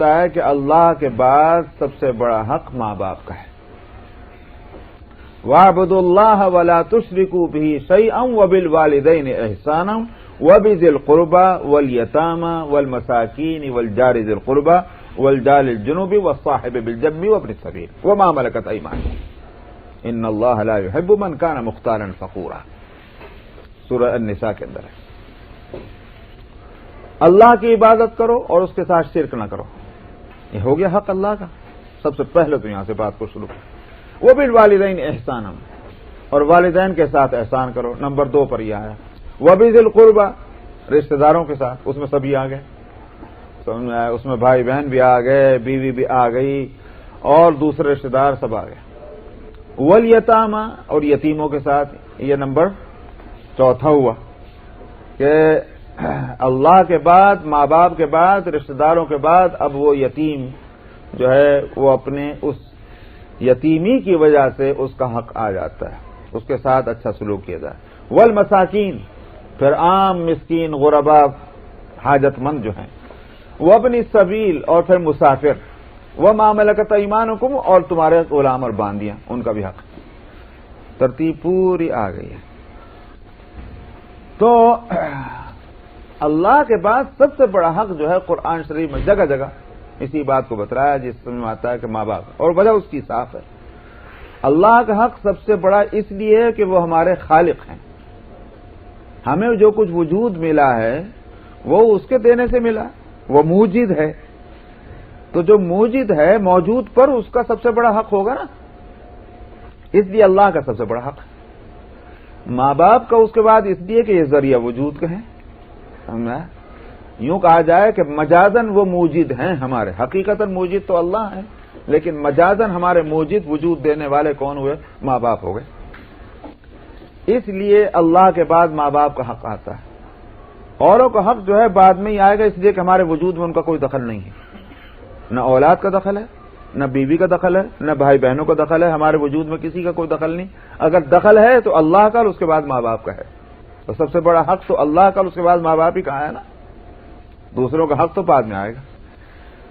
فرماتا ہے کہ اللہ کے بعد سب سے بڑا حق ماں باپ کا ہے. وَاعْبُدُوا اللَّهَ وَلَا تُشْرِكُوا بِهِ شَيْئًا وَبِالْوَالِدَيْنِ إِحْسَانًا وَبِذِي الْقُرْبَى وَالْيَتَامَى وَالْمَسَاكِينِ وَالْجَارِ ذِي الْقُرْبَى وَالْجَارِ الْجُنُبِ وَالصَّاحِبِ بِالْجَنبِ وَابْنِ السَّبِيلِ وَمَا مَلَكَتْ أَيْمَانُكُمْ إِنَّ اللَّهَ لَا يُحِبُّ مَنْ كَانَ مُخْتَالًا فَخُورًا. سورہ النساء کے اندر ہے. اللہ کی عبادت کرو اور اس کے ساتھ شرک نہ کرو. یہ ہو گیا حق اللہ کا. سب سے پہلے تو یہاں سے بات کو شروع کرو. وَبِالْوَالِدَيْنِ إِحْسَانًا اور والدین کے ساتھ احسان کرو. نمبر 2 پر یہ آیا. وَبِذِي الْقُرْبَى رشتہ داروں کے ساتھ. اس میں سبھی آ گئے. سمجھ میں آیا. اس میں بھائی بہن بھی آ گئے, بیوی بھی آ گئی, اور دوسرے رشتہ دار سب آ گئے. وَالْيَتَامَى اور یتیموں کے ساتھ. یہ نمبر 4 ہوا کہ اللہ کے بعد, ماں باپ کے بعد, رشتہ داروں کے بعد اب وہ یتیم جو ہے وہ اپنے اس یتیمی کی وجہ سے اس کا حق آ جاتا ہے, اس کے ساتھ اچھا سلوک کیا جائے. والمساکین پھر عام مسکین غربا حاجت مند جو ہیں. وابن السبیل اور پھر مسافر. وما ملکت ایمانکم اور تمہارے غلام اور باندیاں, ان کا بھی حق. ترتیب پوری آ گئی ہے. تو اللہ کے بعد سب سے بڑا حق جو ہے قرآن شریف میں جگہ جگہ اسی بات کو بتلایا جس میں آتا ہے کہ ماں باپ, اور وجہ اس کی صاف ہے. اللہ کا حق سب سے بڑا اس لیے ہے کہ وہ ہمارے خالق ہیں. ہمیں جو کچھ وجود ملا ہے وہ اس کے دینے سے ملا, وہ موجد ہے. تو جو موجد ہے موجود پر اس کا سب سے بڑا حق ہوگا نا, اس لیے اللہ کا سب سے بڑا حق. ماں باپ کا اس کے بعد اس لیے کہ یہ ذریعہ وجود کے ہیں. سمجھا؟ یوں کہا جائے کہ مجازن وہ موجد ہیں ہمارے, حقیقتاً موجد تو اللہ ہے, لیکن مجازن ہمارے موجد وجود دینے والے کون ہوئے؟ ماں باپ ہو گئے. اس لیے اللہ کے بعد ماں باپ کا حق آتا ہے. اوروں کا حق جو ہے بعد میں ہی آئے گا, اس لیے کہ ہمارے وجود میں ان کا کوئی دخل نہیں ہے. نہ اولاد کا دخل ہے, نہ بیوی کا دخل ہے, نہ بھائی بہنوں کا دخل ہے. ہمارے وجود میں کسی کا کوئی دخل نہیں. اگر دخل ہے تو اللہ کا, اور اس کے بعد ماں باپ کا ہے. تو سب سے بڑا حق تو اللہ کا, اور اس کے بعد ماں باپ ہی کہاں ہے نا. دوسروں کا حق تو بعد میں آئے گا.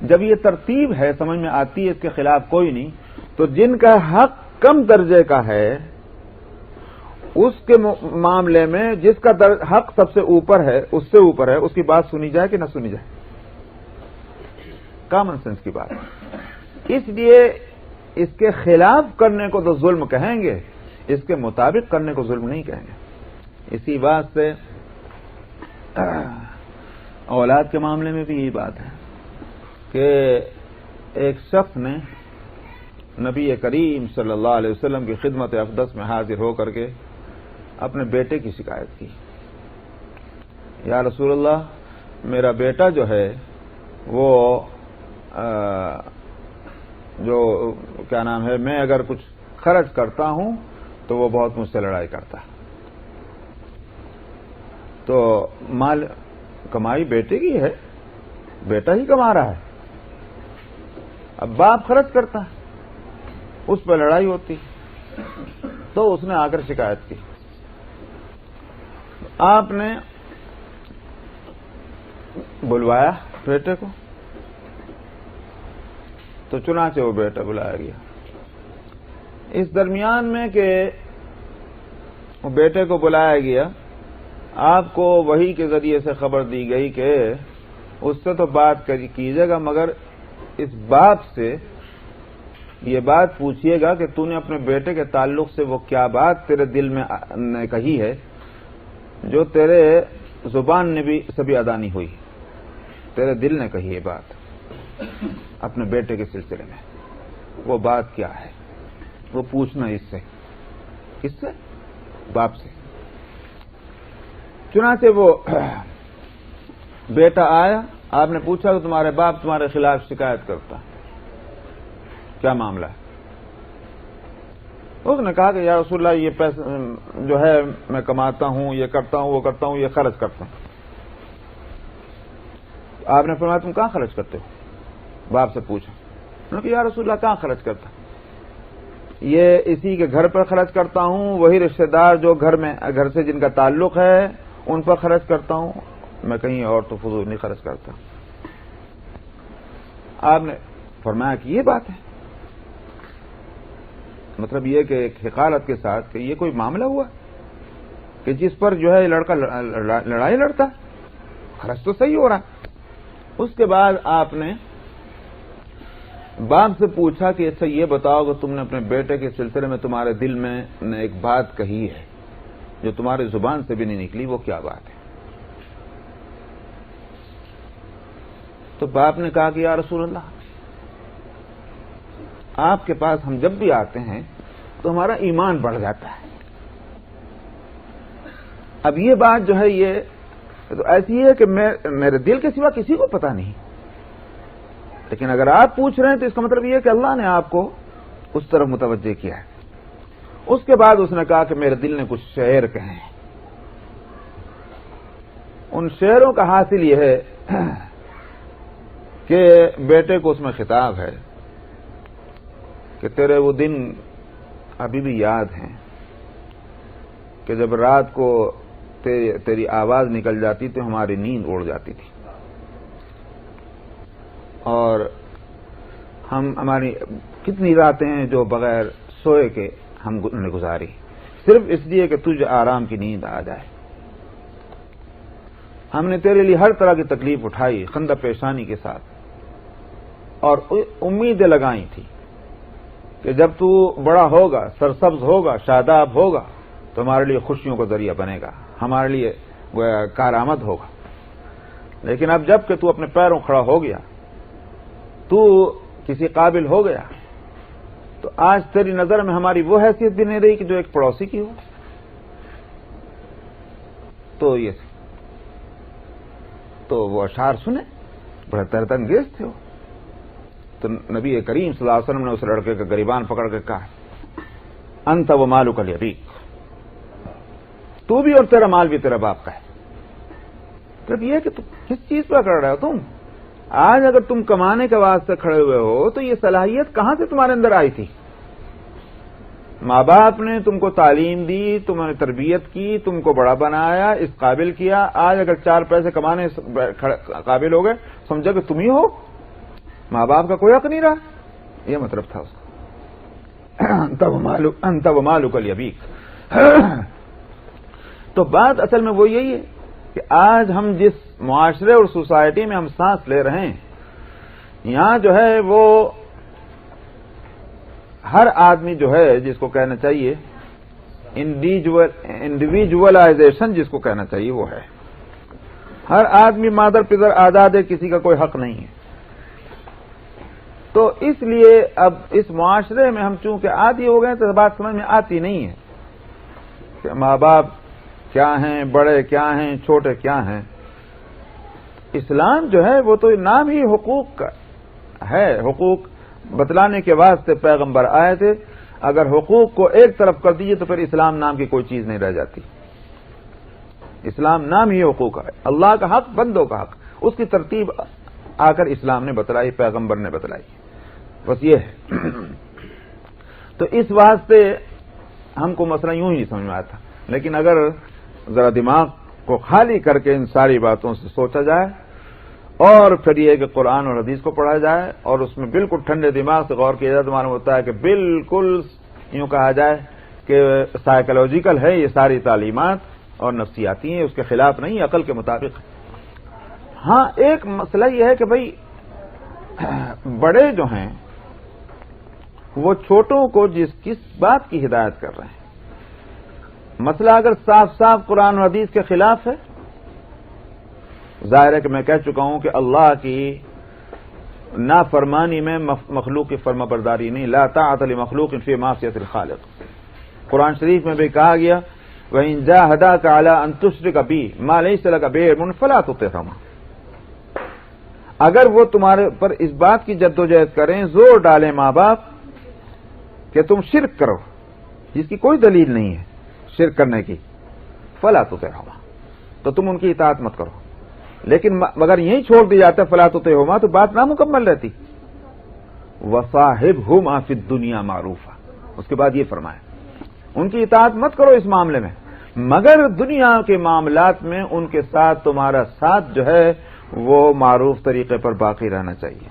جب یہ ترتیب ہے سمجھ میں آتی ہے, اس کے خلاف کوئی نہیں. تو جن کا حق کم درجے کا ہے اس کے معاملے میں جس کا حق سب سے اوپر ہے, اس سے اوپر ہے, اس کی بات سنی جائے کہ نہ سنی جائے. کامن سینس کی بات. اس لیے اس کے خلاف کرنے کو تو ظلم کہیں گے, اس کے مطابق کرنے کو ظلم نہیں کہیں گے. اسی بات سے اولاد کے معاملے میں بھی یہی بات ہے کہ ایک شخص نے نبی کریم صلی اللہ علیہ وسلم کی خدمت اقدس میں حاضر ہو کر کے اپنے بیٹے کی شکایت کی. یا رسول اللہ, میرا بیٹا جو ہے وہ جو کیا نام ہے, میں اگر کچھ خرچ کرتا ہوں تو وہ بہت مجھ سے لڑائی کرتا ہے. تو مال کمائی بیٹے کی ہے, بیٹا ہی کما رہا ہے. اب باپ خرچ کرتا ہے, اس پہ لڑائی ہوتی. تو اس نے آ کر شکایت کی. آپ نے بلوایا بیٹے کو, تو چنانچہ وہ بیٹا بلایا گیا. اس درمیان میں کہ وہ بیٹے کو بلایا گیا, آپ کو وحی کے ذریعے سے خبر دی گئی کہ اس سے تو بات کیجیے گا, مگر اس باپ سے یہ بات پوچھیے گا کہ تو نے اپنے بیٹے کے تعلق سے وہ کیا بات تیرے دل میں نے کہی ہے جو تیرے زبان نے بھی سبھی ادا نہیں ہوئی. تیرے دل نے کہی ہے بات اپنے بیٹے کے سلسلے میں, وہ بات کیا ہے وہ پوچھنا اس سے. کس سے؟ باپ سے. چنانچہ وہ بیٹا آیا, آپ نے پوچھا کہ تمہارے باپ تمہارے خلاف شکایت کرتا, کیا معاملہ ہے؟ اس نے کہا کہ یا رسول اللہ, یہ پیسہ جو ہے میں کماتا ہوں, یہ کرتا ہوں, وہ کرتا ہوں, یہ خرچ کرتا ہوں. آپ نے فرمایا تم کہاں خرچ کرتے ہو؟ باپ سے پوچھا. انہوں نے کہا یا رسول اللہ کہاں خرچ کرتا, یہ اسی کے گھر پر خرچ کرتا ہوں, وہی رشتہ دار جو گھر سے جن کا تعلق ہے ان پر خرچ کرتا ہوں, میں کہیں اور تو فضول نہیں خرچ کرتا. آپ نے فرمایا کہ یہ بات ہے، مطلب یہ کہ ایک حقارت کے ساتھ کہ یہ کوئی معاملہ ہوا کہ جس پر جو ہے لڑکا لڑائی لڑتا، خرچ تو صحیح ہو رہا۔ اس کے بعد آپ نے باپ سے پوچھا کہ اچھا یہ بتاؤ کہ تم نے اپنے بیٹے کے سلسلے میں تمہارے دل میں ایک بات کہی ہے جو تمہاری زبان سے بھی نہیں نکلی، وہ کیا بات ہے؟ تو باپ نے کہا کہ یا رسول اللہ، آپ کے پاس ہم جب بھی آتے ہیں تو ہمارا ایمان بڑھ جاتا ہے۔ اب یہ بات جو ہے یہ تو ایسی ہے کہ میرے دل کے سوا کسی کو پتا نہیں، لیکن اگر آپ پوچھ رہے ہیں تو اس کا مطلب یہ ہے کہ اللہ نے آپ کو اس طرف متوجہ کیا ہے۔ اس کے بعد اس نے کہا کہ میرے دل نے کچھ شعر کہے ہیں، ان شعروں کا حاصل یہ ہے کہ بیٹے کو اس میں خطاب ہے کہ تیرے وہ دن ابھی بھی یاد ہیں کہ جب رات کو تیری آواز نکل جاتی تو ہماری نیند اڑ جاتی تھی، اور ہماری کتنی راتیں ہیں جو بغیر سوئے کے ہم نے گزاری، صرف اس لیے کہ تجھے آرام کی نیند آ جائے۔ ہم نے تیرے لیے ہر طرح کی تکلیف اٹھائی خندہ پیشانی کے ساتھ، اور امیدیں لگائی تھی کہ جب تو بڑا ہوگا، سرسبز ہوگا، شاداب ہوگا تو ہمارے لیے خوشیوں کا ذریعہ بنے گا، ہمارے لیے کارآمد ہوگا۔ لیکن اب جب کہ تو اپنے پیروں کھڑا ہو گیا، تو کسی قابل ہو گیا، تو آج تیری نظر میں ہماری وہ حیثیت بھی نہیں رہی کہ جو ایک پڑوسی کی ہو۔ تو وہ اشعار سنے، بڑے حیرت انگیز تھے وہ۔ تو نبی کریم صلی اللہ علیہ وسلم نے اس لڑکے کا گریبان پکڑ کے کہا انت و مالک الیبیک، تو بھی اور تیرا مال بھی تیرا باپ کا ہے۔ مطلب یہ کہ تم کس چیز پہ کر رہے ہو؟ تم آج اگر تم کمانے کے واسطے کھڑے ہوئے ہو تو یہ صلاحیت کہاں سے تمہارے اندر آئی تھی؟ ماں باپ نے تم کو تعلیم دی، تمہیں تربیت کی، تم کو بڑا بنایا، اس قابل کیا، آج اگر 4 پیسے کمانے قابل ہو گئے سمجھا کہ تم ہی ہو، ماں باپ کا کوئی حق نہیں رہا۔ یہ مطلب تھا اس کا انت و مالک الیبیک۔ تو بات اصل میں وہ یہی ہے کہ آج ہم جس معاشرے اور سوسائٹی میں ہم سانس لے رہے ہیں، یہاں جو ہے وہ ہر آدمی جو ہے جس کو کہنا چاہیے انڈیویجولائزیشن جس کو کہنا چاہیے وہ ہے، ہر آدمی مادر پدر آزاد ہے، کسی کا کوئی حق نہیں ہے۔ تو اس لیے اب اس معاشرے میں ہم چونکہ عادی ہو گئے تو بات سمجھ میں آتی نہیں ہے کہ ماں باپ کیا ہیں، بڑے کیا ہیں، چھوٹے کیا ہیں۔ اسلام جو ہے وہ تو نام ہی حقوق کا ہے، حقوق بتلانے کے واسطے پیغمبر آئے تھے۔ اگر حقوق کو ایک طرف کر دیجیے تو پھر اسلام نام کی کوئی چیز نہیں رہ جاتی۔ اسلام نام ہی حقوق ہے، اللہ کا حق، بندوں کا حق، اس کی ترتیب آ کر اسلام نے بتلائی، پیغمبر نے بتلائی، بس یہ ہے۔ تو اس واسطے ہم کو مسئلہ یوں ہی سمجھ میں آیا تھا، لیکن اگر ذرا دماغ کو خالی کر کے ان ساری باتوں سے سوچا جائے اور پھر یہ کہ قرآن اور حدیث کو پڑھا جائے اور اس میں بالکل ٹھنڈے دماغ سے غور کیا جائے تو معلوم ہوتا ہے کہ بالکل یوں کہا جائے کہ سائیکولوجیکل ہے یہ ساری تعلیمات اور نفسیاتی ہیں، اس کے خلاف نہیں، عقل کے مطابق ہے۔ ہاں ایک مسئلہ یہ ہے کہ بھئی بڑے جو ہیں وہ چھوٹوں کو کس بات کی ہدایت کر رہے ہیں؟ مسئلہ اگر صاف صاف قرآن و حدیث کے خلاف ہے، ظاہر ہے کہ میں کہہ چکا ہوں کہ اللہ کی نافرمانی میں مخلوق کی فرما برداری نہیں، لا طاعت لمخلوق فی معصیۃ الخالق۔ قرآن شریف میں بھی کہا گیا وَإِن جَاهَدَاكَ عَلَىٰ أَن تُشْرِكَ بِي مَا لَيْسَ لَكَ بِهِ عِلْمٌ فَلَا تُطِعْهُمَا۔ اگر وہ تمہارے پر اس بات کی جدوجہد کریں، زور ڈالیں ماں باپ کہ تم شرک کرو جس کی کوئی دلیل نہیں ہے شرک کرنے کی، فَلَا تُطِعْهُمَا، تو تم ان کی اطاعت مت کرو۔ لیکن مگر یہیں چھوڑ دی جاتا ہے فَلَا تُطِعْهُمَا تو بات نامکمل رہتی۔ وَصَاحِبْهُمَا فِي الدُّنْيَا مَعْرُوفًا، اس کے بعد یہ فرمایا ان کی اطاعت مت کرو اس معاملے میں، مگر دنیا کے معاملات میں ان کے ساتھ تمہارا ساتھ جو ہے وہ معروف طریقے پر باقی رہنا چاہیے۔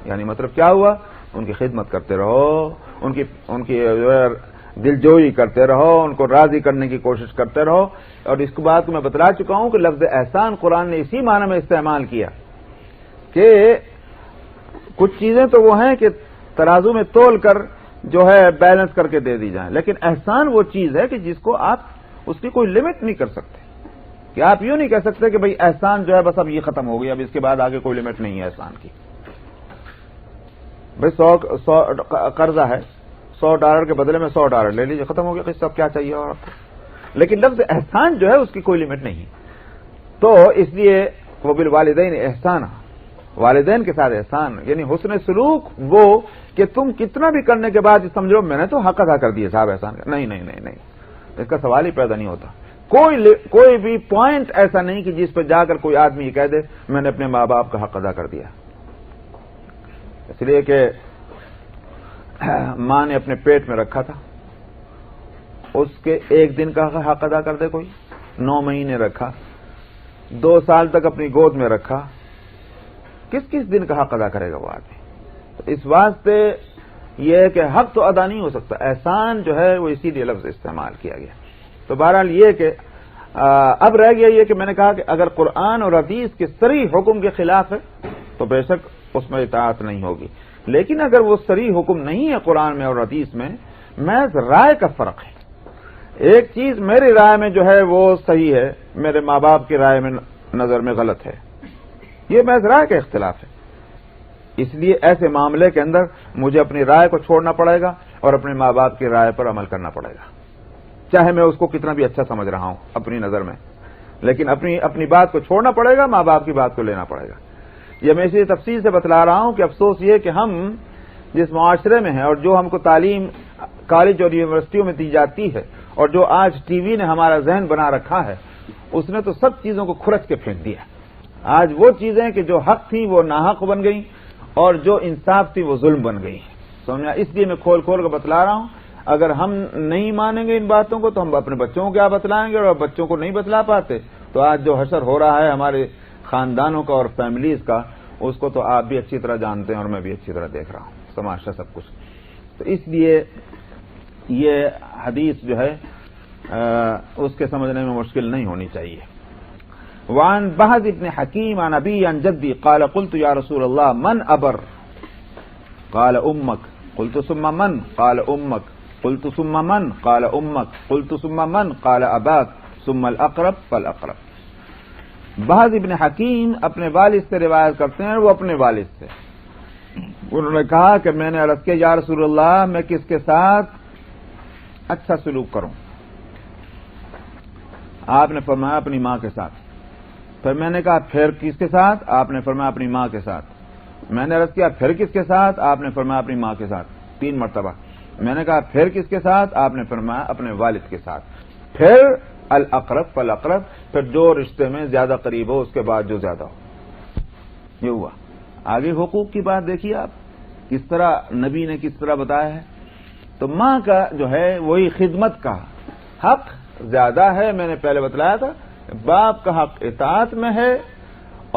یعنی مطلب کیا ہوا؟ ان کی خدمت کرتے رہو، ان کی دلجوئی کرتے رہو، ان کو راضی کرنے کی کوشش کرتے رہو. اور اس کی بات کو میں بتلا چکا ہوں کہ لفظ احسان قرآن نے اسی معنی میں استعمال کیا کہ کچھ چیزیں تو وہ ہیں کہ ترازو میں تول کر جو ہے بیلنس کر کے دے دی جائیں، لیکن احسان وہ چیز ہے کہ جس کو آپ اس کی کوئی لمٹ نہیں کر سکتے، کہ آپ یوں نہیں کہہ سکتے کہ بھئی احسان جو ہے بس اب یہ ختم ہو گیا، اب اس کے بعد آگے کوئی لمٹ نہیں ہے احسان کی. بھئی 100 قرضہ ہے، $100 کے بدلے میں $100 لے لیجیے، ختم ہو گیا قصہ، اب کیا چاہیے اور آپ کو. لیکن لفظ احسان جو ہے اس کی کوئی لمٹ نہیں. تو اس لیے وہ بالوالدین احسان، والدین کے ساتھ احسان یعنی حسن سلوک وہ کہ تم کتنا بھی کرنے کے بعد سمجھو میں نے تو حق ادا کر دیے صاحب احسان کا. نہیں نہیں نہیں نہیں، اس کا سوال ہی پیدا نہیں ہوتا. کوئی بھی پوائنٹ ایسا نہیں کہ جس پہ جا کر کوئی آدمی یہ کہہ دے میں نے اپنے ماں باپ کا حق ادا کر دیا. اس لیے کہ ماں نے اپنے پیٹ میں رکھا تھا، اس کے 1 دن کا حق ادا کر دے کوئی، 9 مہینے رکھا، 2 سال تک اپنی گود میں رکھا، کس دن کا حق ادا کرے گا وہ آدمی؟ تو اس واسطے یہ ہے کہ حق تو ادا نہیں ہو سکتا. احسان جو ہے وہ اسی لیے لفظ استعمال کیا گیا. تو بہرحال یہ کہ اب رہ گیا یہ کہ میں نے کہا کہ اگر قرآن اور حدیث کے صریح حکم کے خلاف ہے تو بے شک اس میں اطاعت نہیں ہوگی. لیکن اگر وہ صریح حکم نہیں ہے قرآن میں اور حدیث میں، محض رائے کا فرق ہے. ایک چیز میری رائے میں جو ہے وہ صحیح ہے، میرے ماں باپ کی رائے میں نظر میں غلط ہے، یہ محض رائے کا اختلاف ہے. اس لیے ایسے معاملے کے اندر مجھے اپنی رائے کو چھوڑنا پڑے گا اور اپنے ماں باپ کی رائے پر عمل کرنا پڑے گا، چاہے میں اس کو کتنا بھی اچھا سمجھ رہا ہوں اپنی نظر میں، لیکن اپنی بات کو چھوڑنا پڑے گا، ماں باپ کی بات کو لینا پڑے گا. یہ میں اسی تفصیل سے بتلا رہا ہوں کہ افسوس یہ کہ ہم جس معاشرے میں ہیں اور جو ہم کو تعلیم کالج اور یونیورسٹیوں میں دی جاتی ہے اور جو آج ٹی وی نے ہمارا ذہن بنا رکھا ہے، اس نے تو سب چیزوں کو کھرچ کے پھینک دیا. آج وہ چیزیں کہ جو حق تھیں وہ ناحق بن گئیں اور جو انصاف تھی وہ ظلم بن گئی. سمجھا؟ اس لیے میں کھول کر بتلا رہا ہوں. اگر ہم نہیں مانیں گے ان باتوں کو تو ہم اپنے بچوں کو کیا بتلائیں گے، اور بچوں کو نہیں بتلا پاتے تو آج جو حشر ہو رہا ہے ہمارے خاندانوں کا اور فیملیز کا، اس کو تو آپ بھی اچھی طرح جانتے ہیں اور میں بھی اچھی طرح دیکھ رہا ہوں، تماشا سب کچھ. تو اس لیے یہ حدیث جو ہے اس کے سمجھنے میں مشکل نہیں ہونی چاہیے. وعن بهز بن حكيم عن ابي عن جدي قال قلت يا رسول الله من ابر قال امك قلت ثم من قال امك قلت ثم من قال امك قلت ثم من قال اباك ثم الاقرب فالاقرب. بهز بن حکیم اپنے والد سے روایت کرتے ہیں، وہ اپنے والد سے انہوں نے کہا کہ میں نے عرض کیا یا رسول اللہ میں کس کے ساتھ اچھا سلوک کروں؟ آپ نے فرمایا اپنی ماں کے ساتھ. پھر میں نے کہا پھر کس کے ساتھ؟ آپ نے فرمایا اپنی ماں کے ساتھ. میں نے عرض کیا پھر کس کے ساتھ؟ آپ نے فرمایا اپنی ماں کے ساتھ. 3 مرتبہ. میں نے کہا پھر کس کے ساتھ؟ آپ نے فرمایا اپنے والد کے ساتھ. پھر الاقرب فالاقرب، پھر جو رشتے میں زیادہ قریب ہو اس کے بعد جو زیادہ ہو. یہ ہوا. آگے حقوق کی بات دیکھیے آپ کس طرح نبی نے کس طرح بتایا ہے. تو ماں کا جو ہے وہی خدمت کا حق زیادہ ہے. میں نے پہلے بتلایا تھا باپ کا حق اطاعت میں ہے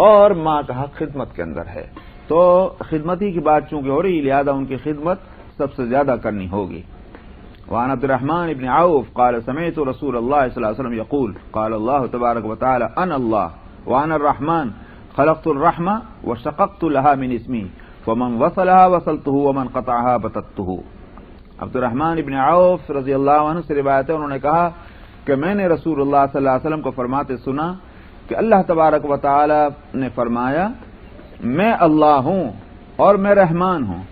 اور ماں کا حق خدمت کے اندر ہے. تو خدمت ہی کی بات چونکہ ہو رہی لہذا ان کی خدمت سب سے زیادہ کرنی ہوگی. وعن عبد الرحمن بن عوف قال سمعت رسول الله صلى الله عليه وسلم يقول قال الله تبارك وتعالى انا الله وانا الرحمن خلقت الرحمة وشققت لها من اسمي ومن وصلها وصلته ومن قطعها بتته. عبد الرحمن بن عوف رضی اللہ عنہ سے روایت ہے، انہوں نے کہا کہ میں نے رسول اللہ صلی اللہ علیہ وسلم کو فرماتے سنا کہ اللہ تبارک و تعالی نے فرمایا میں اللہ ہوں اور میں رحمان ہوں،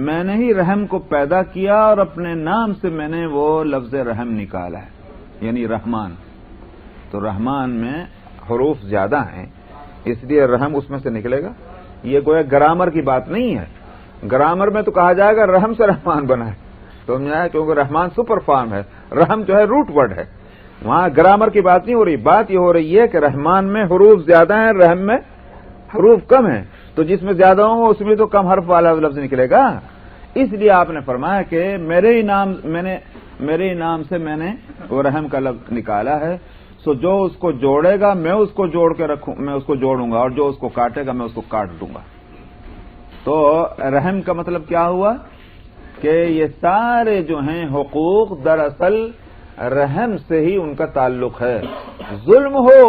میں نے ہی رحم کو پیدا کیا اور اپنے نام سے میں نے وہ لفظ رحم نکالا ہے، یعنی رحمان. تو رحمان میں حروف زیادہ ہیں اس لیے رحم اس میں سے نکلے گا. یہ گویا گرامر کی بات نہیں ہے. گرامر میں تو کہا جائے گا رحم سے رحمان بنا ہے، تو کیونکہ رحمان سپر فارم ہے، رحم جو ہے روٹ ورڈ ہے. وہاں گرامر کی بات نہیں ہو رہی. بات یہ ہو رہی ہے کہ رحمان میں حروف زیادہ ہیں، رحم میں حروف کم ہیں. تو جس میں زیادہ ہوں اس میں تو کم حرف والا لفظ نکلے گا. اس لیے آپ نے فرمایا کہ میرے ہی نام سے میں نے وہ رحم کا لفظ نکالا ہے. سو جو اس کو جوڑے گا میں اس کو جوڑ کے رکھوں، میں اس کو جوڑوں گا، اور جو اس کو کاٹے گا میں اس کو کاٹ دوں گا. تو رحم کا مطلب کیا ہوا کہ یہ سارے جو ہیں حقوق دراصل رحم سے ہی ان کا تعلق ہے. ظلم ہو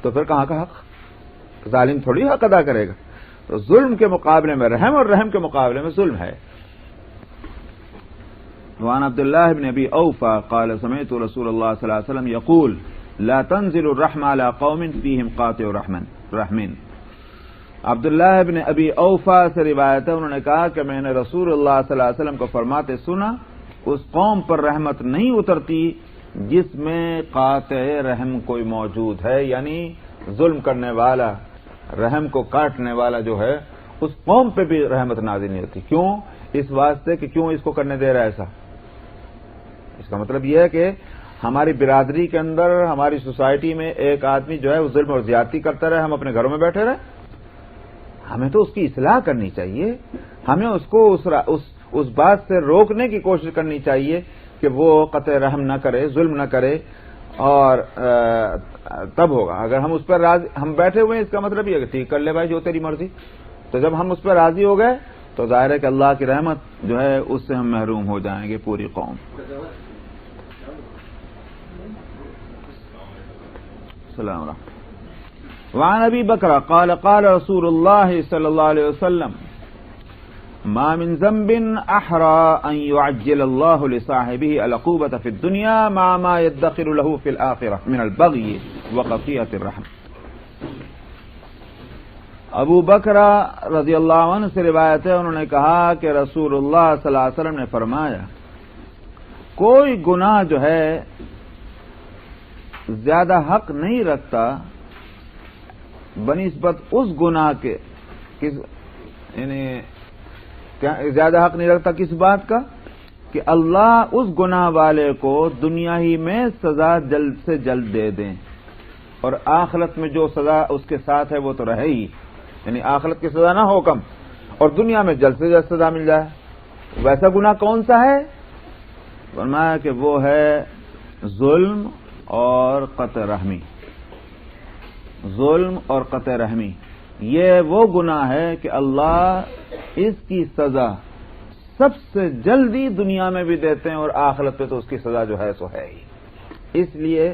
تو پھر کہاں کا حق؟ ظالم تھوڑی حق ادا کرے گا. تو ظلم کے مقابلے میں رحم اور رحم کے مقابلے میں ظلم ہے. وعن عبد الله بن ابي اوفى قال سمعت رسول الله صلى الله عليه وسلم يقول لا تنزل الرحمة على قوم فيهم قاطع رحم. عبداللہ ابن ابی اوفا سے روایت ہے، انہوں نے کہا کہ میں نے رسول اللہ صلی اللہ علیہ وسلم کو فرماتے سنا اس قوم پر رحمت نہیں اترتی جس میں قاطع رحم کوئی موجود ہے، یعنی ظلم کرنے والا، رحم کو کاٹنے والا جو ہے اس قوم پہ بھی رحمت نازل نہیں ہوتی. کیوں؟ اس واسطے کہ کیوں اس کو کرنے دے رہا ہے ایسا. اس کا مطلب یہ ہے کہ ہماری برادری کے اندر، ہماری سوسائٹی میں ایک آدمی جو ہے وہ ظلم اور زیادتی کرتا رہے، ہم اپنے گھروں میں بیٹھے رہے. ہمیں تو اس کی اصلاح کرنی چاہیے، ہمیں اس کو اس بات سے روکنے کی کوشش کرنی چاہیے کہ وہ قطع رحم نہ کرے، ظلم نہ کرے، اور تب ہوگا. اگر ہم اس پر راضی، ہم بیٹھے ہوئے ہیں، اس کا مطلب یہ ہے کہ ٹھیک کر لے بھائی جو تیری مرضی. تو جب ہم اس پر راضی ہو گئے تو ظاہر ہے کہ اللہ کی رحمت جو ہے اس سے ہم محروم ہو جائیں گے پوری قوم. السلام علیکم. وعن ابی بکر قال قال رسول اللہ صلی اللہ علیہ وسلم ما من ذنب احرى ان يعجل الله لصاحبه العقوبة في الدنيا مع ما يدخر له في الآخرة من البغي وقطيعة الرحم. ابو بکر رضی اللہ عنہ سے روایت ہے، انہوں نے کہا کہ رسول اللہ صلی اللہ علیہ وسلم نے فرمایا کوئی گناہ جو ہے زیادہ حق نہیں رکھتا بنسبت اس گناہ کے، یعنی زیادہ حق نہیں رکھتا کس بات کا کہ اللہ اس گناہ والے کو دنیا ہی میں سزا جلد سے جلد دے دیں، اور آخرت میں جو سزا اس کے ساتھ ہے وہ تو رہے ہی، یعنی آخرت کی سزا نہ ہو کم اور دنیا میں جلد سے جلد سزا مل جائے. ویسا گناہ کون سا ہے؟ فرمایا کہ وہ ہے ظلم اور قطع رحمی. ظلم اور قطع رحمی یہ وہ گناہ ہے کہ اللہ اس کی سزا سب سے جلدی دنیا میں بھی دیتے ہیں اور آخرت پہ تو اس کی سزا جو ہے سو ہے ہی. اس لیے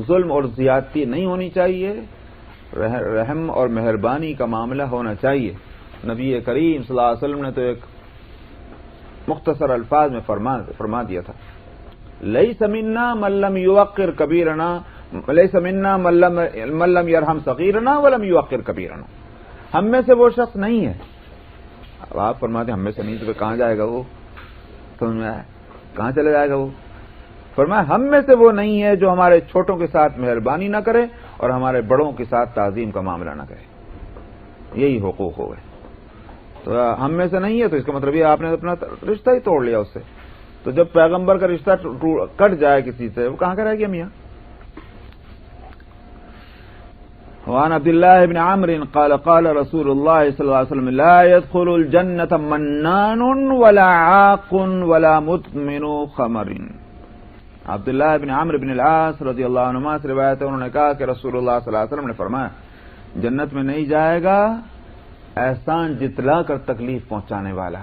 ظلم اور زیادتی نہیں ہونی چاہیے، رحم اور مہربانی کا معاملہ ہونا چاہیے. نبی کریم صلی اللہ علیہ وسلم نے تو ایک مختصر الفاظ میں فرما دیا تھا لیس منا من لم یوقر کبیرنا، لیس منا من لم یرحم صغیرنا ولم یوقر کبیرنا. ہم میں سے وہ شخص نہیں ہے. اب آپ فرماتے ہیں ہم میں سے نہیں تو کہاں جائے گا وہ؟ سمجھ میں آیا؟ کہاں چلے جائے گا وہ؟ فرمایا ہم میں سے وہ نہیں ہے جو ہمارے چھوٹوں کے ساتھ مہربانی نہ کرے اور ہمارے بڑوں کے ساتھ تعظیم کا معاملہ نہ کرے. یہی حقوق ہو گئے. تو ہم میں سے نہیں ہے تو اس کا مطلب یہ آپ نے اپنا رشتہ ہی توڑ لیا اس سے. تو جب پیغمبر کا رشتہ کٹ جائے کسی سے وہ کہاں کا رہ گیا میاں. وعن عبد الله بن عمرو قال قال رسول الله صلى الله عليه وسلم لا يدخل الجنة منان ولا عاق ولا مدمن خمر. عبداللہ بن عمرو بن العاص رضی اللہ عنہما سے روایت ہے، انہوں نے کہا کہ رسول اللہ صلی اللہ علیہ وسلم نے فرمایا جنت میں نہیں جائے گا احسان جتلا کر تکلیف پہنچانے والا.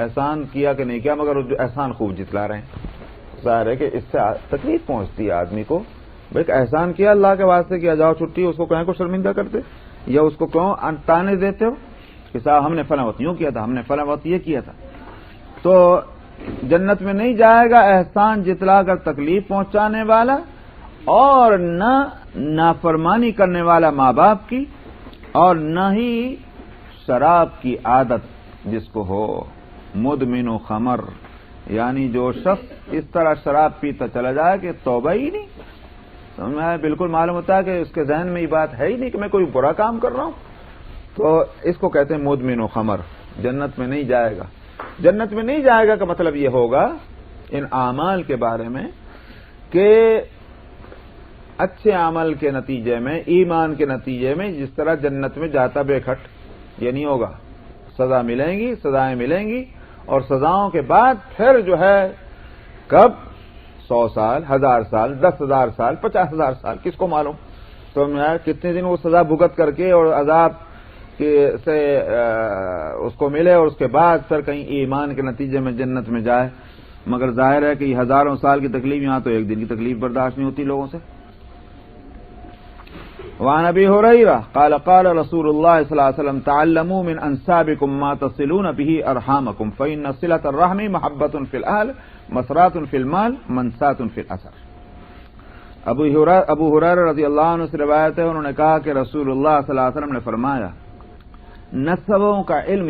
احسان کیا کہ نہیں کیا مگر احسان خوب جتلا رہے ہیں. ظاہر ہے کہ اس سے تکلیف پہنچتی ہے آدمی کو. بھائی احسان کیا اللہ کے واسطے کیا، جاؤ چھٹی، اس کو کہیں کو شرمندہ کرتے یا اس کو کیوں تانے دیتے ہو کہ صاحب ہم نے فلاں وقت یوں کیا تھا، ہم نے فلاں وقت یہ کیا تھا. تو جنت میں نہیں جائے گا احسان جتلا کر تکلیف پہنچانے والا اور نہ نافرمانی کرنے والا ماں باپ کی، اور نہ ہی شراب کی عادت جس کو ہو. مدمن و خمر یعنی جو شخص اس طرح شراب پیتا چلا جائے کہ توبہ ہی نہیں. سمجھ میں بالکل معلوم ہوتا ہے کہ اس کے ذہن میں یہ بات ہے ہی نہیں کہ میں کوئی برا کام کر رہا ہوں. تو اس کو کہتے ہیں مدمن و خمر. جنت میں نہیں جائے گا. جنت میں نہیں جائے گا کا مطلب یہ ہوگا ان اعمال کے بارے میں کہ اچھے عمل کے نتیجے میں، ایمان کے نتیجے میں جس طرح جنت میں جاتا بے کھٹ یہ نہیں ہوگا. سزا ملیں گی، سزائیں ملیں گی، اور سزاؤں کے بعد پھر جو ہے کب 100 سال، 1000 سال، 10,000 سال، 50,000 سال کس کو معلوم. تو کتنے دن وہ سزا بھگت کر کے اور عذاب سے اس کو ملے اور اس کے بعد پھر کہیں ایمان کے نتیجے میں جنت میں جائے، مگر ظاہر ہے کہ یہ ہزاروں سال کی تکلیف، یہاں تو ایک دن کی تکلیف برداشت نہیں ہوتی لوگوں سے۔ وعن ابی ہریرہ قال قال رسول اللہ صلی اللہ علیہ وسلم تعلموا من انسابکم ما تصلون به ارحامکم فإن صلة الرحم محبۃ فی الاہل مسرات فی المال منسات فی الاثر۔ ابو ہریرہ رضی اللہ عنہ سے روایت ہے، انہوں نے کہا کہ رسول اللہ صلی اللہ علیہ وسلم نے فرمایا نسبوں کا علم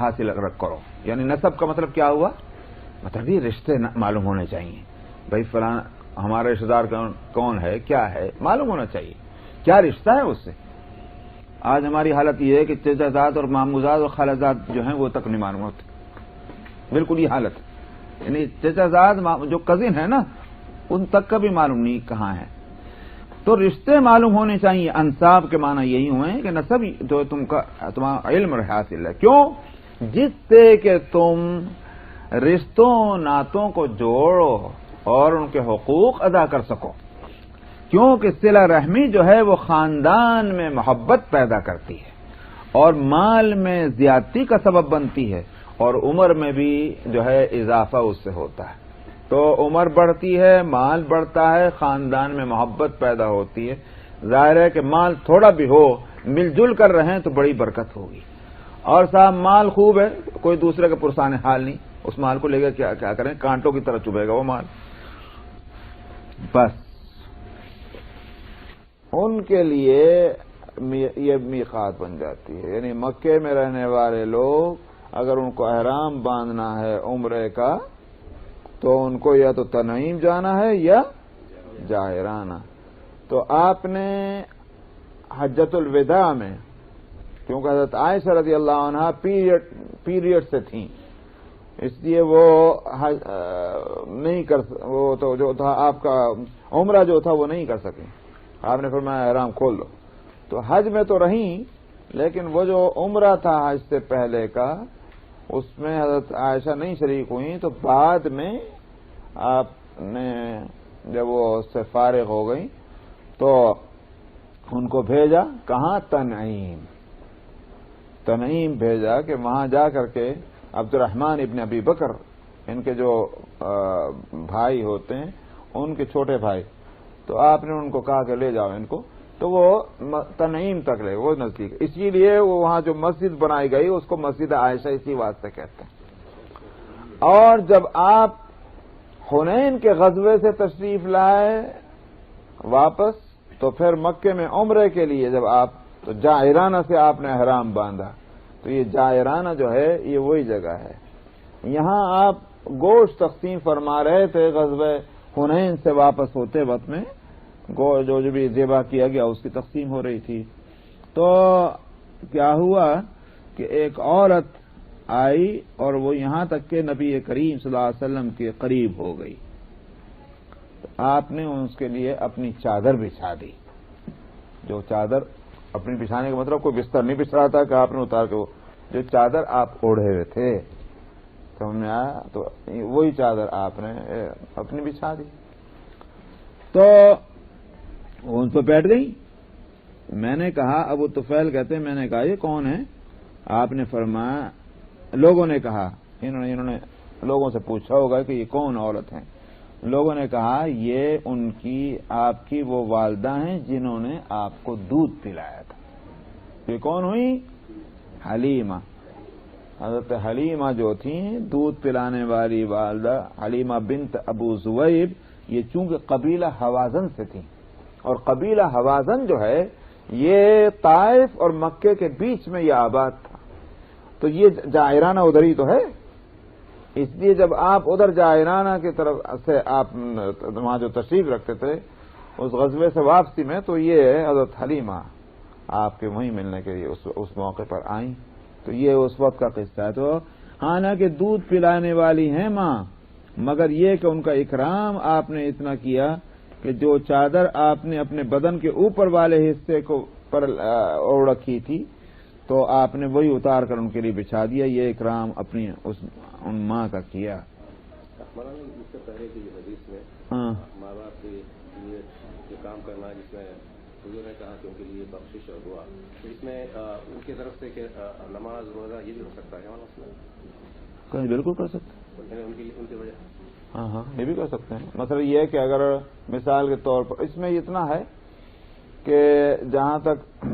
حاصل کرو، یعنی نسب کا مطلب کیا ہوا؟ مطلب یہ رشتے معلوم ہونے چاہیے، بھائی فلاں ہمارا رشتہ دار کون ہے، کیا ہے، معلوم ہونا چاہیے کیا رشتہ ہے اس سے۔ آج ہماری حالت یہ ہے کہ چچا زاد اور ماموں زاد اور خالہ زاد جو ہیں وہ تک نہیں معلوم ہوتے، بالکل یہ حالت، یعنی چچا زاد جو کزن ہے نا ان تک کا بھی معلوم نہیں کہاں ہے۔ تو رشتے معلوم ہونے چاہیے، انساب کے معنی یہی ہوئے کہ نسب جو تمہارا علم حاصل ہے، کیوں؟ جس سے کہ تم رشتوں ناتوں کو جوڑو اور ان کے حقوق ادا کر سکو، کیونکہ صلہ رحمی جو ہے وہ خاندان میں محبت پیدا کرتی ہے اور مال میں زیادتی کا سبب بنتی ہے اور عمر میں بھی جو ہے اضافہ اس سے ہوتا ہے۔ تو عمر بڑھتی ہے، مال بڑھتا ہے، خاندان میں محبت پیدا ہوتی ہے۔ ظاہر ہے کہ مال تھوڑا بھی ہو، مل جل کر رہیں تو بڑی برکت ہوگی۔ اور صاحب مال خوب ہے، کوئی دوسرے کا پرسان حال نہیں، اس مال کو لے کر کیا کریں، کانٹوں کی طرح چبھے گا وہ مال۔ بس ان کے لیے یہ میقات بن جاتی ہے، یعنی مکے میں رہنے والے لوگ اگر ان کو احرام باندھنا ہے عمرے کا تو ان کو یا تو تنعیم جانا ہے یا جاہرانہ۔ تو آپ نے حجۃ الوداع میں، کیونکہ حضرت عائشہ رضی اللہ عنہا پیریڈ سے تھیں، اس لیے وہ نہیں کر، وہ تو جو تھا آپ کا عمرہ جو تھا وہ نہیں کر سکیں، آپ نے فرمایا احرام کھول دو۔ تو حج میں تو رہیں، لیکن وہ جو عمرہ تھا حج سے پہلے کا اس میں حضرت عائشہ نہیں شریک ہوئی، تو بعد میں آپ نے جب وہ اس سے فارغ ہو گئی تو ان کو بھیجا کہاں؟ تنعیم بھیجا کہ وہاں جا کر کے عبد الرحمن ابن ابی بکر، ان کے جو بھائی ہوتے ہیں ان کے چھوٹے بھائی، تو آپ نے ان کو کہا کہ لے جاؤ ان کو، تو وہ تنعیم تک لے، وہ نزدیک، اسی لیے وہ وہاں جو مسجد بنائی گئی اس کو مسجد عائشہ اسی واسطے کہتے ہیں۔ اور جب آپ حنین کے غزوے سے تشریف لائے واپس تو پھر مکے میں عمرے کے لیے جب آپ، تو جاہرانہ سے آپ نے احرام باندھا، تو یہ جاہرانہ جو ہے یہ وہی جگہ ہے۔ یہاں آپ گوشت تقسیم فرما رہے تھے، غزوہ حنین سے واپس ہوتے وقت میں جو بھی ذبح کیا گیا اس کی تقسیم ہو رہی تھی، تو کیا ہوا کہ ایک عورت آئی اور وہ یہاں تک کہ نبی کریم صلی اللہ علیہ وسلم کے قریب ہو گئی، تو آپ نے اس کے لیے اپنی چادر بچھا دی۔ جو چادر اپنی بچھانے کا مطلب کوئی بستر نہیں بچھ رہا تھا کہ آپ نے اتار کے، وہ جو چادر آپ اوڑھے ہوئے تھے سمجھ میں آیا، تو وہی چادر آپ نے اپنی بچھا دی۔ تو ان پہ بیٹھ گئی۔ میں نے کہا، ابو طفیل کہتے ہیں میں نے کہا یہ کون ہے؟ آپ نے فرمایا، لوگوں نے کہا، انہوں نے لوگوں سے پوچھا ہوگا کہ یہ کون عورت ہیں، لوگوں نے کہا یہ ان کی آپ کی وہ والدہ ہیں جنہوں نے آپ کو دودھ پلایا تھا۔ یہ کون ہوئی؟ حلیمہ، حضرت حلیمہ جو تھیں دودھ پلانے والی والدہ، حلیمہ بنت ابو زویب، یہ چونکہ قبیلہ حوازن سے تھیں، اور قبیلہ حوازن جو ہے یہ طائف اور مکے کے بیچ میں یہ آباد تھا، تو یہ جاہرانہ ادھر ہی تو ہے، اس لیے جب آپ ادھر جاہرانہ کی طرف سے آپ وہاں جو تشریف رکھتے تھے اس غزوے سے واپسی میں، تو یہ حضرت حلیمہ آپ کے وہیں ملنے کے لیے اس موقع پر آئیں، تو یہ اس وقت کا قصہ ہے۔ تو حالانکہ دودھ پلانے والی ہیں ماں، مگر یہ کہ ان کا اکرام آپ نے اتنا کیا کہ جو چادر آپ نے اپنے بدن کے اوپر والے حصے کو پر اوڑھ رکھی تھی تو آپ نے وہی اتار کر ان کے لیے بچھا دیا، یہ اکرام اپنی ان ماں کا کیا۔ مولانا اس سے پہلے کی حدیث میں ماں باپ کے لیے جو کام کرنا جس میں حضور نے کہا کہ ان کے لیے بخشش اور دعا، تو اس میں ان کی طرف سے کہ نماز روزہ یہ بھی ہو سکتا ہے ہمارا مسئلہ؟ بالکل کر سکتے ہیں، ان کی وجہ ہاں یہ بھی کر سکتے ہیں. مثلا یہ ہے کہ اگر مثال کے طور پر اس میں اتنا ہے کہ جہاں تک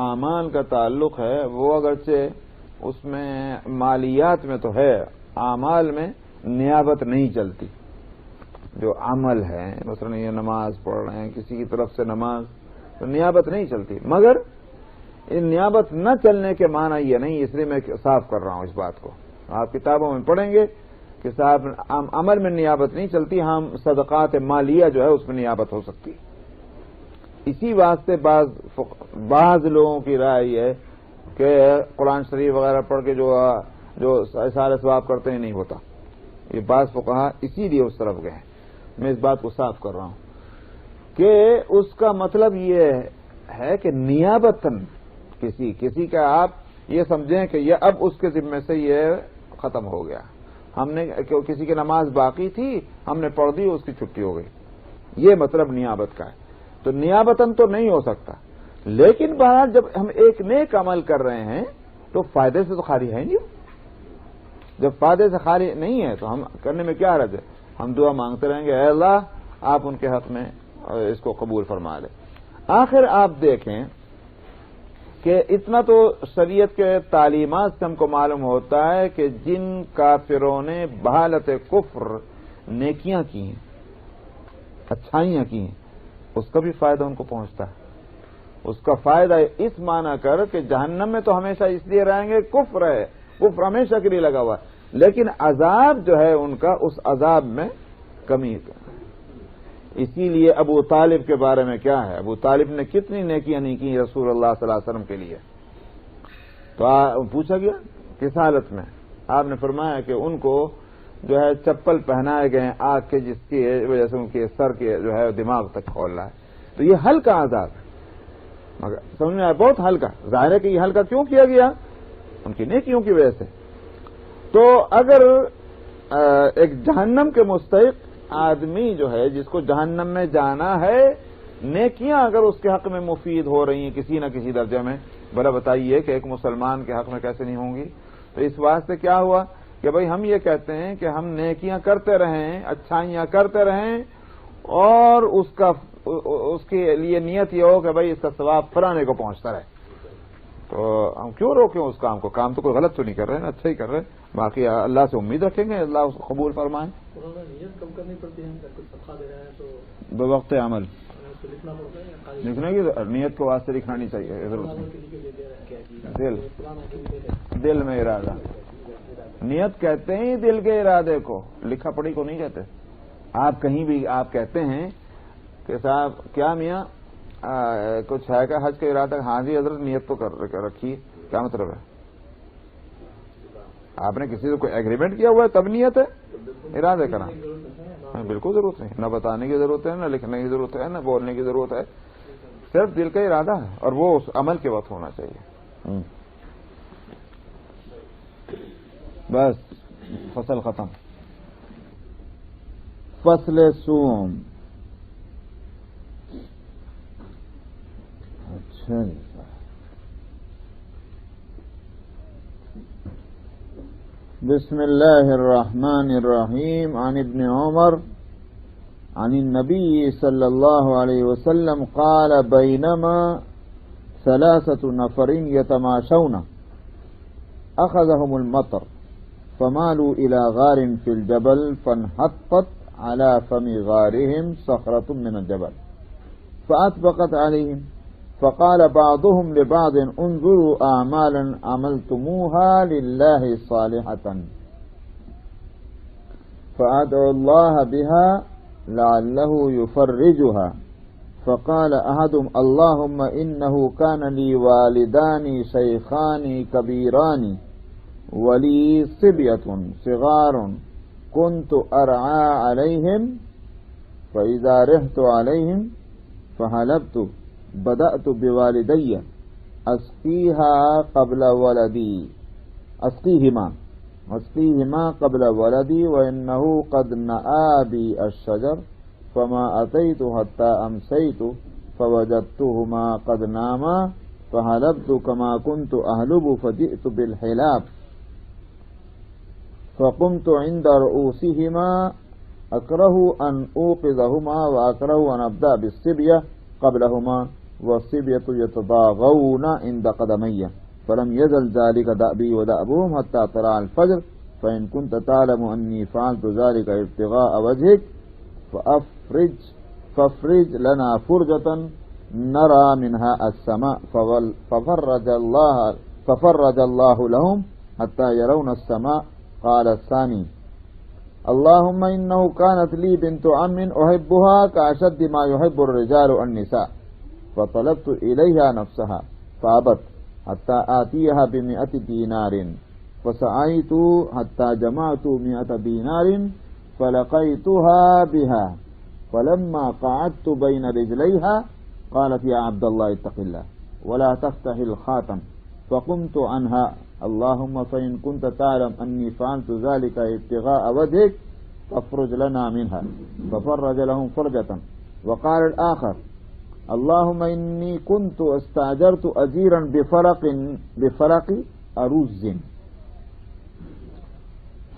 اعمال کا تعلق ہے وہ اگرچہ اس میں مالیات میں تو ہے، اعمال میں نیابت نہیں چلتی. جو عمل ہے مثلا یہ نماز پڑھ رہے ہیں کسی کی طرف سے نماز، تو نیابت نہیں چلتی. مگر ان نیابت نہ چلنے کے معنی یہ نہیں، اس لیے میں صاف کر رہا ہوں اس بات کو. آپ کتابوں میں پڑھیں گے کہ صاحب عمل میں نیابت نہیں چلتی، ہم صدقات مالیہ جو ہے اس میں نیابت ہو سکتی. اسی واسطے بعض لوگوں کی رائے یہ ہے کہ قرآن شریف وغیرہ پڑھ کے جو سارے ثواب کرتے ہیں نہیں ہوتا. یہ بعض فقہا اسی لیے اس طرف گئے ہیں. میں اس بات کو صاف کر رہا ہوں کہ اس کا مطلب یہ ہے کہ نیابتاً کسی کا آپ یہ سمجھیں کہ یہ اب اس کے ذمے سے یہ ختم ہو گیا، ہم نے کسی کی نماز باقی تھی ہم نے پڑھ دی، اس کی چھٹی ہو گئی، یہ مطلب نیابت کا ہے. تو نیابتاً تو نہیں ہو سکتا، لیکن بہرحال جب ہم ایک نیک عمل کر رہے ہیں تو فائدے سے تو خالی ہے نہیں. جب فائدے سے خالی نہیں ہے تو ہم کرنے میں کیا حرج ہے؟ ہم دعا مانگتے رہیں گے اے اللہ آپ ان کے حق میں اس کو قبول فرما لیں. آخر آپ دیکھیں کہ اتنا تو شریعت کے تعلیمات سے ہم کو معلوم ہوتا ہے کہ جن کافروں نے بحالت کفر نیکیاں کی ہیں، اچھائیاں کی ہیں، اس کا بھی فائدہ ان کو پہنچتا ہے. اس کا فائدہ اس معنی کر کہ جہنم میں تو ہمیشہ اس لیے رہیں گے، کفر ہے، کفر ہمیشہ کے لیے لگا ہوا ہے، لیکن عذاب جو ہے ان کا اس عذاب میں کمی ہے. اسی لیے ابو طالب کے بارے میں کیا ہے، ابو طالب نے کتنی نیکیاں نہیں کی رسول اللہ صلی اللہ علیہ وسلم کے لیے. تو پوچھا گیا کس حالت میں، آپ نے فرمایا کہ ان کو جو ہے چپل پہنائے گئے آگ کے، جس کی وجہ سے ان کے سر کے جو ہے دماغ تک کھول رہا ہے. تو یہ ہلکا عذاب ہے، مگر سمجھ میں آیا بہت ہلکا. ظاہر ہے کہ یہ ہلکا کیوں کیا گیا؟ ان کی نیکیوں کی وجہ سے. تو اگر ایک جہنم کے مستحق آدمی جو ہے جس کو جہنم میں جانا ہے، نیکیاں اگر اس کے حق میں مفید ہو رہی ہیں کسی نہ کسی درجے میں، بھلا بتائیے کہ ایک مسلمان کے حق میں کیسے نہیں ہوں گی؟ تو اس واسطے کیا ہوا کہ بھئی ہم یہ کہتے ہیں کہ ہم نیکیاں کرتے رہیں، اچھائیاں کرتے رہیں، اور اس کے لیے نیت یہ ہو کہ بھئی اس کا ثواب فلانے کو پہنچتا رہے. تو ہم کیوں روکیں اس کام کو؟ کام تو کوئی غلط تو نہیں کر رہے ہیں، اچھا ہی کر رہے ہیں. باقی اللہ سے امید رکھیں گے اللہ اس کو قبول فرمائیں. نیت کم کرنی پڑتی ہے، کچھ صدقہ دے رہے ہیں تو بوقت عمل لکھنا پڑتا ہے، لکھنے کی نیت کو واسطے لکھنا نہیں چاہیے، ضرورت نہیں. دل میں ارادہ، نیت کہتے ہیں دل کے ارادے کو، لکھا پڑھی کو نہیں کہتے. آپ کہیں بھی آپ کہتے ہیں کہ صاحب کیا میاں کچھ ہے کہ حج کا ارادہ؟ ہاں جی حضرت نیت تو کر رکھی. کیا مطلب ہے؟ آپ نے کسی سے کوئی ایگریمنٹ کیا ہوا ہے تب نیت ہے؟ ارادے کرنا بالکل ضرورت نہیں، نہ بتانے کی ضرورت ہے، نہ لکھنے کی ضرورت ہے، نہ بولنے کی ضرورت ہے. صرف دل کا ارادہ ہے اور وہ اس عمل کے وقت ہونا چاہیے. بس فصل ختم. فصل سوم. اچھا بسم اللہ الرحمن الرحیم. عن ابن عمر عن النبي صلى الله عليه وسلم قال بينما 3 نفر يتماشون أخذهم المطر فمالوا إلى غار في الجبل فانحطت على فم غارهم صخرة من الجبل فأطبقت عليهم فقال بعضهم لبعض انظروا أعمالا عملتموها لله صالحة فأدعوا الله بها لعله يفرجها فقال أحدهم اللهم إنه كان لي والدان شيخان كبيران ولي صبية صغار كنت أرعى عليهم فإذا رحت عليهم فحلبت بدأت بوالدي أسقيهما قبل ولدي وإنه قد نأى بي الشجر فما أتيت حتى أمسيت فوجدتهما قد ناما فحلبت كما كنت أحلب فجئت بالحلاب فقمت عند رؤوسهما أكره أن أوقظهما وأكره أن أبدأ بالصبية قبلهما والصبية يتضاغون عند قدمي فلم يزل ذلك دأبي ودأبهم حتى طلع الفجر فإن كنت تعلم أني فعلت ذلك ابتغاء وجهك فافرج لنا فرجة نرى منها السماء ففرج الله لهم حتى يرون السماء. قال الثاني اللهم إنه كانت لي بنت عم أحبها كأشد ما يحب الرجال النساء فطلبت إليها نفسها فأبت حتى آتيها ب100 دينار فسعيت حتى جمعت 100 دينار فلقيتها بها فلما قعدت بين رجليها قالت يا عبد الله اتق الله ولا تفتح الخاتم فقمت عنها اللهم فإن كنت تعلم أني فعلت ذلك ابتغاء وجهك فافرج لنا منها ففرج لهم فرجة. وقال الآخر اللهم إني كنت استأجرت أجيرا بفرق أرز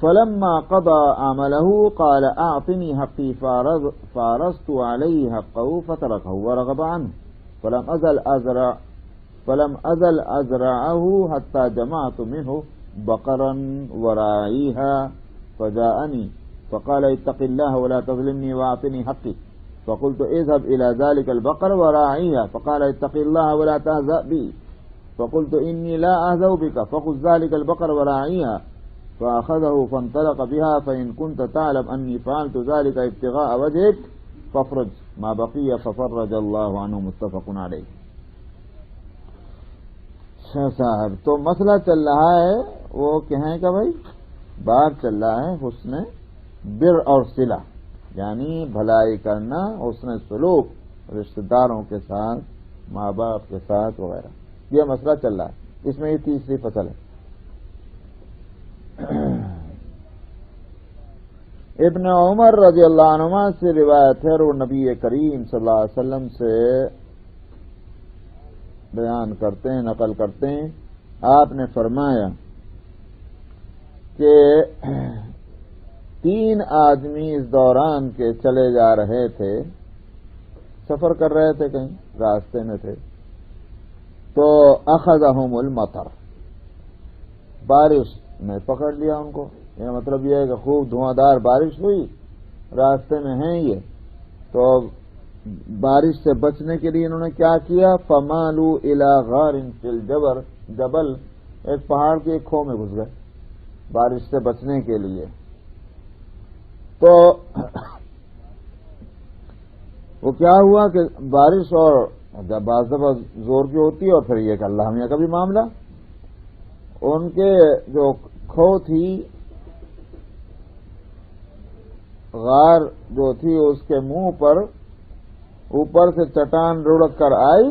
فلما قضى عمله قال أعطني حقي فارست عليه حقه فتركه ورغب عنه فلم أزل أزرعه حتى جمعت منه بقرا وراعيها فجاءني فقال اتق الله ولا تظلمني وأعطني حقي فقلت اذهب إلى ذلك البقر وراعيها فقال اتق الله ولا تهزأ بي فقلت إني لا أهزأ بك فخذ ذلك البقر وراعيها فأخذه فانطلق بها فإن كنت تعلم أني فعلت ذلك ابتغاء وجهك فافرج ما بقي ففرج الله عنه متفق عليه. صاحب تو مسئلہ چل رہا ہے وہ کہیں کہ بھائی بات چل رہا ہے حسن بر اور صلہ یعنی بھلائی کرنا حسن سلوک رشتہ داروں کے ساتھ ماں باپ کے ساتھ وغیرہ یہ مسئلہ چل رہا ہے. اس میں یہ تیسری فصل ہے. ابن عمر رضی اللہ عنہما سے روایت ہے اور نبی کریم صلی اللہ علیہ وسلم سے بیان کرتے ہیں نقل کرتے ہیں آپ نے فرمایا کہ 3 آدمی اس دوران کے چلے جا رہے تھے سفر کر رہے تھے کہیں راستے میں تھے تو اخذہم المطر بارش نے پکڑ لیا ان کو. یہ مطلب یہ ہے کہ خوب دھواں دار بارش ہوئی راستے میں ہیں یہ تو بارش سے بچنے کے لیے انہوں نے کیا کیا فمالو الی غار فی الجبل ایک پہاڑ کے ایک کھو میں گھس گئے بارش سے بچنے کے لیے. تو وہ کیا ہوا کہ بارش اور جب بعض دفعہ زور کی ہوتی ہے اور پھر یہ کہ اللہ میاں کا بھی معاملہ ان کے جو کھو تھی غار جو تھی اس کے منہ پر اوپر سے چٹان رڑک کر آئی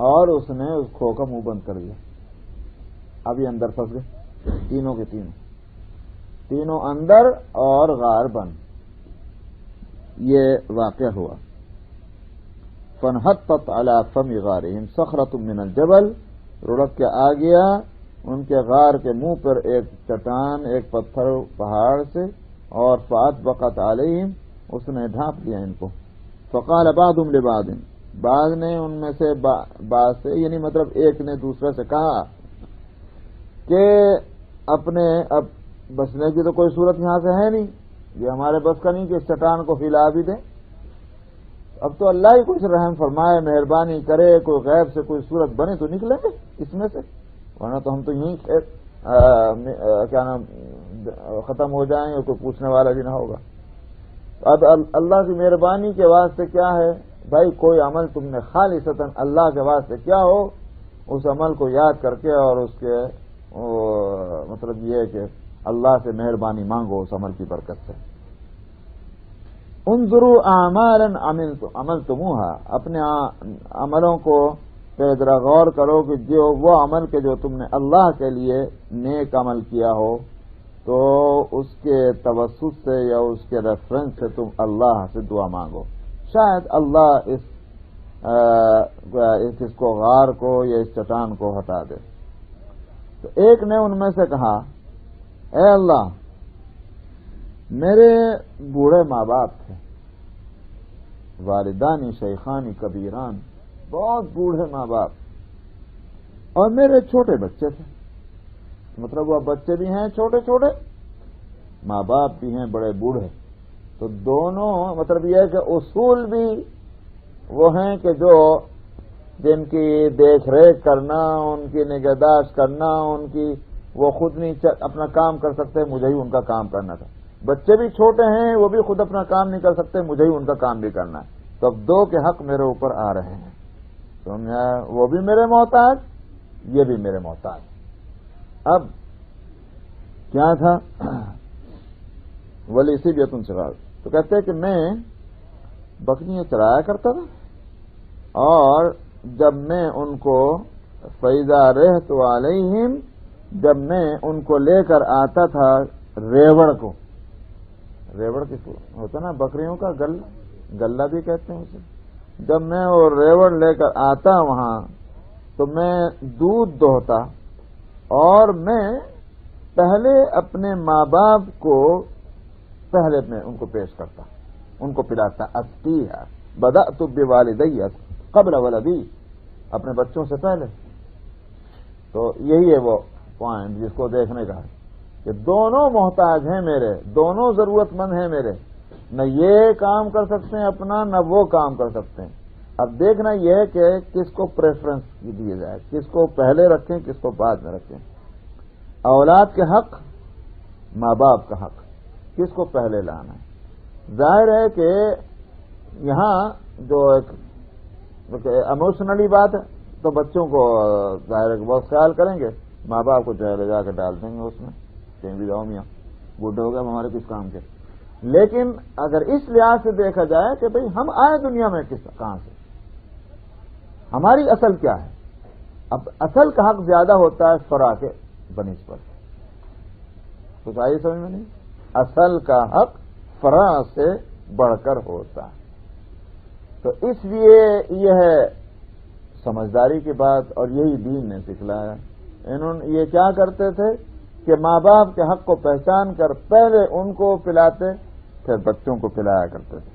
اور اس نے اس کھو کا منہ بند کر دیا. اب یہ اندر پھنس گئے تینوں کے تینوں اندر اور غار بند. یہ واقعہ ہوا. فانحطت علی فم غارہم صخرۃ من الجبل رڑک کے آ گیا ان کے غار کے منہ پر ایک چٹان ایک پتھر پہاڑ سے اور فاطبقت علیہم اس نے ڈھانپ دیا ان کو. فقال بعضهم لبعض بعض نے ان میں سے بعض سے یعنی مطلب ایک نے دوسرے سے کہا کہ اپنے اب بچنے کی تو کوئی صورت یہاں سے ہے نہیں یہ ہمارے بس کا نہیں کہ اس چٹان کو ہلا بھی دیں اب تو اللہ ہی کچھ رحم فرمائے مہربانی کرے کوئی غیب سے کوئی صورت بنے تو نکلیں گے اس میں سے ورنہ تو ہم تو یہیں کیا نام ختم ہو جائیں اور کوئی پوچھنے والا بھی نہ ہوگا. اب اللہ کی مہربانی کے واسطے کیا ہے بھائی کوئی عمل تم نے خالصتاً اللہ کے واسطے کیا ہو اس عمل کو یاد کر کے اور اس کے مطلب یہ ہے کہ اللہ سے مہربانی مانگو اس عمل کی برکت سے. انظروا اعمالا عملتموها اپنے عملوں کو ذرا غور کرو کہ جو وہ عمل کے جو تم نے اللہ کے لیے نیک عمل کیا ہو تو اس کے توسط سے یا اس کے ریفرنس سے تم اللہ سے دعا مانگو شاید اللہ اس اس کو غار کو یا اس چٹان کو ہٹا دے۔ تو ایک نے ان میں سے کہا اے اللہ میرے بوڑھے ماں باپ تھے، والدانی شیخانی کبیران، بہت بوڑھے ماں باپ، اور میرے چھوٹے بچے تھے، مطلب وہ بچے بھی ہیں چھوٹے چھوٹے، ماں باپ بھی ہیں بڑے بوڑھے، تو دونوں مطلب یہ ہے کہ اصول بھی وہ ہیں کہ جو جن کی دیکھ ریکھ کرنا، ان کی نگہداشت کرنا، ان کی وہ خود نہیں اپنا کام کر سکتے، مجھے ہی ان کا کام کرنا تھا۔ بچے بھی چھوٹے ہیں، وہ بھی خود اپنا کام نہیں کر سکتے، مجھے ہی ان کا کام بھی کرنا ہے، تو اب دو کے حق میرے اوپر آ رہے ہیں، تو وہ بھی میرے محتاج، یہ بھی میرے محتاج۔ اب کیا تھا ولی سی بیتن چراغ، تو کہتے ہیں کہ میں بکریاں چرایا کرتا تھا، اور جب میں ان کو فیضا رہت علیہم، جب میں ان کو لے کر آتا تھا ریوڑ کو، ریوڑ کس ہوتا نا بکریوں کا گلہ بھی کہتے ہیں اسے، جب میں وہ ریوڑ لے کر آتا وہاں تو میں دودھ دوہتا، اور میں پہلے اپنے ماں باپ کو پہلے میں ان کو پیش کرتا، ان کو پلاتا، اسقیھا بدأت بوالدی قبل ولدی، اپنے بچوں سے پہلے۔ تو یہی ہے وہ پوائنٹ جس کو دیکھنے کا ہے کہ دونوں محتاج ہیں میرے، دونوں ضرورت مند ہیں میرے، نہ یہ کام کر سکتے ہیں اپنا، نہ وہ کام کر سکتے ہیں۔ اب دیکھنا یہ ہے کہ کس کو پریفرنس دی جائے، کس کو پہلے رکھیں، کس کو بعد میں رکھیں۔ اولاد کے حق، ماں باپ کا حق، کس کو پہلے لانا ہے؟ ظاہر ہے کہ یہاں جو ایک ایموشنلی بات ہے تو بچوں کو ظاہر ہے کہ بہت خیال کریں گے، ماں باپ کو چاہے لے جا کے ڈال دیں گے اس میں، کہیں بھی جاؤ میاں بوڑھے ہو گئے ہمارے کس کام کے۔ لیکن اگر اس لحاظ سے دیکھا جائے کہ بھئی ہم آئے دنیا میں کہاں سے، ہماری اصل کیا ہے، اب اصل کا حق زیادہ ہوتا ہے فرع کے بنسبت، کچھ آئی سمجھ میں نہیں، اصل کا حق فرع سے بڑھ کر ہوتا ہے۔ تو اس لیے یہ ہے سمجھداری کی بات، اور یہی دین نے سکھلایا۔ انہوں نے یہ کیا کرتے تھے کہ ماں باپ کے حق کو پہچان کر پہلے ان کو پلاتے، پھر بچوں کو پلایا کرتے تھے۔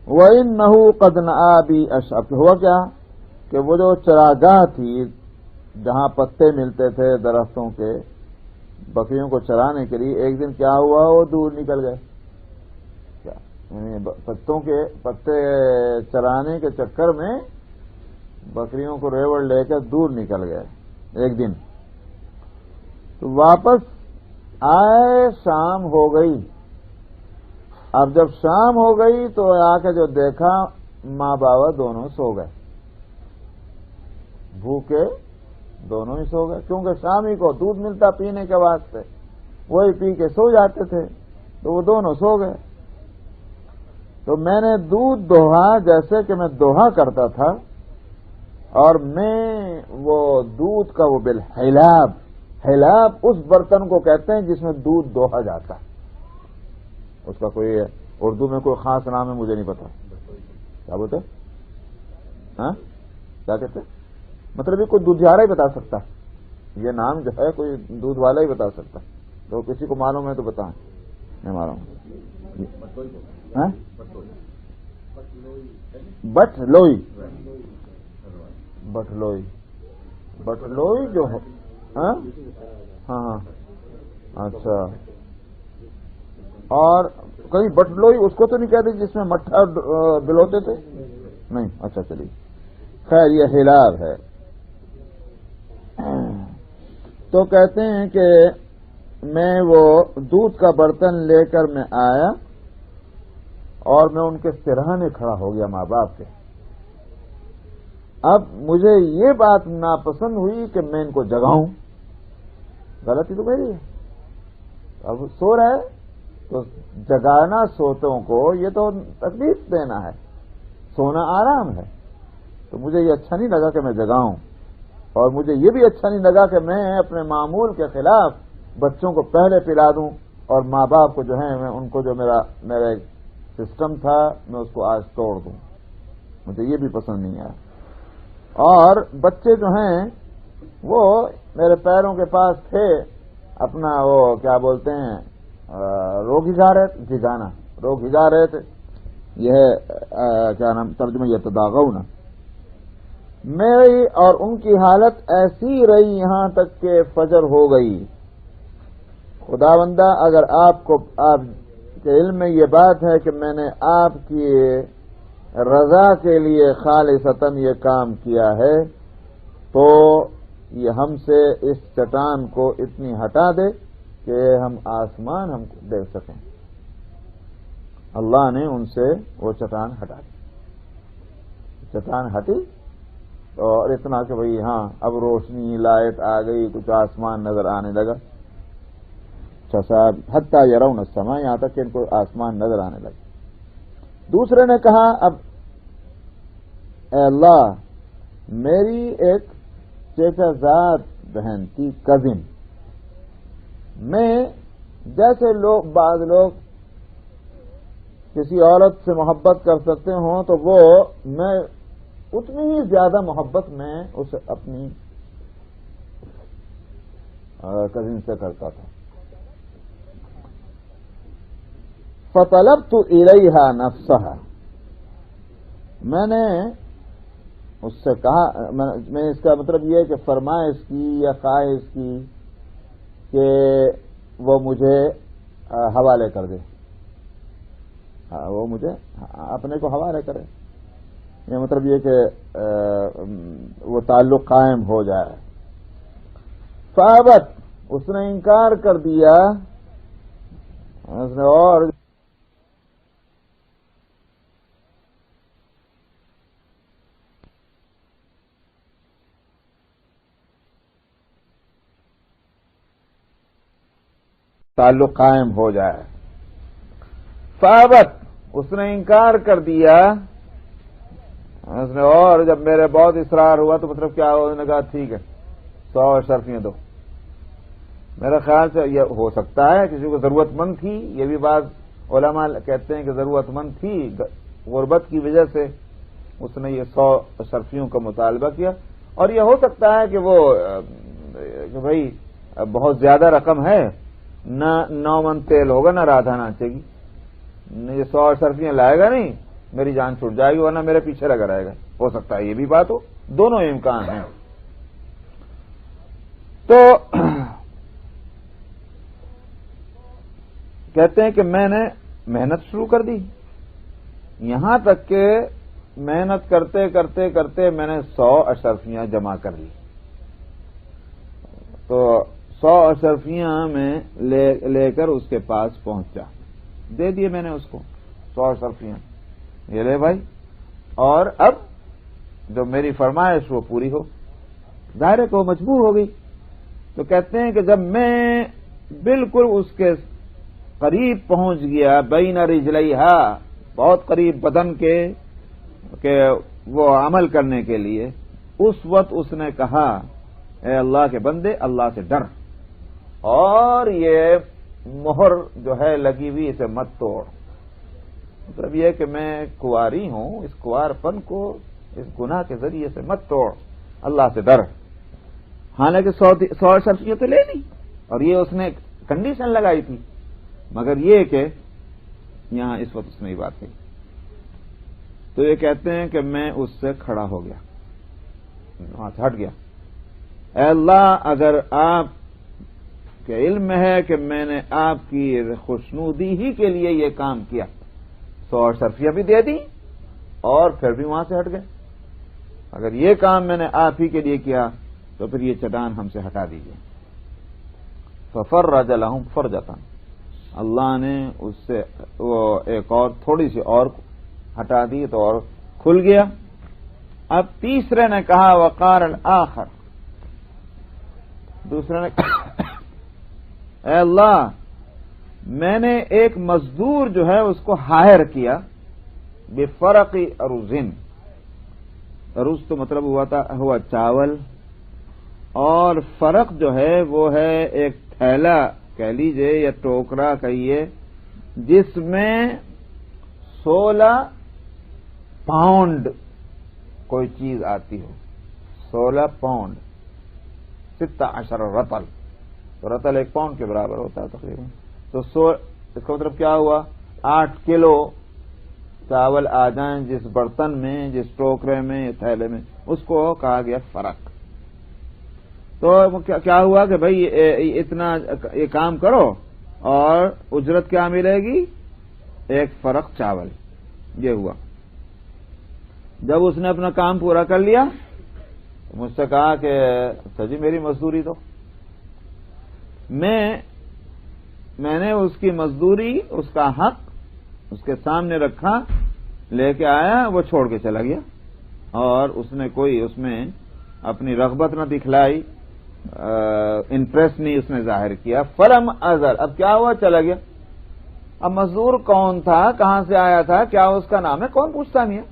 وَإِنَّهُ قَدْ نَآ بِي أَشْرَفَ، ہوا کیا کہ وہ جو چراگاہ تھی جہاں پتے ملتے تھے درختوں کے بکریوں کو چرانے کے لیے، ایک دن کیا ہوا، وہ دور نکل گئے، یعنی پتے چرانے کے چکر میں بکریوں کو ریوڑ لے کر دور نکل گئے ایک دن، تو واپس آئے، شام ہو گئی۔ اب جب شام ہو گئی تو آ کے جو دیکھا ماں بابا دونوں سو گئے، بھوکے دونوں ہی سو گئے، کیونکہ شام ہی کو دودھ ملتا پینے کے واسطے، وہی پی کے سو جاتے تھے، تو وہ دونوں سو گئے۔ تو میں نے دودھ دوہا جیسے کہ میں دوہا کرتا تھا، اور میں وہ دودھ کا وہ بالحلاب، حلاب اس برتن کو کہتے ہیں جس میں دودھ دوہا جاتا ہے، اس کا کوئی اردو میں کوئی خاص نام ہے مجھے نہیں پتا، کیا بولتے ہاں کیا کہتے، مطلب یہ کوئی دودھیارا ہی بتا سکتا ہے، یہ نام جو ہے کوئی دودھ والا ہی بتا سکتا ہے، تو کسی کو معلوم ہے تو بتائیں، میں معلوم بٹلوئی، بٹلوئی، بٹلوئی جو ہے، ہاں ہاں اچھا، اور کہیں بٹلوئی اس کو تو نہیں کہتے جس میں مٹھا بلوتے تھے، نہیں، اچھا چلیے خیر، یہ حلاب ہے۔ تو کہتے ہیں کہ میں وہ دودھ کا برتن لے کر میں آیا، اور میں ان کے سرہانے کھڑا ہو گیا ماں باپ کے۔ اب مجھے یہ بات ناپسند ہوئی کہ میں ان کو جگاؤں، غلطی تو میری ہے، اب سو رہے تو جگانا سوتوں کو یہ تو تکلیف دینا ہے، سونا آرام ہے، تو مجھے یہ اچھا نہیں لگا کہ میں جگاؤں، اور مجھے یہ بھی اچھا نہیں لگا کہ میں اپنے معمول کے خلاف بچوں کو پہلے پلا دوں، اور ماں باپ کو جو ہے میں ان کو جو میرے سسٹم تھا میں اس کو آج توڑ دوں، مجھے یہ بھی پسند نہیں آیا۔ اور بچے جو ہیں وہ میرے پیروں کے پاس تھے، اپنا وہ کیا بولتے ہیں رو گھگا رہے تھے، یہ کیا نام ترجمہ یہ تداغونا، میری اور ان کی حالت ایسی رہی یہاں تک کہ فجر ہو گئی۔ خدا بندہ اگر آپ کے علم میں یہ بات ہے کہ میں نے آپ کی رضا کے لیے خالصتاً یہ کام کیا ہے تو یہ ہم سے اس چٹان کو اتنی ہٹا دے کہ ہم آسمان ہم دیکھ سکیں۔ اللہ نے ان سے وہ چٹان ہٹا دی، چٹان ہٹی اور اتنا کہ بھئی ہاں اب روشنی لائٹ آ گئی، کچھ آسمان نظر آنے لگا، حتیٰ یرون السماء، یہاں تک کہ ان کو آسمان نظر آنے لگا۔ دوسرے نے کہا اب اے اللہ میری ایک چچا زاد بہن تھی، کزن، میں جیسے بعض لوگ کسی عورت سے محبت کر سکتے ہوں تو وہ میں اتنی ہی زیادہ محبت میں اسے اپنی کزن سے کرتا تھا۔ فطلبت الیہا نفسہا، میں نے اس سے کہا، میں اس کا مطلب یہ ہے کہ فرمائش کی یا خواہش کی کہ وہ مجھے حوالے کر دے، وہ مجھے اپنے کو حوالے کرے، یہ مطلب یہ کہ وہ تعلق قائم ہو جائے۔ فابت، اس نے انکار کر دیا، اس نے اور تعلق قائم ہو جائے۔ فابت، اس نے انکار کر دیا، اس نے اور جب میرے بہت اصرار ہوا تو مطلب کیا ہوا، انہوں نے کہا ٹھیک ہے 100 اشرفیاں دو۔ میرا خیال سے یہ ہو سکتا ہے کسی کو ضرورت مند تھی، یہ بھی بعض علماء کہتے ہیں کہ ضرورت مند تھی، غربت کی وجہ سے اس نے یہ 100 اشرفیوں کا مطالبہ کیا، اور یہ ہو سکتا ہے کہ وہ کہ بھائی بہت زیادہ رقم ہے، نہ 9 من تیل ہوگا نہ رادھا ناچے گی، یہ 100 اشرفیاں لائے گا نہیں، میری جان چھوٹ جائے گی ورنہ میرے پیچھے لگا رہے گا، ہو سکتا ہے یہ بھی بات ہو، دونوں امکان ہیں۔ تو کہتے ہیں کہ میں نے محنت شروع کر دی، یہاں تک کہ محنت کرتے کرتے کرتے میں نے 100 اشرفیاں جمع کر لی، تو 100 اشرفیاں میں لے کر اس کے پاس پہنچا، دے دیے میں نے اس کو 100 اشرفیاں، یہ لے بھائی، اور اب جو میری فرمائش وہ پوری ہو، ظاہر کو مجبور ہو گئی۔ تو کہتے ہیں کہ جب میں بالکل اس کے قریب پہنچ گیا، بین رجلیہا، بہت قریب بدن کے کہ وہ عمل کرنے کے لیے، اس وقت اس نے کہا اے اللہ کے بندے اللہ سے ڈر، اور یہ مہر جو ہے لگی ہوئی اسے مت توڑ، مطلب یہ کہ میں کنواری ہوں، اس کنوار پن کو اس گناہ کے ذریعے سے مت توڑ، اللہ سے ڈر۔ حالانکہ 100 اشرفیاں تو لے لی، اور یہ اس نے کنڈیشن لگائی تھی، مگر یہ کہ یہاں اس وقت اس نے یہ بات کہی، تو یہ کہتے ہیں کہ میں اس سے کھڑا ہو گیا، وہاں سے ہٹ گیا۔ اے اللہ اگر آپ کے علم میں ہے کہ میں نے آپ کی خوشنودی ہی کے لیے یہ کام کیا، 100 اشرفیاں بھی دے دی اور پھر بھی وہاں سے ہٹ گئے، اگر یہ کام میں نے آپ ہی کے لیے کیا تو پھر یہ چٹان ہم سے ہٹا دیجیے۔ ففرج لهم فرجة، اللہ نے اس سے وہ ایک اور تھوڑی سی اور ہٹا دی تو اور کھل گیا۔ اب تیسرے نے کہا وقال الآخر، دوسرے نے کہا اے اللہ میں نے ایک مزدور جو ہے اس کو ہائر کیا، بفرق ارزن، ارز تو مطلب ہوا چاول، اور فرق جو ہے وہ ہے ایک تھیلا کہہ لیجئے یا ٹوکرا کہیے، جس میں 16 پاؤنڈ کوئی چیز آتی ہو، 16 پاؤنڈ 16 رطل، تو رطل 1 پاؤنڈ کے برابر ہوتا ہے تقریباً، تو اس کا مطلب کیا ہوا 8 کلو چاول آ جائیں جس برتن میں، جس ٹوکرے میں، تھیلے میں، اس کو کہا گیا فرق۔ تو کیا ہوا کہ بھائی اتنا یہ کام کرو اور اجرت کیا ملے گی؟ 1 فرق چاول۔ یہ ہوا۔ جب اس نے اپنا کام پورا کر لیا مجھ سے کہا کہ اچھا جی میری مزدوری دو۔ میں نے اس کی مزدوری، اس کا حق اس کے سامنے رکھا، لے کے آیا، وہ چھوڑ کے چلا گیا، اور اس نے کوئی اس میں اپنی رغبت نہ دکھلائی، انٹرسٹ نہیں اس نے ظاہر کیا۔ فلم ازل، اب کیا ہوا؟ چلا گیا۔ اب مزدور کون تھا، کہاں سے آیا تھا، کیا اس کا نام ہے، کون پوچھتا نہیں ہے۔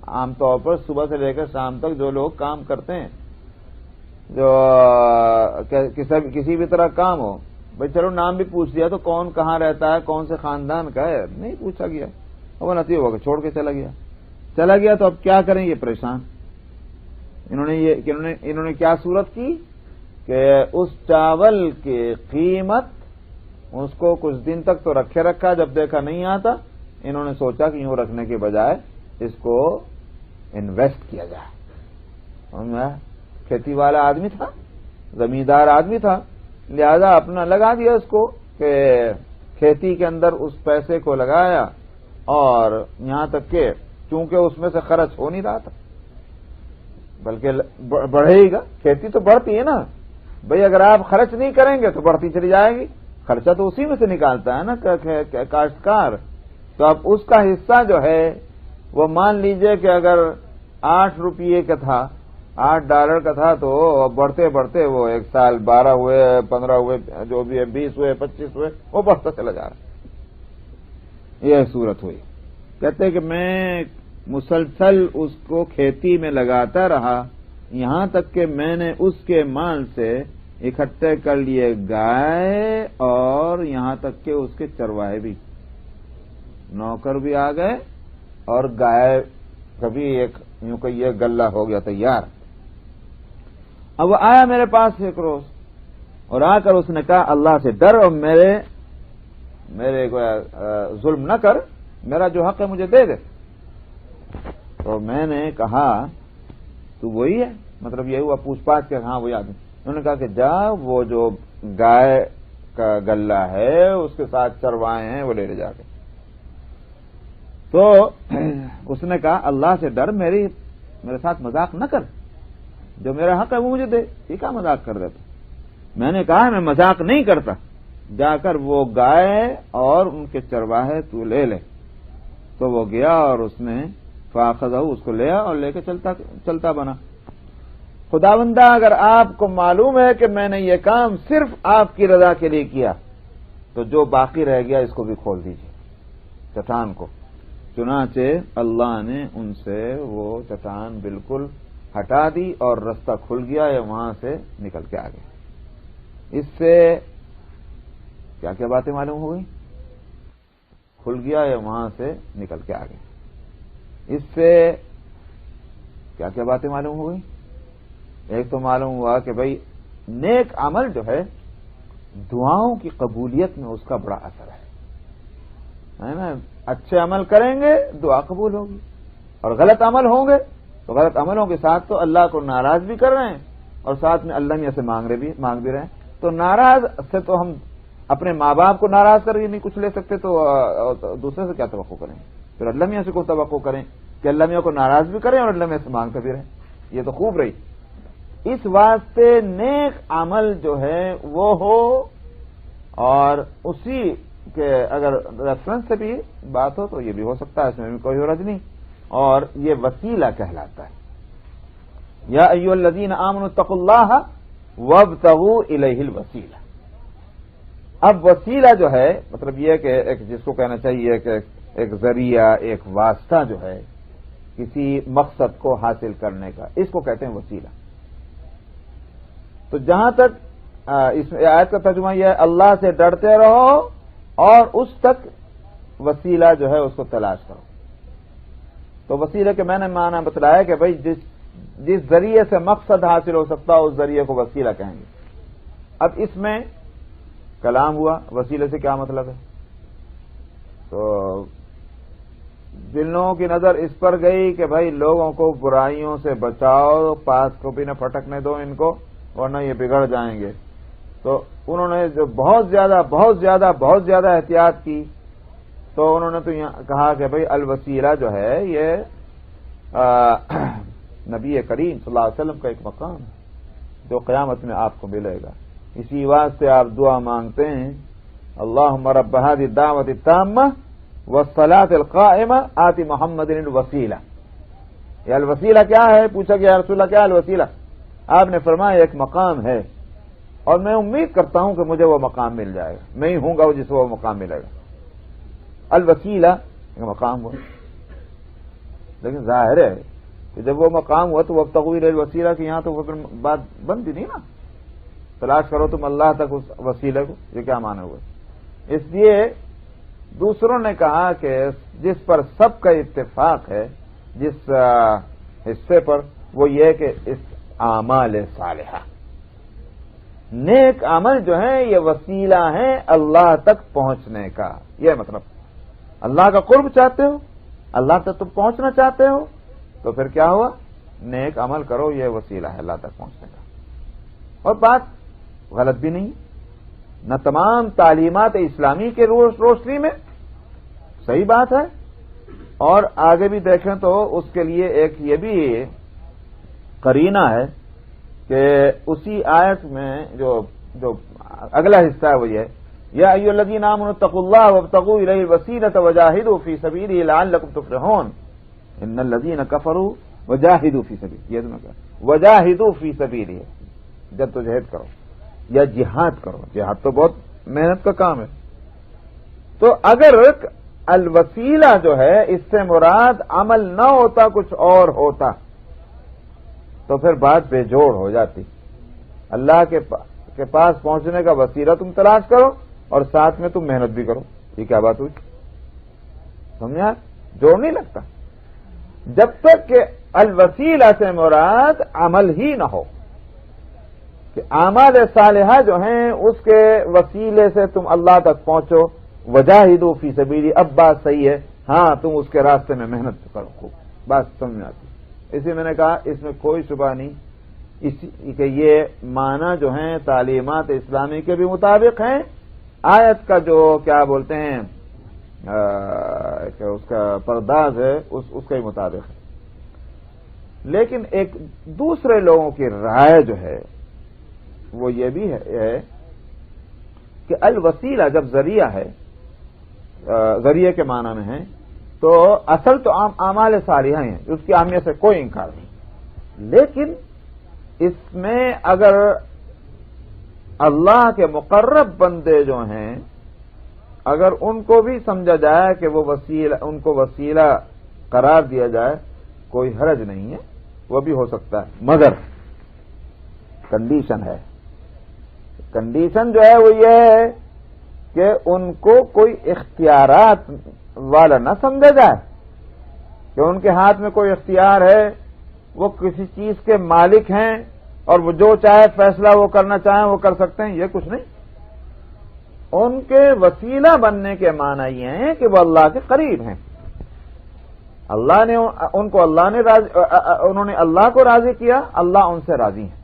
عام طور پر صبح سے لے کر شام تک جو لوگ کام کرتے ہیں، جو کسی بھی طرح کام ہو، بھائی چلو نام بھی پوچھ دیا تو کون کہاں رہتا ہے، کون سے خاندان کا ہے، نہیں پوچھا گیا، وہ نتیجہ ہوا کہ چھوڑ کے چلا گیا تو اب کیا کریں؟ یہ پریشان۔ انہوں نے کیا صورت کی کہ اس چاول کی قیمت اس کو کچھ دن تک تو رکھا، جب دیکھا نہیں آتا، انہوں نے سوچا کہ یوں رکھنے کے بجائے اس کو انویسٹ کیا جائے۔ کھیتی والا آدمی تھا، زمیندار آدمی تھا، لہذا اپنا لگا دیا اس کو کہ کھیتی کے اندر اس پیسے کو لگایا، اور یہاں تک کہ چونکہ اس میں سے خرچ ہو نہیں رہا تھا بلکہ بڑھے گا، کھیتی تو بڑھتی ہے نا بھئی، اگر آپ خرچ نہیں کریں گے تو بڑھتی چلی جائے گی، خرچہ تو اسی میں سے نکالتا ہے نا کاشتکار۔ تو اب اس کا حصہ جو ہے وہ مان لیجئے کہ اگر 8 روپیے کا تھا، $8 کا تھا، تو بڑھتے بڑھتے وہ 1 سال 12 ہوئے، 15 ہوئے، جو بھی ہے 20 ہوئے، 25 ہوئے، وہ بڑھتا چلا جا رہا۔ یہ صورت ہوئی۔ کہتے کہ میں مسلسل اس کو کھیتی میں لگاتا رہا، یہاں تک کہ میں نے اس کے مال سے اکٹھے کر لیے گائے، اور یہاں تک کہ اس کے چرواہے بھی، نوکر بھی آ گئے، اور گائے کبھی یوں کہ یہ گلہ ہو گیا تیار۔ اب وہ آیا میرے پاس ایک روز، اور آ کر اس نے کہا اللہ سے ڈر، اور میرے کو ظلم نہ کر، میرا جو حق ہے مجھے دے دے۔ تو میں نے کہا تو وہی ہے، مطلب یہ ہوا پوچھ پاچھ کے، ہاں وہی آدمی۔ انہوں نے کہا کہ جا وہ جو گائے کا گلہ ہے اس کے ساتھ چروائے ہیں وہ لے جا کے۔ تو اس نے کہا اللہ سے ڈر، میرے ساتھ مذاق نہ کر، جو میرا حق ہے وہ مجھے دے، یہ کیا مذاق کر دیتا؟ میں نے کہا میں مذاق نہیں کرتا، جا کر وہ گائے اور ان کے چرواہے تو لے لے۔ تو وہ گیا اور اس نے فاخذہ، اس کو لیا اور لے کے چلتا بنا۔ خداوندہ اگر آپ کو معلوم ہے کہ میں نے یہ کام صرف آپ کی رضا کے لیے کیا تو جو باقی رہ گیا اس کو بھی کھول دیجیے، چٹان کو۔ چنانچہ اللہ نے ان سے وہ چٹان بالکل ہٹا دی اور رستہ کھل گیا، یا وہاں سے نکل کے آ گئے۔ اس سے کیا کیا باتیں معلوم ہو گئی؟ کھل گیا یا وہاں سے نکل کے آ گئے۔ اس سے کیا کیا باتیں معلوم ہو گئی؟ ایک تو معلوم ہوا کہ بھئی نیک عمل جو ہے دعاؤں کی قبولیت میں اس کا بڑا اثر ہے نا۔ اچھے عمل کریں گے دعا قبول ہوگی، اور غلط عمل ہوں گے تو غلط عملوں کے ساتھ تو اللہ کو ناراض بھی کر رہے ہیں، اور ساتھ میں اللہ میاں سے مانگ بھی رہے ہیں۔ تو ناراض سے تو ہم اپنے ماں باپ کو ناراض کر کے نہیں کچھ لے سکتے، تو دوسرے سے کیا توقع کریں؟ پھر اللہ میاں سے کو توقع کریں کہ اللہ میاں کو ناراض بھی کریں اور اللہ میاں سے مانگتے بھی رہیں، یہ تو خوب رہی۔ اس واسطے نیک عمل جو ہے وہ ہو، اور اسی کے اگر ریفرنس سے بھی بات ہو تو یہ بھی ہو سکتا ہے، اس میں بھی کوئی حرج نہیں، اور یہ وسیلہ کہلاتا ہے۔ یا ایھا الذین آمنوا اتقوا اللہ وابتغوا الیہ الوسیلہ۔ اب وسیلہ جو ہے مطلب یہ کہ ایک جس کو کہنا چاہیے کہ ایک ذریعہ، ایک واسطہ جو ہے کسی مقصد کو حاصل کرنے کا، اس کو کہتے ہیں وسیلہ۔ تو جہاں تک اس آیت کا ترجمہ یہ ہے اللہ سے ڈرتے رہو اور اس تک وسیلہ جو ہے اس کو تلاش کرو. تو وسیلے کے میں نے معنی بتلایا کہ بھائی جس ذریعے سے مقصد حاصل ہو سکتا اس ذریعے کو وسیلہ کہیں گے. اب اس میں کلام ہوا، وسیلے سے کیا مطلب ہے؟ تو جن لوگوں کی نظر اس پر گئی کہ بھائی لوگوں کو برائیوں سے بچاؤ، پاس کو بھی نہ پھٹکنے دو ان کو ورنہ یہ بگڑ جائیں گے، تو انہوں نے جو بہت زیادہ احتیاط کی، تو انہوں نے تو یہاں کہا کہ بھائی الوسیلہ جو ہے یہ نبی کریم صلی اللہ علیہ وسلم کا ایک مقام ہے جو قیامت میں آپ کو ملے گا. اسی واسطے آپ دعا مانگتے ہیں اللہم رب هذه الدعوة التامة والصلاة القائمة آت محمد الوسیلہ. یہ الوسیلہ کیا ہے؟ پوچھا کہ یا رسول اللہ کیا الوسیلہ؟ آپ نے فرمایا ایک مقام ہے اور میں امید کرتا ہوں کہ مجھے وہ مقام مل جائے گا، میں ہی ہوں گا جس کو وہ مقام ملے گا. الوسیلہ ایک مقام ہوا، لیکن ظاہر ہے کہ جب وہ مقام ہوا تو وہ تغویر الوسیلہ کی یہاں تو وہ بات بنتی نہیں نا. تلاش کرو تم اللہ تک اس وسیلے کو، یہ کیا معنی ہوا؟ اس لیے دوسروں نے کہا کہ جس پر سب کا اتفاق ہے جس حصے پر، وہ یہ کہ اس اعمال صالحہ، نیک عمل جو ہیں یہ وسیلہ ہیں اللہ تک پہنچنے کا. یہ مطلب اللہ کا قرب چاہتے ہو، اللہ تک تم پہنچنا چاہتے ہو، تو پھر کیا ہوا؟ نیک عمل کرو، یہ وسیلہ ہے اللہ تک پہنچنے کا. اور بات غلط بھی نہیں، نہ تمام تعلیمات اسلامی کے روشنی میں صحیح بات ہے. اور آگے بھی دیکھیں تو اس کے لیے ایک یہ بھی قرینہ ہے کہ اسی آیت میں جو اگلا حصہ ہے وہ یہ یا ایھا الذین آمنوا اتقوا اللہ وابتغوا الیہ الوسیلۃ وجاہدوا فی سبیلہ لعلکم تفلحون ان الذین کفروا وجاہدوا فی سبیلہ، یہ تمہیں کہا وجاہدوا فی سبیلہ، جدوجہد کرو یا جہاد کرو. جہاد تو بہت محنت کا کام ہے. تو اگر الوسیلہ جو ہے اس سے مراد عمل نہ ہوتا کچھ اور ہوتا تو پھر بات بے جوڑ ہو جاتی. اللہ کے پاس پہنچنے کا وسیلہ تم تلاش کرو اور ساتھ میں تم محنت بھی کرو. یہ کیا بات ہوئی؟ سمجھا؟ جوڑ نہیں لگتا. جب تک کہ الوسیلہ سے مراد عمل ہی نہ ہو کہ اعمال صالحہ جو ہیں اس کے وسیلے سے تم اللہ تک پہنچو. وجاہدوا فی سبیلی، اب بات صحیح ہے، ہاں تم اس کے راستے میں محنت کرو، خوب بات سمجھ آتی. اسی میں نے کہا اس میں کوئی شبہ نہیں کہ یہ معنی جو ہیں تعلیمات اسلامی کے بھی مطابق ہیں، آیت کا جو کیا بولتے ہیں کہ اس کا پرداز ہے اس کے مطابق ہے. لیکن ایک دوسرے لوگوں کی رائے جو ہے وہ یہ بھی ہے کہ الوسیلہ جب ذریعہ ہے، ذریعے کے معنی میں ہے، تو اصل تو اعمال صالحہ ہیں، اس کی اہمیت سے کوئی انکار نہیں. لیکن اس میں اگر اللہ کے مقرب بندے جو ہیں اگر ان کو بھی سمجھا جائے کہ وہ وسیلہ، ان کو وسیلہ قرار دیا جائے، کوئی حرج نہیں ہے، وہ بھی ہو سکتا ہے. مگر کنڈیشن ہے، کنڈیشن جو ہے وہ یہ ہے کہ ان کو کوئی اختیارات والا نہ سمجھا جائے کہ ان کے ہاتھ میں کوئی اختیار ہے، وہ کسی چیز کے مالک ہیں اور وہ جو چاہے فیصلہ وہ کرنا چاہیں وہ کر سکتے ہیں. یہ کچھ نہیں. ان کے وسیلہ بننے کے معنی یہ ہیں کہ وہ اللہ کے قریب ہیں. اللہ نے ان کو انہوں نے اللہ کو راضی کیا، اللہ ان سے راضی ہیں.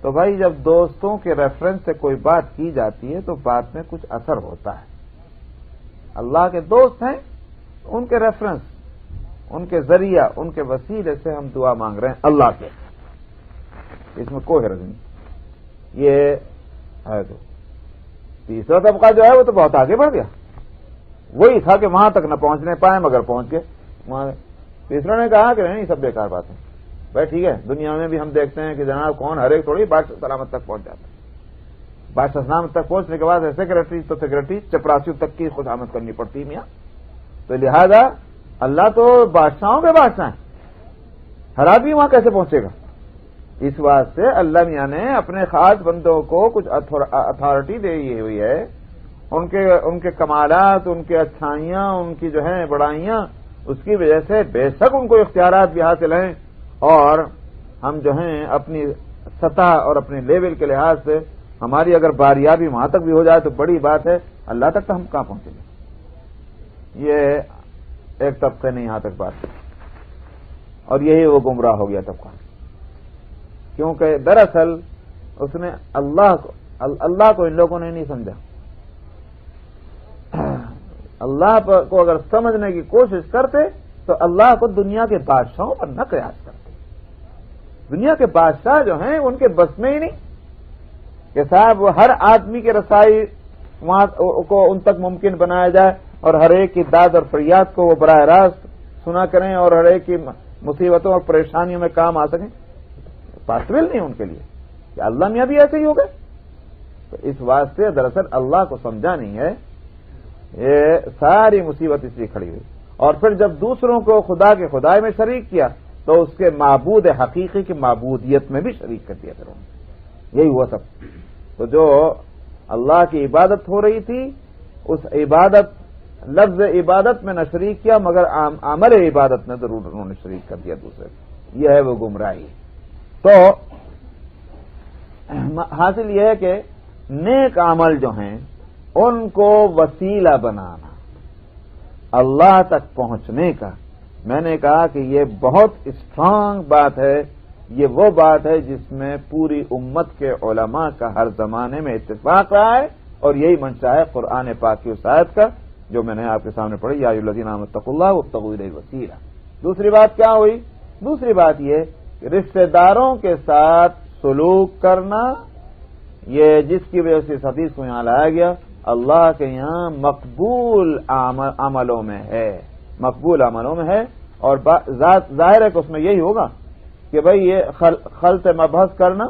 تو بھائی جب دوستوں کے ریفرنس سے کوئی بات کی جاتی ہے تو بات میں کچھ اثر ہوتا ہے. اللہ کے دوست ہیں، ان کے ریفرنس، ان کے ذریعہ، ان کے وسیلے سے ہم دعا مانگ رہے ہیں اللہ کے. اس میں کوئی حرج نہیں. یہ ہے تو تیسرا طبقہ جو ہے وہ تو بہت آگے بڑھ گیا. وہی تھا کہ وہاں تک نہ پہنچنے پائے مگر پہنچ گئے. تیسرا نے کہا کہ نہیں، سب بیکار بات ہے. بھائی ٹھیک ہے، دنیا میں بھی ہم دیکھتے ہیں کہ جناب کون ہر ایک تھوڑی بادشاہ سلامت تک پہنچ جاتا ہے. بادشاہ سلامت تک پہنچنے کے بعد سیکرٹری تو سیکرٹری چپراسیوں تک کی خدامت کرنی پڑتی میاں. تو لہذا اللہ تو بادشاہوں کے بادشاہ ہیں، ہر آدمی وہاں کیسے پہنچے گا؟ اس واسطے اللہ میاں نے اپنے خاص بندوں کو کچھ اتھارٹی دی ہوئی ہے ان کے کمالات، ان کے اچھائیاں، ان کی جو ہیں بڑائیاں، اس کی وجہ سے بے شک ان کو اختیارات بھی حاصل ہیں، اور ہم جو ہیں اپنی سطح اور اپنے لیول کے لحاظ سے ہماری اگر باریابی وہاں تک بھی ہو جائے تو بڑی بات ہے، اللہ تک تو ہم کہاں پہنچیں گے؟ یہ ایک طبقے نے یہاں تک بات کی، اور یہی وہ گمراہ ہو گیا طبقہ، کیونکہ دراصل اس نے اللہ کو ان لوگوں نے نہیں سمجھا۔ اللہ کو اگر سمجھنے کی کوشش کرتے تو اللہ کو دنیا کے بادشاہوں پر نہ قیاس کرتے۔ دنیا کے بادشاہ جو ہیں ان کے بس میں ہی نہیں کہ صاحب ہر آدمی کے رسائی وہاں کو ان تک ممکن بنایا جائے، اور ہر ایک کی داد اور فریاد کو وہ براہ راست سنا کریں، اور ہر ایک کی مصیبتوں اور پریشانیوں میں کام آ سکیں۔ پاسبل نہیں ان کے لیے کہ اللہ میاں بھی ایسے ہی ہو گئے۔ تو اس واسطے دراصل اللہ کو سمجھا نہیں ہے، یہ ساری مصیبت اس لیے کھڑی ہوئی۔ اور پھر جب دوسروں کو خدا کے خدائی میں شریک کیا تو اس کے معبود حقیقی کی معبودیت میں بھی شریک کر دیا کروں، یہی ہوا سب۔ تو جو اللہ کی عبادت ہو رہی تھی، اس عبادت لفظ عبادت میں نہ شریک کیا، مگر عمل عبادت میں ضرور انہوں نے شریک کر دیا دوسرے۔ یہ ہے وہ گمراہی۔ تو حاصل یہ ہے کہ نیک عمل جو ہیں ان کو وسیلہ بنانا اللہ تک پہنچنے کا، میں نے کہا کہ یہ بہت اسٹرانگ بات ہے، یہ وہ بات ہے جس میں پوری امت کے علماء کا ہر زمانے میں اتفاق رہا ہے، اور یہی منشا ہے قرآن پاک کی اس آیت کا جو میں نے آپ کے سامنے پڑھی، یا ایھا الذین آمنوا اتقوا اللہ وابتغوا الیہ الوسیلہ۔ دوسری بات کیا ہوئی؟ دوسری بات یہ کہ رشتہ داروں کے ساتھ سلوک کرنا، یہ جس کی وجہ سے اس حدیث کو یہاں لایا گیا، اللہ کے یہاں مقبول عملوں میں ہے، مقبول عملوں میں ہے۔ اور ظاہر ہے کہ اس میں یہی ہوگا کہ بھئی یہ خلط مبحث کرنا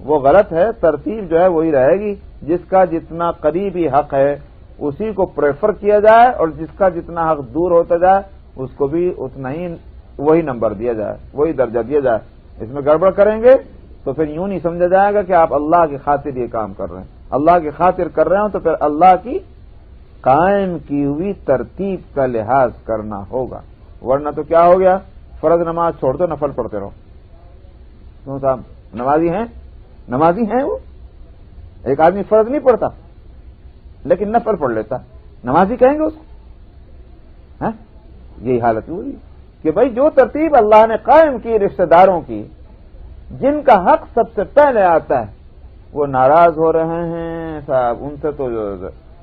وہ غلط ہے، ترتیب جو ہے وہی رہے گی، جس کا جتنا قریبی حق ہے اسی کو پریفر کیا جائے، اور جس کا جتنا حق دور ہوتا جائے اس کو بھی اتنا ہی وہی نمبر دیا جائے، وہی درجہ دیا جائے۔ اس میں گڑبڑ کریں گے تو پھر یوں نہیں سمجھا جائے گا کہ آپ اللہ کی خاطر یہ کام کر رہے ہیں۔ اللہ کی خاطر کر رہے ہوں تو پھر اللہ کی قائم کی ہوئی ترتیب کا لحاظ کرنا ہوگا، ورنہ تو کیا ہو گیا، فرض نماز چھوڑ دو، نفل پڑھتے رہو۔ کیوں صاحب نمازی ہیں وہ؟ ایک آدمی فرض نہیں پڑھتا لیکن نفل پڑھ لیتا، نمازی کہیں گے اس کو؟ یہی حالت ہوئی کہ بھائی جو ترتیب اللہ نے قائم کی رشتہ داروں کی، جن کا حق سب سے پہلے آتا ہے، وہ ناراض ہو رہے ہیں صاحب، ان سے تو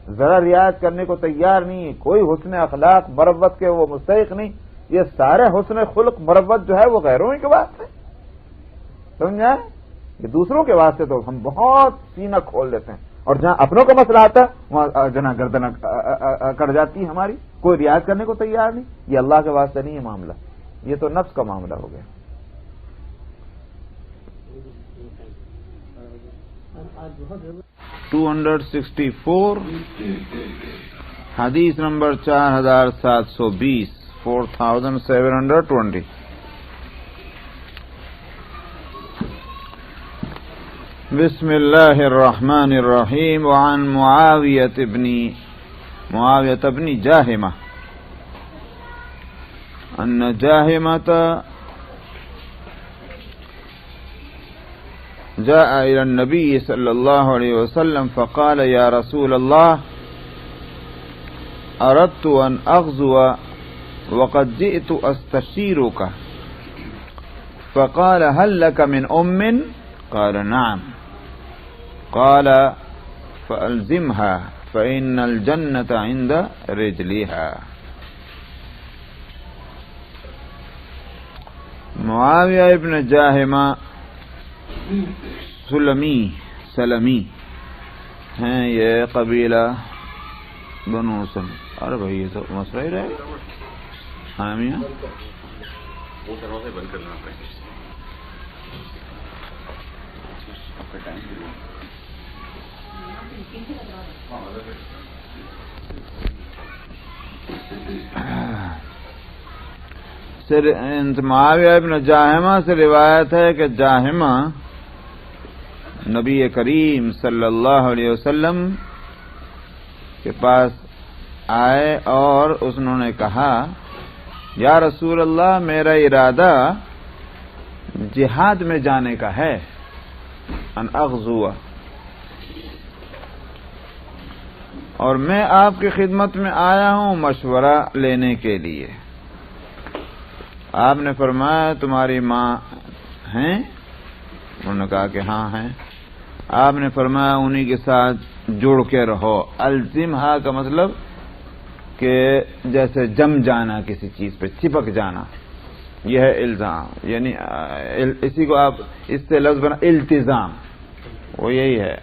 ذرا رعایت کرنے کو تیار نہیں، کوئی حسن اخلاق مروت کے وہ مستحق نہیں۔ یہ سارے حسن خلق مروت جو ہے وہ غیروں ہی کے واسطے، سمجھا؟ یہ دوسروں کے واسطے تو ہم بہت سینہ کھول لیتے ہیں، اور جہاں اپنوں کا مسئلہ آتا ہے وہاں جنا گردن کٹ جاتی ہے ہماری، کوئی رعایت کرنے کو تیار نہیں۔ یہ اللہ کے واسطے نہیں ہے معاملہ، یہ تو نفس کا معاملہ ہو گیا۔ آج 264 حدیث نمبر 4720 4720 بسم اللہ الرحمن الرحیم وعن معاویة بن جاہمہ ان جاہمة جاء إلى النبي صلى الله عليه وسلم فقال يا رسول الله أردت أن أغزو وقد جئت أستشيرك فقال هل لك من أم؟ قال نعم. قال فألزمها فإن الجنة عند رجلها. معاویہ ابن جاہمہ سلمی ہیں، یہ قبیلہ بنو سلم۔ ارے بھائی یہ تو مسئلہ ہی رہے گا، ہاں میاں بند کرنا معاویہ ابن جاہمہ سے روایت ہے کہ جاہمہ نبی کریم صلی اللہ علیہ وسلم کے پاس آئے اور انہوں نے کہا یا رسول اللہ میرا ارادہ جہاد میں جانے کا ہے، ان اغزو، اور میں آپ کی خدمت میں آیا ہوں مشورہ لینے کے لیے۔ آپ نے فرمایا تمہاری ماں ہیں؟ انہوں نے کہا کہ ہاں ہیں۔ آپ نے فرمایا انہی کے ساتھ جڑ کے رہو۔ الزمھا کا مطلب کہ جیسے جم جانا، کسی چیز پہ چپک جانا، یہ ہے الزام، یعنی اسی کو آپ اس سے لفظ بنا التزام، وہ یہی ہے۔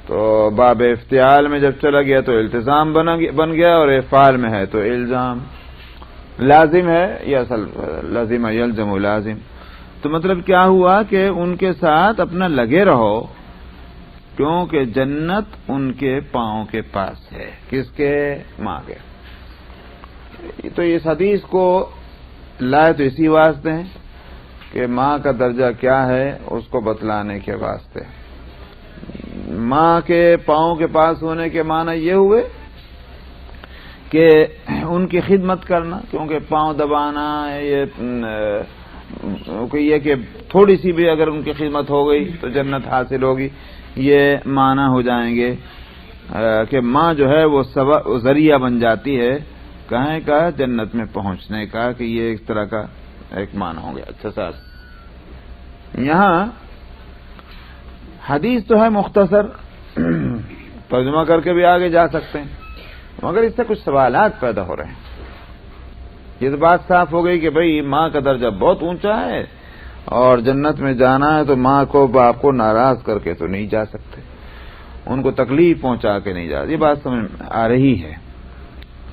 تو باب افتعال میں جب چلا گیا تو التزام بن گیا، اور افعال میں ہے تو الزام لازم ہے، یہ اصل لازم یلزم لازم۔ تو مطلب کیا ہوا کہ ان کے ساتھ اپنا لگے رہو، کیونکہ جنت ان کے پاؤں کے پاس ہے۔ کس کے؟ ماں کے۔ تو اس حدیث کو لائے تو اسی واسطے ہیں کہ ماں کا درجہ کیا ہے اس کو بتلانے کے واسطے۔ ماں کے پاؤں کے پاس ہونے کے معنی یہ ہوئے کہ ان کی خدمت کرنا، کیونکہ پاؤں دبانا یہ کہ تھوڑی سی بھی اگر ان کی خدمت ہو گئی تو جنت حاصل ہوگی، یہ معنی ہو جائیں گے کہ ماں جو ہے وہ ذریعہ بن جاتی ہے کہیں کا جنت میں پہنچنے کا، کہ یہ ایک طرح کا ایک معنی ہو گیا۔ اچھا صاحب، یہاں حدیث تو ہے مختصر، ترجمہ کر کے بھی آگے جا سکتے ہیں، مگر اس سے کچھ سوالات پیدا ہو رہے ہیں۔ یہ تو بات صاف ہو گئی کہ بھئی ماں کا درجہ بہت اونچا ہے، اور جنت میں جانا ہے تو ماں کو باپ کو ناراض کر کے تو نہیں جا سکتے، ان کو تکلیف پہنچا کے نہیں جا، یہ بات سمجھ آ رہی ہے۔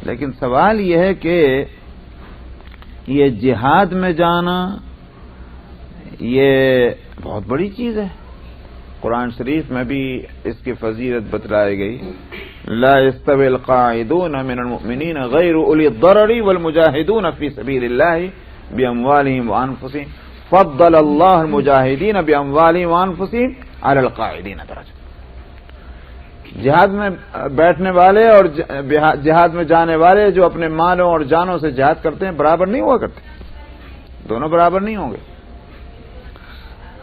لیکن سوال یہ ہے کہ یہ جہاد میں جانا یہ بہت بڑی چیز ہے۔ قرآن شریف میں بھی اس کی فضیلت بتلائی گئی، لا يستوي القاعدون من المؤمنین غیر اولی الضرر والمجاہدون فی سبیل اللہ باموالہم وانفسہم فضل اللہ المجاہدین باموالہم وانفسہم علی القاعدین درجہ۔ جہاد میں بیٹھنے والے اور جہاد میں جانے والے جو اپنے مالوں اور جانوں سے جہاد کرتے ہیں برابر نہیں ہوا کرتے، دونوں برابر نہیں ہوں گے۔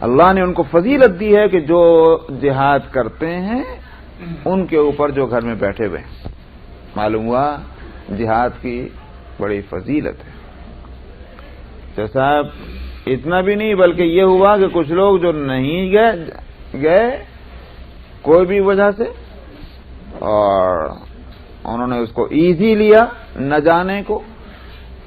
اللہ نے ان کو فضیلت دی ہے کہ جو جہاد کرتے ہیں ان کے اوپر جو گھر میں بیٹھے ہوئے ہیں۔ معلوم ہوا جہاد کی بڑی فضیلت ہے۔ اچھا صاحب، اتنا بھی نہیں بلکہ یہ ہوا کہ کچھ لوگ جو نہیں گئے کوئی بھی وجہ سے، اور انہوں نے اس کو ایزی لیا نہ جانے کو،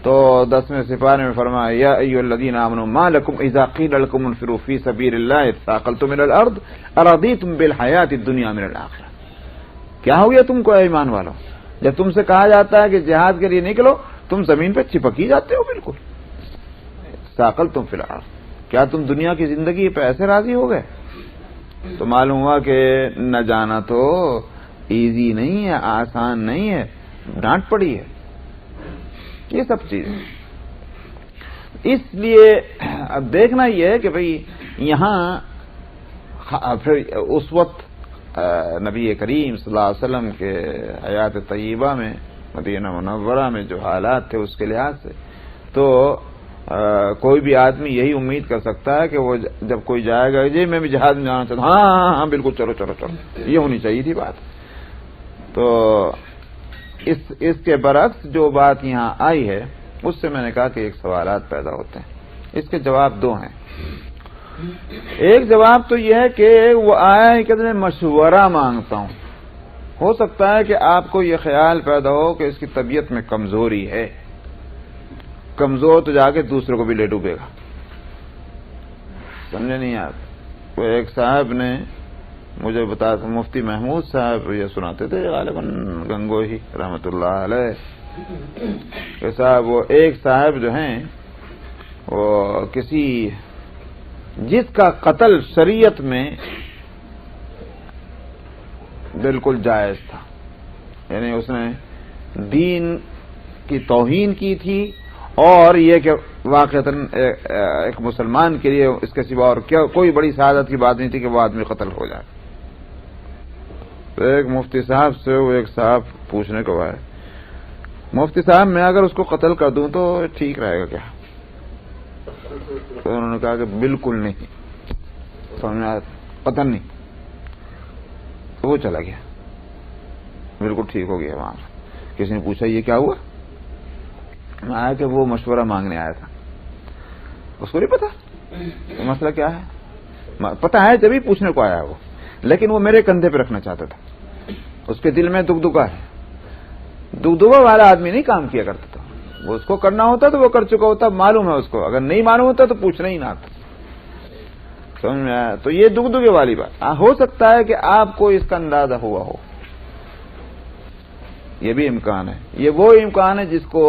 تو 10ویں سپارے میں فرمایا یا ایھا الذین آمنوا ما لکم اذا قیل لکم انفروا فی سبیل اللہ اثاقلتم من الارض ارضیتم بالحیاۃ الدنیا من الآخرہ۔ کیا ہو گیا تم کو اے ایمان والو، جب تم سے کہا جاتا ہے کہ جہاد کے لیے نکلو تم زمین پہ چپک ہی جاتے ہو بالکل۔ اثاقلتم فی الارض، کیا تم دنیا کی زندگی پہ ایسے راضی ہو گئے؟ تو معلوم ہوا کہ نہ جانا تو ایزی نہیں ہے، آسان نہیں ہے، ڈانٹ پڑی ہے یہ سب چیزیں۔ اس لیے اب دیکھنا یہ ہے کہ بھئی یہاں پھر اس وقت نبی کریم صلی اللہ علیہ وسلم کے حیات طیبہ میں مدینہ منورہ میں جو حالات تھے اس کے لحاظ سے تو کوئی بھی آدمی یہی امید کر سکتا ہے کہ وہ جب کوئی جائے گا جی میں بھی جہاد میں جانا چاہتا ہوں، ہاں ہاں بالکل چلو چلو چلو، یہ ہونی چاہیے تھی بات۔ تو اس کے برعکس جو بات یہاں آئی ہے اس سے میں نے کہا کہ ایک سوالات پیدا ہوتے ہیں، اس کے جواب دو ہیں۔ ایک جواب تو یہ ہے کہ وہ آیا ہے کہ میں مشورہ مانگتا ہوں۔ ہو سکتا ہے کہ آپ کو یہ خیال پیدا ہو کہ اس کی طبیعت میں کمزوری ہے، کمزور تو جا کے دوسرے کو بھی لے ڈوبے گا، سمجھے نہیں آپ؟ کوئی ایک صاحب نے مجھے بتا، مفتی محمود صاحب یہ سناتے تھے غالباً گنگوہی رحمۃ اللہ علیہ کہ صاحب وہ ایک صاحب جو ہیں وہ کسی جس کا قتل شریعت میں بالکل جائز تھا، یعنی اس نے دین کی توہین کی تھی، اور یہ کہ واقعتاً ایک مسلمان کے لیے اس کے سوا اور کیا کوئی بڑی سعادت کی بات نہیں تھی کہ وہ آدمی قتل ہو جائے، تو ایک مفتی صاحب سے وہ ایک صاحب پوچھنے کو آئے، مفتی صاحب میں اگر اس کو قتل کر دوں تو ٹھیک رہے گا کیا؟ تو انہوں نے کہا کہ بالکل نہیں، سمجھ آیا، قتل نہیں. تو وہ چلا گیا، بالکل ٹھیک ہو گیا. وہاں کسی نے پوچھا یہ کیا ہوا؟ میں آیا کہ وہ مشورہ مانگنے آیا تھا، اس کو نہیں پتا مسئلہ کیا ہے، پتا ہے جبھی پوچھنے کو آیا وہ، لیکن وہ میرے کندھے پہ رکھنا چاہتا تھا. اس کے دل میں دگدگا ہے، دگدگا والا آدمی نہیں کام کیا کرتا تھا. وہ اس کو کرنا ہوتا تو وہ کر چکا ہوتا، معلوم ہے اس کو، اگر نہیں معلوم ہوتا تو پوچھنا ہی نہ آتا. سمجھ میں آیا؟ تو یہ دگدگے والی بات. ہو سکتا ہے کہ آپ کو اس کا اندازہ ہوا ہو، یہ بھی امکان ہے. یہ وہ امکان ہے جس کو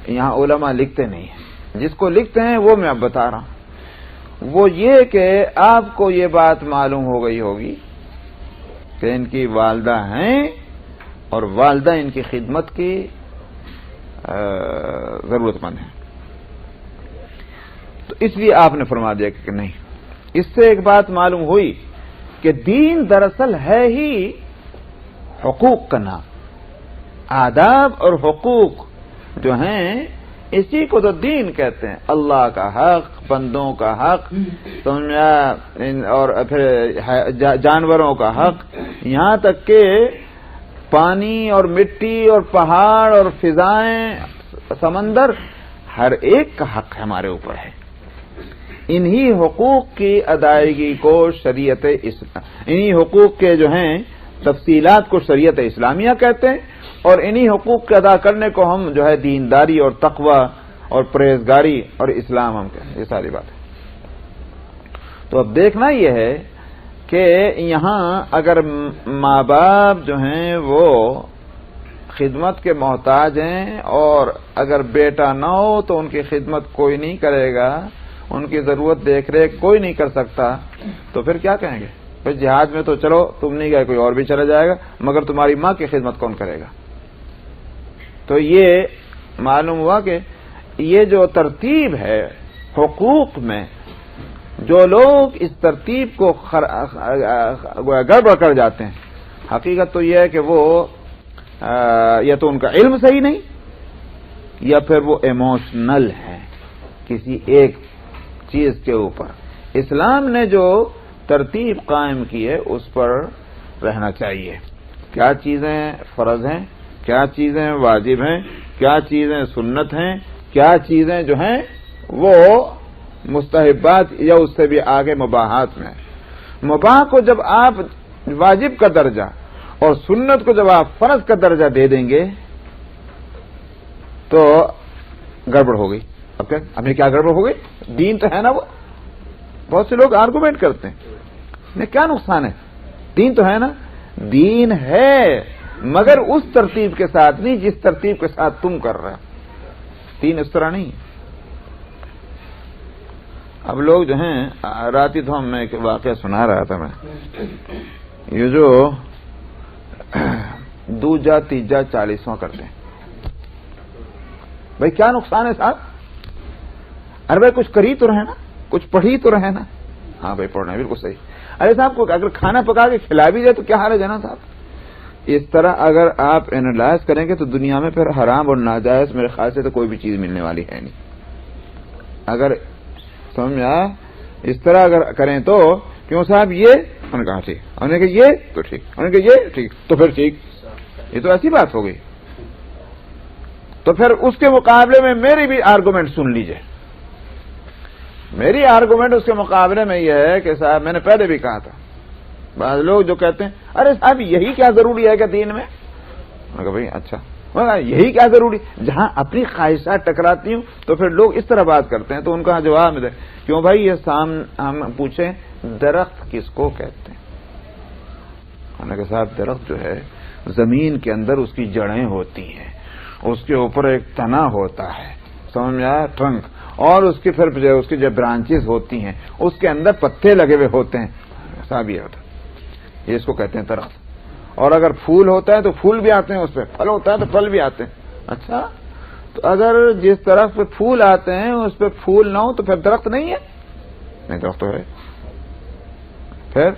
یہاں علماء لکھتے نہیں ہیں. جس کو لکھتے ہیں وہ میں اب بتا رہا ہوں. وہ یہ کہ آپ کو یہ بات معلوم ہو گئی ہوگی کہ ان کی والدہ ہیں اور والدہ ان کی خدمت کی ضرورت مند ہے، تو اس لیے آپ نے فرما دیا کہ نہیں. اس سے ایک بات معلوم ہوئی کہ دین دراصل ہے ہی حقوق کا نام. آداب اور حقوق جو ہیں اسی کو تو دین کہتے ہیں. اللہ کا حق، بندوں کا حق، اور پھر جانوروں کا حق، یہاں تک کہ پانی اور مٹی اور پہاڑ اور فضائیں، سمندر، ہر ایک کا حق ہمارے اوپر ہے. انہی حقوق کی ادائیگی کو شریعت انہی حقوق کے جو ہیں تفصیلات کو شریعت اسلامیہ کہتے ہیں، اور انہی حقوق کے ادا کرنے کو ہم جو ہے دینداری اور تقوی اور پرہیزگاری اور اسلام ہم کہتے ہیں. یہ ساری بات ہے. تو اب دیکھنا یہ ہے کہ یہاں اگر ماں باپ جو ہیں وہ خدمت کے محتاج ہیں، اور اگر بیٹا نہ ہو تو ان کی خدمت کوئی نہیں کرے گا، ان کی ضرورت دیکھ ریکھ کوئی نہیں کر سکتا، تو پھر کیا کہیں گے؟ پھر جہاد میں تو چلو تم نہیں گئے، کوئی اور بھی چلا جائے گا، مگر تمہاری ماں کی خدمت کون کرے گا؟ تو یہ معلوم ہوا کہ یہ جو ترتیب ہے حقوق میں، جو لوگ اس ترتیب کو گڑبڑ کر جاتے ہیں، حقیقت تو یہ ہے کہ وہ یا تو ان کا علم صحیح نہیں، یا پھر وہ ایموشنل ہے کسی ایک چیز کے اوپر. اسلام نے جو ترتیب قائم کی ہے اس پر رہنا چاہیے. کیا چیزیں فرض ہیں، کیا چیزیں واجب ہیں، کیا چیزیں سنت ہیں، کیا چیزیں جو ہیں وہ مستحبات یا اس سے بھی آگے مباحات میں. مباح کو جب آپ واجب کا درجہ اور سنت کو جب آپ فرض کا درجہ دے دیں گے تو گڑبڑ ہو گئی. اب کیا ہمیں کیا گڑبڑ ہو گئی؟ دین تو ہے نا. وہ بہت سے لوگ آرگومنٹ کرتے ہیں کیا نقصان ہے؟ دین تو ہے نا. دین ہے مگر اس ترتیب کے ساتھ نہیں جس ترتیب کے ساتھ تم کر رہے ہو. دین اس طرح نہیں. اب لوگ جو ہیں رات ہی تو ہم ایک واقعہ سنا رہا تھا میں، یہ جو دوجا تیجا 40واں کرتے ہیں، بھائی کیا نقصان ہے صاحب؟ ارے بھائی کچھ کری تو رہے نا، کچھ پڑھی تو رہے نا. ہاں بھائی پڑھنا ہے، بالکل صحیح. ارے صاحب کو اگر کھانا پکا کے کھلا بھی جائے تو کیا حال ہے جناب صاحب؟ اس طرح اگر آپ اینالائز کریں گے تو دنیا میں پھر حرام اور ناجائز میرے خیال سے تو کوئی بھی چیز ملنے والی ہے نہیں. اگر سمجھا اس طرح اگر کریں تو کیوں صاحب یہ انہوں نے کہا ٹھیک، انہوں نے کہا یہ تو ٹھیک، انہوں نے کہا یہ ٹھیک، تو پھر ٹھیک. یہ تو ایسی بات ہو گئی. تو پھر اس کے مقابلے میں میری بھی آرگومنٹ سن لیجئے. میری آرگومنٹ اس کے مقابلے میں یہ ہے کہ صاحب میں نے پہلے بھی کہا تھا، بعض لوگ جو کہتے ہیں ارے صاحب یہی کیا ضروری ہے کہ دین میں؟ میں کہا بھائی اچھا یہی کیا ضروری؟ جہاں اپنی خواہشات ٹکراتی ہوں تو پھر لوگ اس طرح بات کرتے ہیں. تو ان کا جواب دے کیوں بھائی یہ ہم پوچھیں درخت کس کو کہتے ہیں؟ انہوں نے کہا صاحب درخت جو ہے زمین کے اندر اس کی جڑیں ہوتی ہیں، اس کے اوپر ایک تنا ہوتا ہے، سمجھ میں آیا، ٹرنک، اور اس کی پھر اس کی جو برانچز ہوتی ہیں اس کے اندر پتے لگے ہوئے ہوتے ہیں. صاحب یہ ہوتا ہے، یہ اس کو کہتے ہیں درخت. اور اگر پھول ہوتا ہے تو پھول بھی آتے ہیں، اس پہ پھل ہوتا ہے تو پھل بھی آتے ہیں. اچھا تو اگر جس درخت پہ پھول آتے ہیں اس پہ پھول نہ ہو تو پھر درخت نہیں ہے؟ نہیں درخت تو ہے. پھر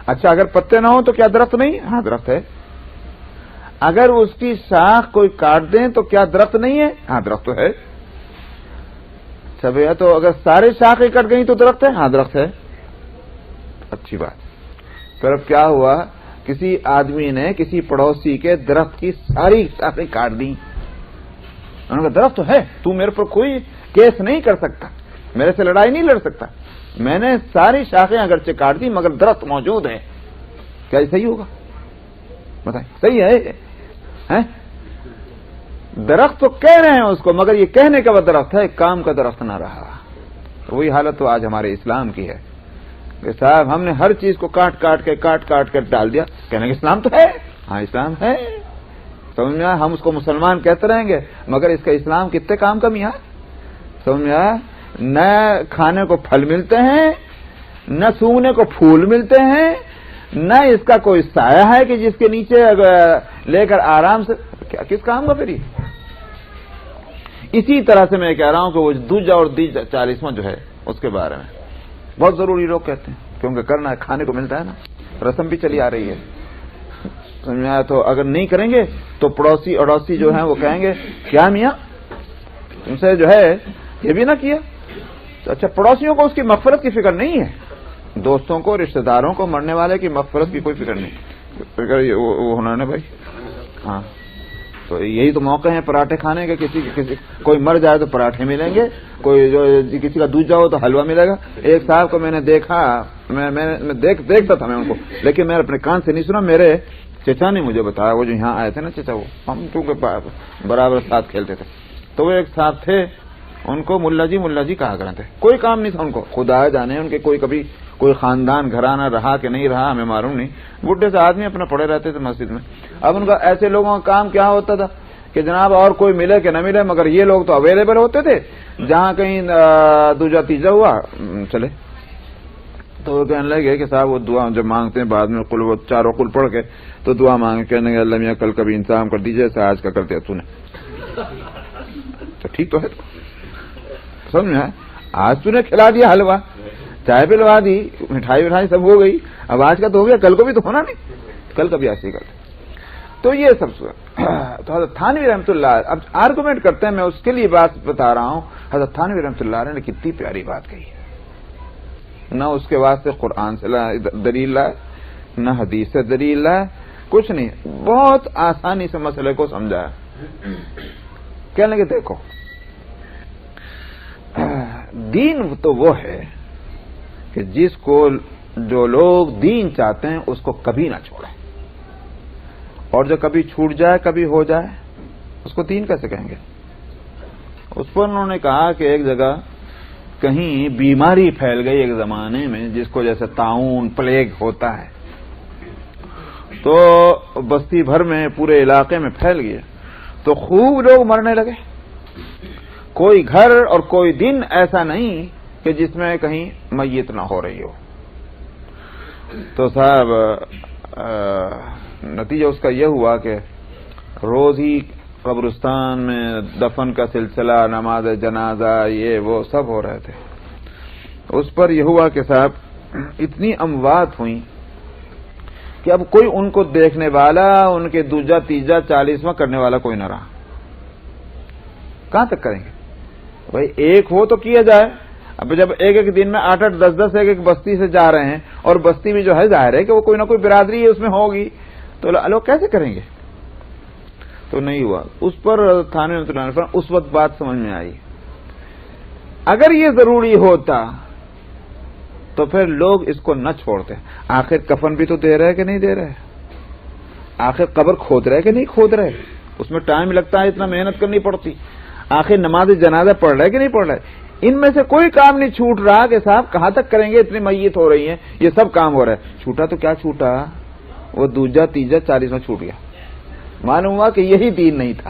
اچھا اگر پتے نہ ہوں تو کیا درخت نہیں؟ ہاں درخت ہے. اگر اس کی شاخ کوئی کاٹ دیں تو کیا درخت نہیں ہے؟ ہاں درخت تو ہے. اچھا بھیا تو اگر ساری شاخیں کٹ گئی تو درخت ہے؟ ہاں درخت ہے. اچھی بات. پھر اب کیا ہوا، کسی آدمی نے کسی پڑوسی کے درخت کی ساری شاخیں کاٹ دی. انہوں نے کہا درخت تو ہے، تو میرے پر کوئی کیس نہیں کر سکتا، میرے سے لڑائی نہیں لڑ سکتا، میں نے ساری شاخیں اگرچہ کاٹ دی مگر درخت موجود ہے. کیا یہ صحیح ہوگا؟ بتائیں صحیح ہے؟ درخت تو کہہ رہے ہیں اس کو، مگر یہ کہنے کا وہ درخت ہے، کام کا درخت نہ رہا. وہی حالت تو آج ہمارے اسلام کی ہے کہ صاحب ہم نے ہر چیز کو کاٹ کاٹ کے ڈال دیا. کہنے کہ اسلام تو ہے. ہاں اسلام ہے، سمجھ میں آیا؟ ہم اس کو مسلمان کہتے رہیں گے مگر اس کا اسلام کتنے کام کا میاں. سمجھ میں آیا؟ نہ کھانے کو پھل ملتے ہیں، نہ سونگنے کو پھول ملتے ہیں، نہ اس کا کوئی سایہ ہے کہ جس کے نیچے لے کر آرام سے. کس کام کا پھر یہ؟ اسی طرح سے میں کہہ رہا ہوں کہ وہ دوجا اور 40واں جو ہے اس کے بارے میں بہت ضروری لوگ کہتے ہیں، کیونکہ کرنا ہے، کھانے کو ملتا ہے نا، رسم بھی چلی آ رہی ہے. سمجھ میں آیا؟ تو اگر نہیں کریں گے تو پڑوسی اڑوسی جو ہیں وہ کہیں گے کیا میاں تم سے جو ہے یہ بھی نہ کیا. اچھا پڑوسیوں کو اس کی مغفرت کی فکر نہیں ہے، دوستوں کو رشتہ داروں کو مرنے والے کی مغفرت کی کوئی فکر نہیں. فکر وہ ہونا نا بھائی. ہاں تو یہی تو موقع ہے پراٹھے کھانے کے. کسی کوئی مر جائے تو پراٹھے ملیں گے، کوئی جو کسی کا دودھ ہو تو حلوہ ملے گا. ایک صاحب کو میں نے دیکھا، میں دیکھتا تھا میں ان کو، لیکن میں اپنے کان سے نہیں سنا، میرے چچا نے مجھے بتایا. وہ جو یہاں آئے تھے نا چچا، وہ ہم کیونکہ برابر ساتھ کھیلتے تھے، تو وہ ایک صاحب تھے، ان کو ملا جی کہا کرتے تھے. کوئی کام نہیں تھا ان کو، خدا جانے ان کے کبھی کوئی خاندان گھرانہ رہا کہ نہیں رہا ہمیں معلوم نہیں. بڈھے سے آدمی اپنا پڑے رہتے تھے مسجد میں. اب ان کا ایسے لوگوں کا کام کیا ہوتا تھا کہ جناب اور کوئی ملے کہ نہ ملے مگر یہ لوگ تو اویلیبل ہوتے تھے. جہاں کہیں دوجا تیجا ہوا چلے. تو وہ کہنے لگے کہ صاحب وہ دعا جب مانگتے ہیں بعد میں وہ چاروں قل پڑھ کے تو دعا مانگے، کہنے لگے اللہ میاں کل کبھی انتظام کر دیجیے ایسا آج کا کرتے تو نے. تو ٹھیک تو ہے، سمجھ میں آج تو نے کھلا دیا حلوہ، چائے پلوا دی، مٹھائی سب ہو گئی، اب آج کا تو ہو گیا، کل کو بھی تو ہونا نہیں، کل کا بھی ایسے ہی کرتے. تو یہ سب تو حضرت تھانوی رحمۃ اللہ اب آرگومنٹ کرتے ہیں، میں اس کے لیے بات بتا رہا ہوں. حضرت تھانوی رحمۃ اللہ علیہ نے کتنی پیاری بات کہی ہے. نہ اس کے واسطے قرآن سے دلیل لائے، نہ حدیث سے دلیل لائے، کچھ نہیں، بہت آسانی سے مسئلے کو سمجھایا. کہنے کہ دیکھو دین تو وہ ہے کہ جس کو جو لوگ دین چاہتے ہیں اس کو کبھی نہ چھوڑیں، اور جو کبھی چھوٹ جائے کبھی ہو جائے اس کو دین کیسے کہیں گے. اس پر انہوں نے کہا کہ ایک جگہ کہیں بیماری پھیل گئی ایک زمانے میں جس کو جیسے طاعون پلیگ ہوتا ہے، تو بستی بھر میں پورے علاقے میں پھیل گیا، تو خوب لوگ مرنے لگے. کوئی گھر اور کوئی دن ایسا نہیں کہ جس میں کہیں میت نہ ہو رہی ہو. تو صاحب نتیجہ اس کا یہ ہوا کہ روز ہی قبرستان میں دفن کا سلسلہ، نماز جنازہ، یہ وہ سب ہو رہے تھے. اس پر یہ ہوا کہ صاحب اتنی اموات ہوئیں کہ اب کوئی ان کو دیکھنے والا، ان کے دوجا تیجا 40واں کرنے والا کوئی نہ رہا. کہاں تک کریں گے بھائی؟ ایک ہو تو کیا جائے. اب جب ایک دن میں 8 10 ایک بستی سے جا رہے ہیں، اور بستی میں جو ہے ظاہر ہے کہ وہ کوئی نہ کوئی برادری اس میں ہوگی، تو لوگ کیسے کریں گے؟ تو نہیں ہوا. اس پر تھانوی رحمۃ اللہ علیہ اس وقت بات سمجھ میں آئی، اگر یہ ضروری ہوتا تو پھر لوگ اس کو نہ چھوڑتے. آخر کفن بھی تو دے رہے کہ نہیں دے رہے، آخر قبر کھود رہے کہ نہیں کھود رہے، اس میں ٹائم لگتا ہے، اتنا محنت کرنی پڑتی. آخر نماز جنازہ پڑھ رہے کہ نہیں پڑھ رہے. ان میں سے کوئی کام نہیں چھوٹ رہا کہ صاحب کہاں تک کریں گے، اتنی میت ہو رہی ہیں، یہ سب کام ہو رہا ہے. چھوٹا تو کیا چھوٹا، وہ دوجا تیجا 40واں چھوٹ گیا. معلوم ہوا کہ یہی دین نہیں تھا.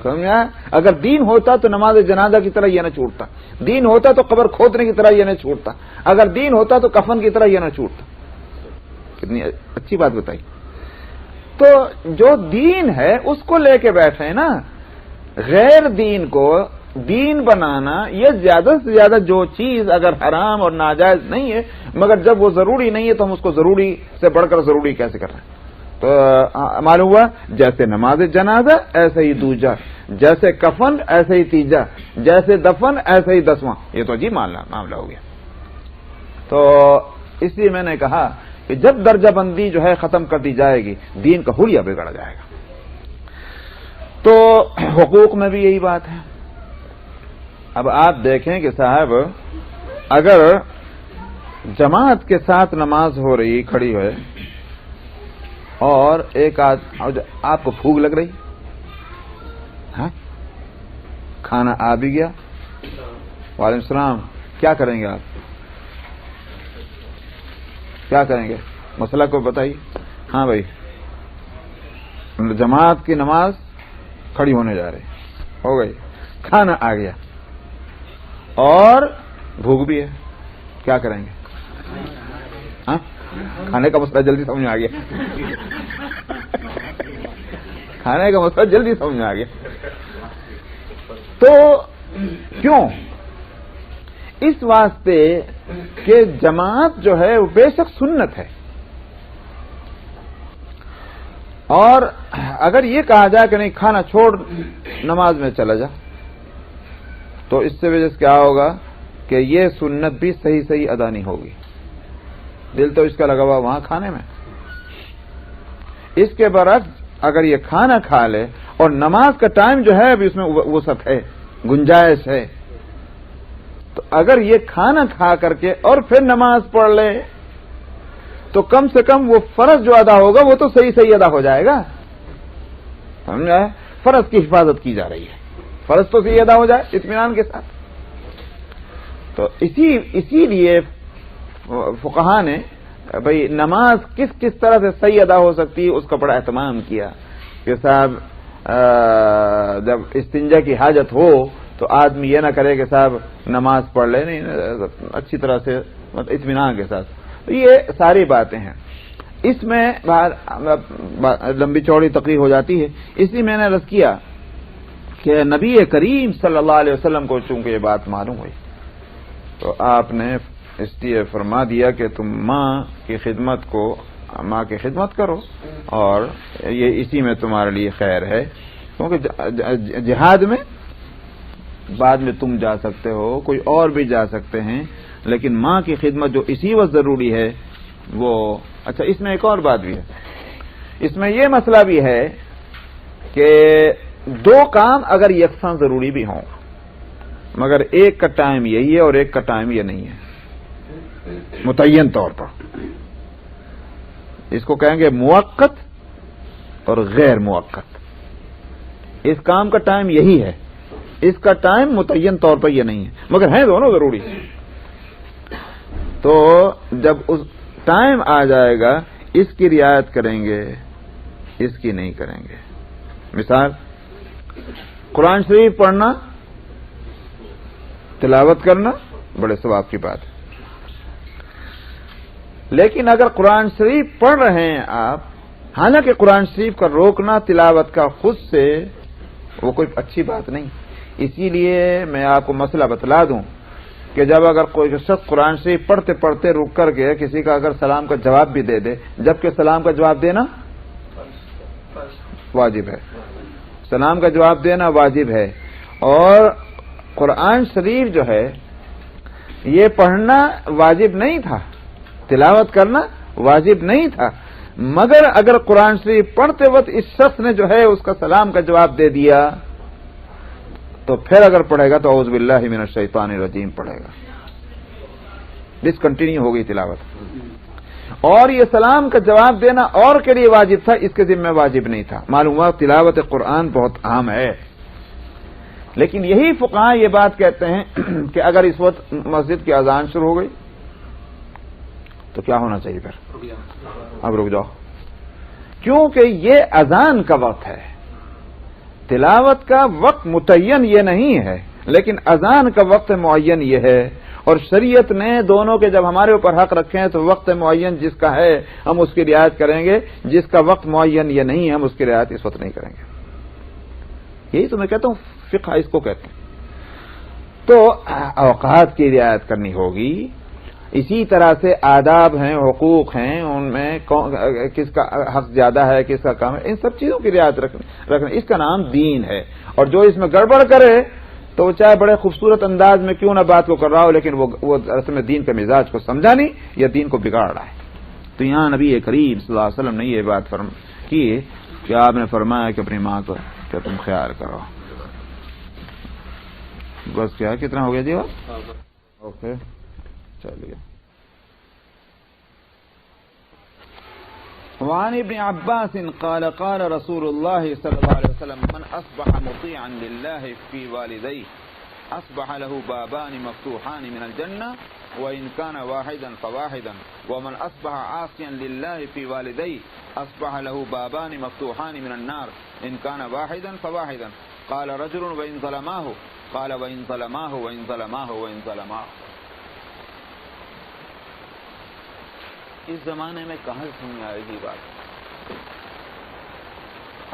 سمجھا؟ اگر دین ہوتا تو نماز جنازہ کی طرح یہ نہ چھوٹتا، دین ہوتا تو قبر کھودنے کی طرح یہ نہ چھوٹتا، اگر دین ہوتا تو کفن کی طرح یہ نہ چھوٹتا. کتنی اچھی بات بتائی. تو جو دین ہے اس کو لے کے بیٹھے نا، غیر دین کو دین بنانا، یہ زیادہ سے زیادہ جو چیز اگر حرام اور ناجائز نہیں ہے مگر جب وہ ضروری نہیں ہے تو ہم اس کو ضروری سے بڑھ کر ضروری کیسے کر رہے ہیں؟ تو معلوم ہوا جیسے نماز جنازہ ایسے ہی دوجا، جیسے کفن ایسے ہی تیجا، جیسے دفن ایسے ہی دسواں. یہ تو عجیب معاملہ ہو گیا. تو اس لیے میں نے کہا کہ جب درجہ بندی جو ہے ختم کر دی جائے گی دین کا حلیہ بگڑ جائے گا. تو حقوق میں بھی یہی بات ہے. اب آپ دیکھیں کہ صاحب اگر جماعت کے ساتھ نماز ہو رہی کھڑی ہوئے اور ایک آپ کو بھوک لگ رہی، ہاں کھانا آ بھی گیا، وعلیکم السلام، کیا کریں گے آپ؟ کیا کریں گے؟ مسئلہ کو بتائیے. ہاں بھائی جماعت کی نماز کھڑی ہونے جا رہی، ہو گئی، کھانا آ گیا اور بھوک بھی ہے، کیا کریں گے؟ ہاں کھانے کا مسئلہ جلدی سمجھ میں آ گیا. کھانے کا مسئلہ جلدی سمجھ میں آ گیا. تو کیوں؟ اس واسطے کہ جماعت جو ہے وہ بے شک سنت ہے، اور اگر یہ کہا جائے کہ نہیں کھانا چھوڑ نماز میں چلا جا، تو اس سے وجہ سے کیا ہوگا کہ یہ سنت بھی صحیح ادا نہیں ہوگی. دل تو اس کا لگا ہوا وہاں کھانے میں. اس کے برعکس اگر یہ کھانا کھا لے اور نماز کا ٹائم جو ہے ابھی اس میں وہ سب ہے، گنجائش ہے، تو اگر یہ کھانا کھا کر کے اور پھر نماز پڑھ لے تو کم سے کم وہ فرض جو ادا ہوگا وہ تو صحیح ادا ہو جائے گا. سمجھا؟ فرض کی حفاظت کی جا رہی ہے، فرض تو صحیح ادا ہو جائے اطمینان کے ساتھ. تو اسی لیے فقہا نے بھئی نماز کس طرح سے صحیح ادا ہو سکتی ہے اس کا بڑا اہتمام کیا کہ صاحب جب استنجا کی حاجت ہو تو آدمی یہ نہ کرے کہ صاحب نماز پڑھ لے، نہیں اچھی طرح سے اطمینان کے ساتھ. تو یہ ساری باتیں ہیں. اس میں لمبی چوڑی تقریر ہو جاتی ہے، اس لیے میں نے عرض کیا کہ نبی کریم صلی اللہ علیہ وسلم کو چونکہ یہ بات معلوم ہوئی تو آپ نے اس لیے فرما دیا کہ تم ماں کی خدمت کرو، اور یہ اسی میں تمہارے لیے خیر ہے. کیونکہ جہاد میں بعد میں تم جا سکتے ہو، کوئی اور بھی جا سکتے ہیں، لیکن ماں کی خدمت جو اسی وقت ضروری ہے وہ. اچھا اس میں ایک اور بات بھی ہے، اس میں یہ مسئلہ بھی ہے کہ دو کام اگر یکساں ضروری بھی ہوں مگر ایک کا ٹائم یہی ہے اور ایک کا ٹائم یہ نہیں ہے متعین طور پر، اس کو کہیں گے موقت اور غیر موقت. اس کام کا ٹائم یہی ہے، اس کا ٹائم متعین طور پر یہ نہیں ہے، مگر ہیں دونوں ضروری. تو جب اس ٹائم آ جائے گا اس کی رعایت کریں گے، اس کی نہیں کریں گے. مثال قرآن شریف پڑھنا، تلاوت کرنا بڑے ثواب کی بات ہے، لیکن اگر قرآن شریف پڑھ رہے ہیں آپ، حالانکہ قرآن شریف کا روکنا تلاوت کا خود سے وہ کوئی اچھی بات نہیں. اسی لیے میں آپ کو مسئلہ بتلا دوں کہ جب اگر کوئی شخص قرآن شریف پڑھتے پڑھتے رک کر کے کسی کا اگر سلام کا جواب بھی دے دے، جبکہ سلام کا جواب دینا واجب ہے، سلام کا جواب دینا واجب ہے، اور قرآن شریف جو ہے یہ پڑھنا واجب نہیں تھا، تلاوت کرنا واجب نہیں تھا، مگر اگر قرآن شریف پڑھتے وقت اس شخص نے جو ہے اس کا سلام کا جواب دے دیا تو پھر اگر پڑھے گا تو اعوذ باللہ من الشیطان الرجیم پڑھے گا، ڈسکنٹینیو ہو گئی تلاوت. اور یہ سلام کا جواب دینا اور کے لیے واجب تھا، اس کے ذمہ واجب نہیں تھا. معلوم ہوا تلاوت قرآن بہت عام ہے، لیکن یہی فقہاء یہ بات کہتے ہیں کہ اگر اس وقت مسجد کی اذان شروع ہو گئی تو کیا ہونا چاہیے پھر؟ اب رک جاؤ، کیونکہ یہ اذان کا وقت ہے، تلاوت کا وقت متعین یہ نہیں ہے، لیکن اذان کا وقت معین یہ ہے. اور شریعت نے دونوں کے جب ہمارے اوپر حق رکھے ہیں تو وقت معین جس کا ہے ہم اس کی رعایت کریں گے، جس کا وقت معین یہ نہیں ہے ہم اس کی رعایت اس وقت نہیں کریں گے. یہی تو میں کہتا ہوں فقہ اس کو کہتے ہیں. تو اوقات کی رعایت کرنی ہوگی. اسی طرح سے آداب ہیں، حقوق ہیں، ان میں کس کا حق زیادہ ہے، کس کا کم ہے، ان سب چیزوں کی رعایت رکھنا، اس کا نام دین ہے. اور جو اس میں گڑبڑ کرے تو وہ چاہے بڑے خوبصورت انداز میں کیوں نہ بات کو کر رہا ہو، لیکن وہ اصل میں دین کے مزاج کو سمجھا نہیں یا دین کو بگاڑ رہا ہے. تو یہاں نبی کریم صلی اللہ علیہ وسلم نے یہ بات کی کہ آپ نے فرمایا کہ اپنی ماں کا تم خیال کرو. بس کیا کتنا ہو گیا جی؟ اوکے چلیے. وعن ابن عباس قال قال رسول الله صلى الله عليه وسلم من أصبح مطيعا لله في والديه أصبح له بابان مفتوحان من الجنة وإن كان واحدا فواحدا ومن أصبح عاصيا لله في والديه أصبح له بابان مفتوحان من النار إن كان واحدا فواحدا. قال رجل وإن ظلماه قال وإن ظلماه وإن ظلماه وإن ظلماه. اس زمانے میں کہاں سے سننے آئے گی بات؟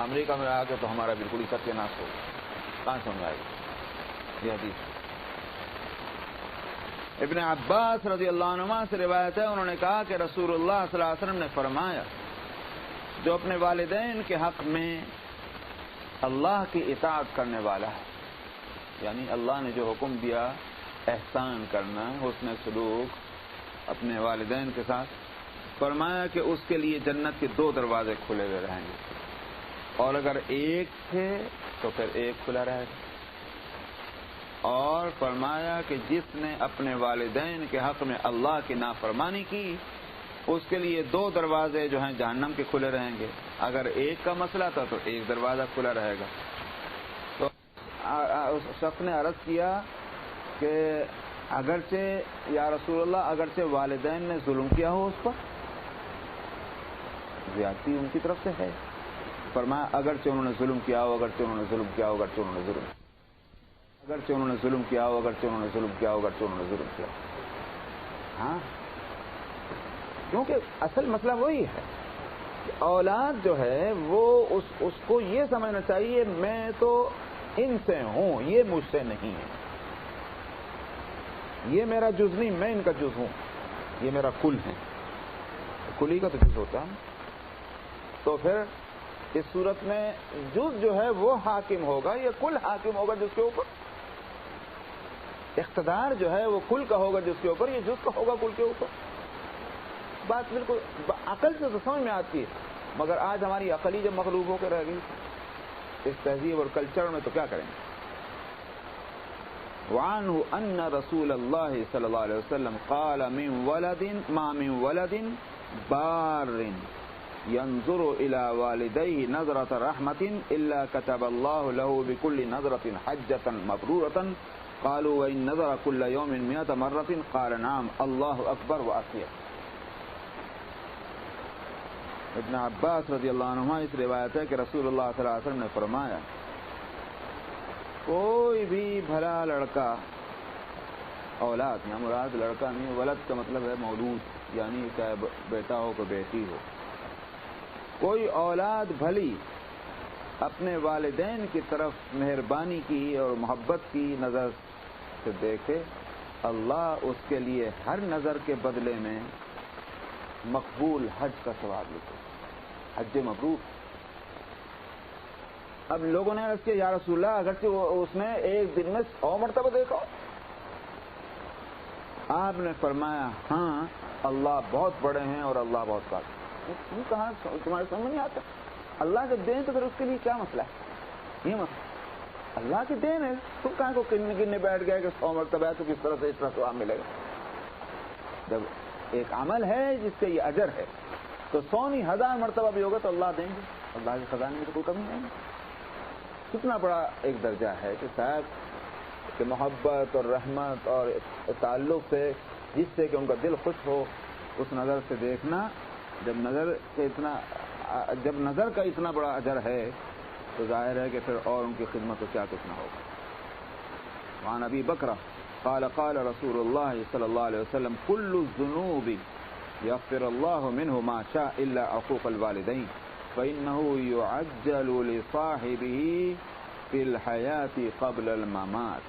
امریکہ میں آ کے تو ہمارا بالکل ہی ستیہ ناش ہو، کہاں سمجھ آئے گی یہ حدیث؟ ابن عباس رضی اللہ عنہما سے روایت ہے، انہوں نے کہا کہ رسول اللہ صلی اللہ علیہ وسلم نے فرمایا جو اپنے والدین کے حق میں اللہ کی اطاعت کرنے والا ہے، یعنی اللہ نے جو حکم دیا احسان کرنا، حسن سلوک اپنے والدین کے ساتھ، فرمایا کہ اس کے لیے جنت کے 2 دروازے کھلے ہوئے رہیں گے، اور اگر ایک تھے تو پھر ایک کھلا رہے گا. اور فرمایا کہ جس نے اپنے والدین کے حق میں اللہ کی نافرمانی کی اس کے لیے 2 دروازے جو ہیں جہنم کے کھلے رہیں گے. اگر ایک کا مسئلہ تھا تو ایک دروازہ کھلا رہے گا. تو اس شخص نے عرض کیا کہ اگرچہ یا رسول اللہ اگرچہ والدین نے ظلم کیا ہو اس پر، زیادتی ان کی طرف سے ہے. فرمایا اگرچہ انہوں نے ظلم کیا ہو، اگرچہ انہوں نے ظلم کیا ہو، اگرچہ انہوں نے ظلم اگرچہ انہوں نے ظلم کیا ہو، اگرچہ انہوں نے ظلم کیا ہو، اگرچہ انہوں نے ظلم کیا ہو. ہاں، کیونکہ اصل مسئلہ وہی ہے کہ اولاد جو ہے وہ اس کو یہ سمجھنا چاہیے میں تو ان سے ہوں، یہ مجھ سے نہیں ہے، یہ میرا جز نہیں، میں ان کا جز ہوں، یہ میرا کل ہے. کلی کا تو جز ہوتا ہے. تو پھر اس صورت میں جز جو ہے وہ حاکم ہوگا، یہ کل حاکم ہوگا جس کے اوپر. اقتدار جو ہے وہ کل کا ہوگا جس کے اوپر، یہ جز کا ہوگا کل کے اوپر. بات بالکل عقل سے تو سمجھ میں آتی ہے، مگر آج ہماری عقل ہی جب مغلوب ہو کے رہ گئی اس تہذیب اور کلچر میں تو کیا کریں گے. وعنه ان رسول الله صلی اللہ علیہ وسلم قال ما من ولد بار ينظر الى والديه نظرة رحمة الا كتب الله له بكل نظرة حجة مبرورة. قالوا وإن نظر كل يوم 100 مرة قال نعم الله اکبر واصیح. ابن عباس رضی اللہ عنہما اس روایت ہے کہ رسول اللہ صلی اللہ علیہ وسلم نے فرمایا کوئی بھی بھلا لڑکا، اولاد یہاں مراد لڑکا نہیں، ولد کا مطلب ہے مولود، یعنی چاہے بیٹا ہو کہ بیٹی ہو، کوئی اولاد بھلی اپنے والدین کی طرف مہربانی کی اور محبت کی نظر سے دیکھے، اللہ اس کے لیے ہر نظر کے بدلے میں مقبول حج کا ثواب لکھے، حج مبرور. اب لوگوں نے عرض کیا یا رسول اللہ اگرچہ اس نے ایک دن میں 100 مرتبہ دیکھا. آپ نے فرمایا ہاں اللہ بہت بڑے ہیں اور اللہ بہت کافی. تم کہاں تمہارے سمجھ نہیں آتا؟ اللہ کے دین تو پھر اس کے لیے کیا مسئلہ ہے؟ یہ مسئلہ اللہ کی دین ہے. تم کہاں کو گننے بیٹھ گئے کہ 100 مرتبہ ہے تو کس طرح سے اس طرح ثواب ملے گا؟ جب ایک عمل ہے جس سے یہ اجر ہے تو 100 نہیں 1000 مرتبہ بھی ہوگا تو اللہ دیں گے. اللہ کے خزانے میں تو کوئی کمی نہیں ہے. کتنا بڑا ایک درجہ ہے کہ صاحب کہ محبت اور رحمت اور تعلق سے جس سے کہ ان کا دل خوش ہو اس نظر سے دیکھنا. جب نظر کا اتنا بڑا اجر ہے تو ظاہر ہے کہ پھر اور ان کی خدمت کو کیا کچھ نہ ہوگا. وعن ابی بکرہ قال قال رسول اللہ صلی اللہ علیہ وسلم كل الذنوب يغفر الله منه ما شاء الا عقوق الوالدين فإنه يعجل لصاحبه في الحياة قبل الممات.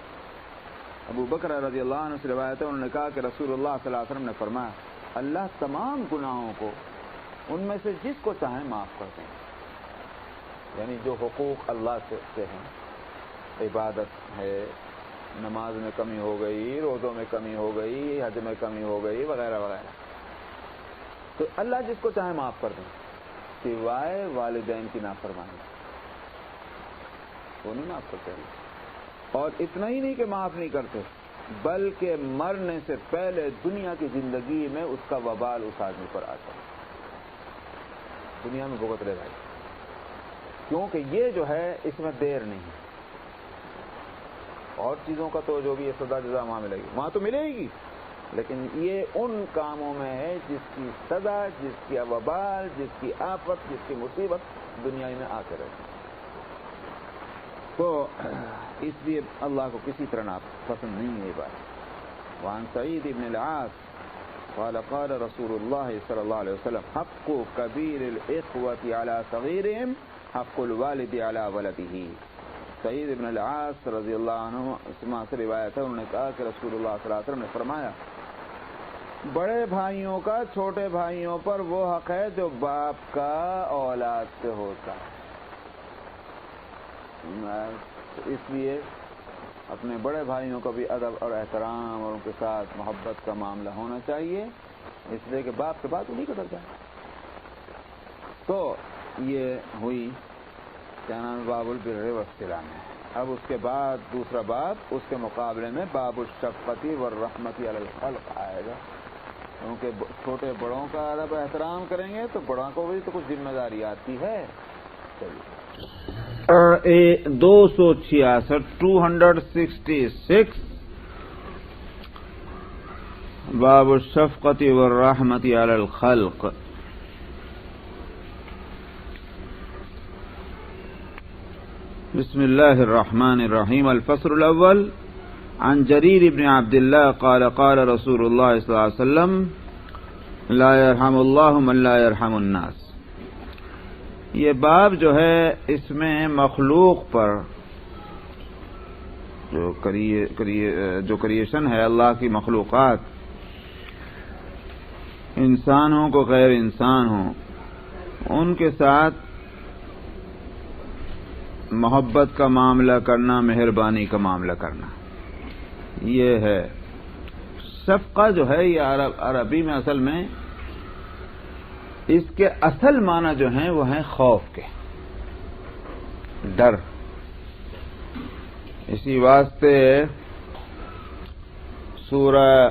ابو بکر رضی اللہ عنہ سے روایت ہے، انہوں نے کہا کہ رسول اللہ صلی اللہ علیہ وسلم نے فرمایا اللہ تمام گناہوں کو ان میں سے جس کو چاہیں معاف کرتے ہیں، یعنی جو حقوق اللہ سے ہیں، عبادت ہے، نماز میں کمی ہو گئی، روزوں میں کمی ہو گئی، حج میں کمی ہو گئی، وغیرہ وغیرہ، تو اللہ جس کو چاہے معاف کر دیں سوائے والدین کی نافرمانی، وہ نہیں معاف کرتے اللہ۔ اور اتنا ہی نہیں کہ معاف نہیں کرتے، بلکہ مرنے سے پہلے دنیا کی زندگی میں اس کا وبال اس آدمی پر آتا ہے، دنیا میں بھگت لے گا، کیونکہ یہ جو ہے اس میں دیر نہیں ہے۔ اور چیزوں کا تو جو بھی سزا جزا وہاں ملے گی، وہاں تو ملے گی، لیکن یہ ان کاموں میں ہے جس کی سزا، جس کی وبال، جس کی آفت، جس کی مصیبت دنیا میں آ کے رہتی ہے۔ تو اس لیے اللہ کو کسی طرح پسند نہیں ہے یہ بات۔ وعن سعید بن العاص قال قال رسول اللہ صلی اللہ علیہ وسلم حق کبیر الاخوة على صغیرهم حق الوالد على ولده۔ سعید ابن العاص رضی اللہ عنہ سے روایت ہے، انہوں نے کہا کہ رسول اللہ صلی اللہ علیہ وسلم نے فرمایا بڑے بھائیوں کا چھوٹے بھائیوں پر وہ حق ہے جو باپ کا اولاد سے ہوتا ہے۔ اس لیے اپنے بڑے بھائیوں کا بھی ادب اور احترام اور ان کے ساتھ محبت کا معاملہ ہونا چاہیے، اس لیے کہ باپ کے بعد انہیں کا درجہ ہے۔ تو یہ ہوئی کیا نام باب البر والصلہ میں۔ اب اس کے بعد دوسرا باب اس کے مقابلے میں باب الشفقۃ والرحمۃ علی الخلق آئے گا، کیونکہ چھوٹے بڑوں کا ادب احترام کریں گے تو بڑوں کو بھی تو کچھ ذمہ داری آتی ہے۔ چلیے 266 باب الشفقۃ والرحمۃ علی الخلق۔ بسم اللہ الرحمن الرحیم۔ الفصل الاول عن جریر بن عبد اللہ قال قال رسول اللہ صلی اللہ علیہ وسلم لا يرحم اللہ من لا يرحم الناس۔ یہ باب جو ہے اس میں مخلوق پر جو کریشن ہے، اللہ کی مخلوقات، انسان ہوں کو غیر انسان ہوں، ان کے ساتھ محبت کا معاملہ کرنا، مہربانی کا معاملہ کرنا، یہ ہے شفقہ جو ہے۔ یہ عربی میں اصل میں اس کے اصل معنی جو ہیں وہ ہیں خوف کے، ڈر۔ اسی واسطے سورہ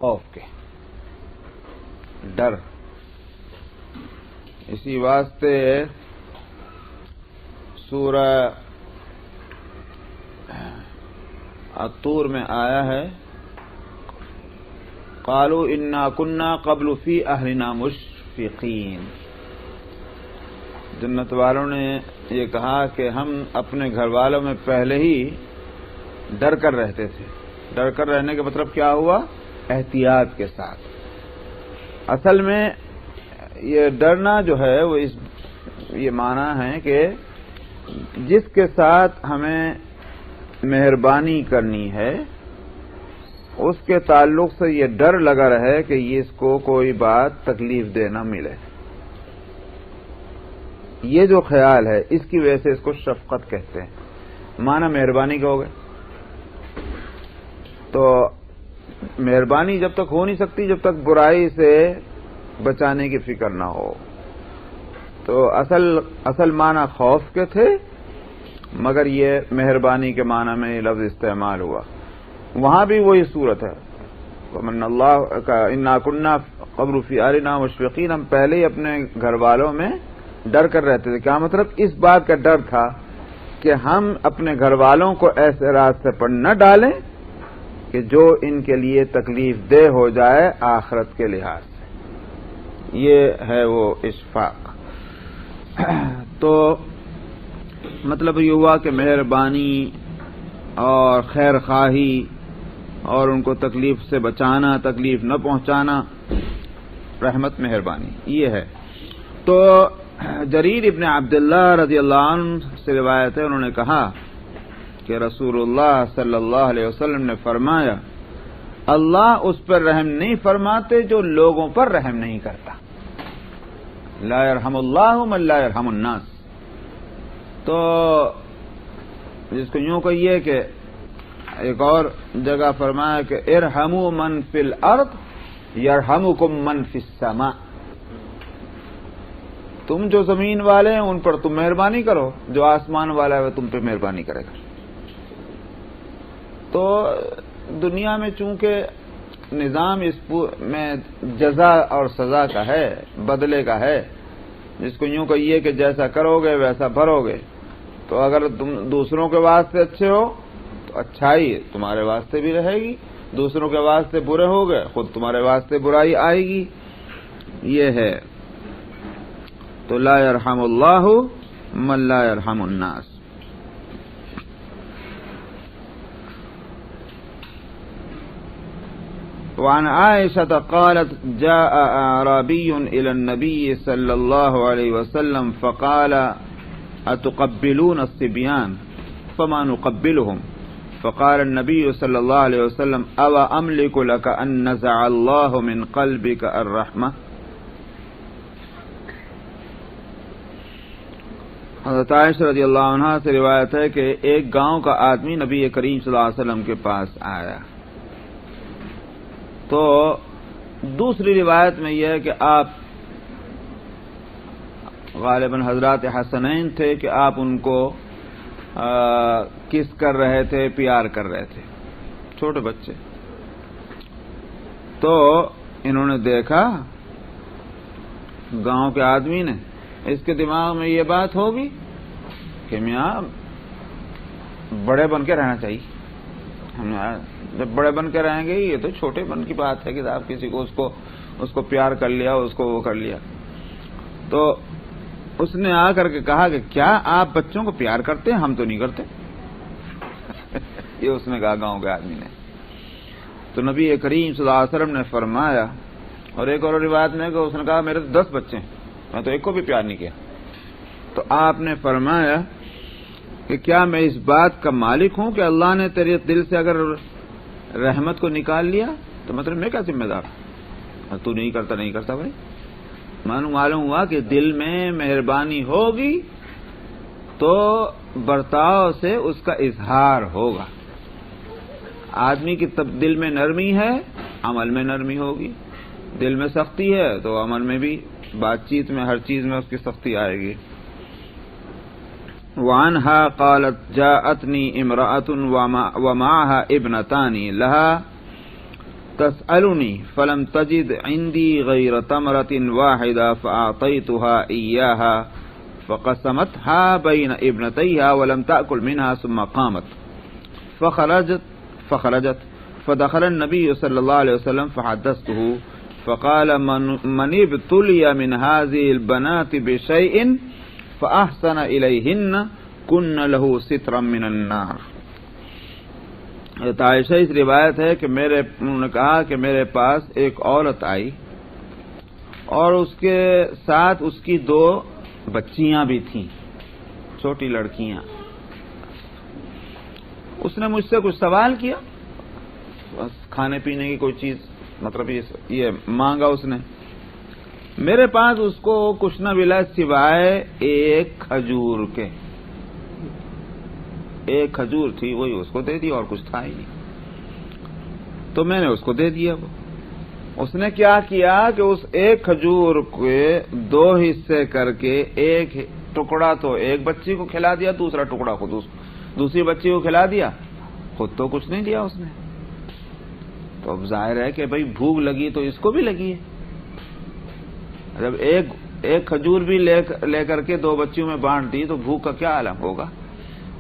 خوف کے، ڈر، اسی واسطے سورہ الطور میں آیا ہے قالوا انا كنا قبل فی اہلنا مشفقین۔ جنت والوں نے یہ کہا کہ ہم اپنے گھر والوں میں پہلے ہی ڈر کر رہتے تھے۔ ڈر کر رہنے کا مطلب کیا ہوا؟ احتیاط کے ساتھ۔ اصل میں یہ ڈرنا جو ہے وہ یہ معنی ہے کہ جس کے ساتھ ہمیں مہربانی کرنی ہے اس کے تعلق سے یہ ڈر لگا رہے کہ اس کو کوئی بات تکلیف دے نہ ملے، یہ جو خیال ہے اس کی وجہ سے اس کو شفقت کہتے ہیں۔ معنی مہربانی کا ہو گئے، تو مہربانی جب تک ہو نہیں سکتی جب تک برائی سے بچانے کی فکر نہ ہو۔ تو اصل معنی خوف کے تھے، مگر یہ مہربانی کے معنی میں یہ لفظ استعمال ہوا۔ وہاں بھی وہی صورت ہے، ومن اللہ کا انا كنا قبل فی اہلنا مشفقین، ہم پہلے ہی اپنے گھر والوں میں ڈر کر رہتے تھے۔ کیا مطلب؟ اس بات کا ڈر تھا کہ ہم اپنے گھر والوں کو ایسے راستے پر نہ ڈالیں کہ جو ان کے لیے تکلیف دہ ہو جائے آخرت کے لحاظ سے۔ یہ ہے وہ اشفاق۔ تو مطلب یہ ہوا کہ مہربانی اور خیر خواہی اور ان کو تکلیف سے بچانا، تکلیف نہ پہنچانا، رحمت مہربانی یہ ہے۔ تو جریر ابن عبداللہ رضی اللہ عنہ سے روایت ہے، انہوں نے کہا کہ رسول اللہ صلی اللہ علیہ وسلم نے فرمایا اللہ اس پر رحم نہیں فرماتے جو لوگوں پر رحم نہیں کرتا، لا یرحم اللہ من لا یرحم الناس۔ تو جس کو یوں کہیے کہ ایک اور جگہ فرمایا کہ ارحموا من فی الارض یرحمکم من فی السماء، تم جو زمین والے ہیں ان پر تم مہربانی کرو، جو آسمان والا ہے وہ تم پہ مہربانی کرے گا۔ تو دنیا میں چونکہ نظام اس میں جزا اور سزا کا ہے، بدلے کا ہے، جس کو یوں کہیے کہ جیسا کرو گے ویسا بھرو گے۔ تو اگر تم دوسروں کے واسطے اچھے ہو تو اچھائی تمہارے واسطے بھی رہے گی، دوسروں کے واسطے برے ہو گئے خود تمہارے واسطے برائی آئے گی، یہ ہے۔ تو لا یرحم اللہ من لا یرحم الناس۔ وعن عائشة قالت جاء أعرابي إلى النبي صلى الله عليه وسلم فقال أتقبلون الصبيان فما نقبلهم فقال النبي صلى الله عليه وسلم أو أملك لك أن نزع الله من قلبك الرحمة۔ حضرت عائشہ رضی اللہ عنہ سے روایت ہے کہ ایک گاؤں کا آدمی نبی کریم صلی اللہ علیہ وسلم کے پاس آیا، تو دوسری روایت میں یہ ہے کہ آپ غالباً حضرات حسنین تھے کہ آپ ان کو کس کر رہے تھے، پیار کر رہے تھے، چھوٹے بچے۔ تو انہوں نے دیکھا گاؤں کے آدمی نے، اس کے دماغ میں یہ بات ہوگی کہ میاں بڑے بن کے رہنا چاہیے، جب بڑے بن کے رہیں گے، یہ تو چھوٹے بن کی بات ہے کہ آپ کسی کو اس کو پیار کر لیا، اس کو وہ کر لیا۔ تو اس نے آ کر کے کہا کہ کیا آپ بچوں کو پیار کرتے ہیں؟ ہم تو نہیں کرتے۔ یہ اس نے کہا گاؤں کے آدمی نے۔ تو نبی کریم صلی اللہ علیہ وسلم نے فرمایا، اور ایک اور روایت میں کہ اس نے کہا میرے تو 10 بچے ہیں، میں تو ایک کو بھی پیار نہیں کیا۔ تو آپ نے فرمایا کہ کیا میں اس بات کا مالک ہوں کہ اللہ نے تیرے دل سے اگر رحمت کو نکال لیا تو مطلب میں کیا ذمہ دار ہوں؟ تو نہیں کرتا بھائی، معلوم ہوا کہ دل میں مہربانی ہوگی تو برتاؤ سے اس کا اظہار ہوگا۔ آدمی کی دل میں نرمی ہے، عمل میں نرمی ہوگی، دل میں سختی ہے تو عمل میں بھی، بات چیت میں، ہر چیز میں اس کی سختی آئے گی۔ وعنها قالت جاءتني امرأة ومعها ابنتان لها تسألني فلم تجد عندي غير تمرة واحدة فأعطيتها إياها فقسمتها بين ابنتيها ولم تأكل منها ثم قامت فخرجت فدخل النبي صلى الله عليه وسلم فحدثته فقال من ابتلي من هذه البنات بشيء فأحسن إليهن كن له سترا من النار۔ عائشہ اس روایت ہے کہ انہوں نے کہا کہ میرے پاس ایک عورت آئی اور اس کے ساتھ اس کی 2 بچیاں بھی تھیں، چھوٹی لڑکیاں۔ اس نے مجھ سے کچھ سوال کیا، بس کھانے پینے کی کوئی چیز، مطلب یہ مانگا اس نے۔ میرے پاس اس کو کچھ نہ ملا سوائے ایک کھجور کے، ایک کھجور تھی، وہی اس کو دے دی اور کچھ تھا ہی نہیں، تو میں نے اس کو دے دیا۔ وہ اس نے کیا کیا کہ اس ایک کھجور کے 2 حصے کر کے ایک ٹکڑا تو ایک بچی کو کھلا دیا، دوسرا ٹکڑا خود دوسری بچی کو کھلا دیا، خود تو کچھ نہیں دیا اس نے۔ تو اب ظاہر ہے کہ بھئی بھوک لگی تو اس کو بھی لگی ہے، جب ایک کھجور بھی لے کر کے 2 بچیوں میں بانٹ دی تو بھوک کا کیا عالم ہوگا،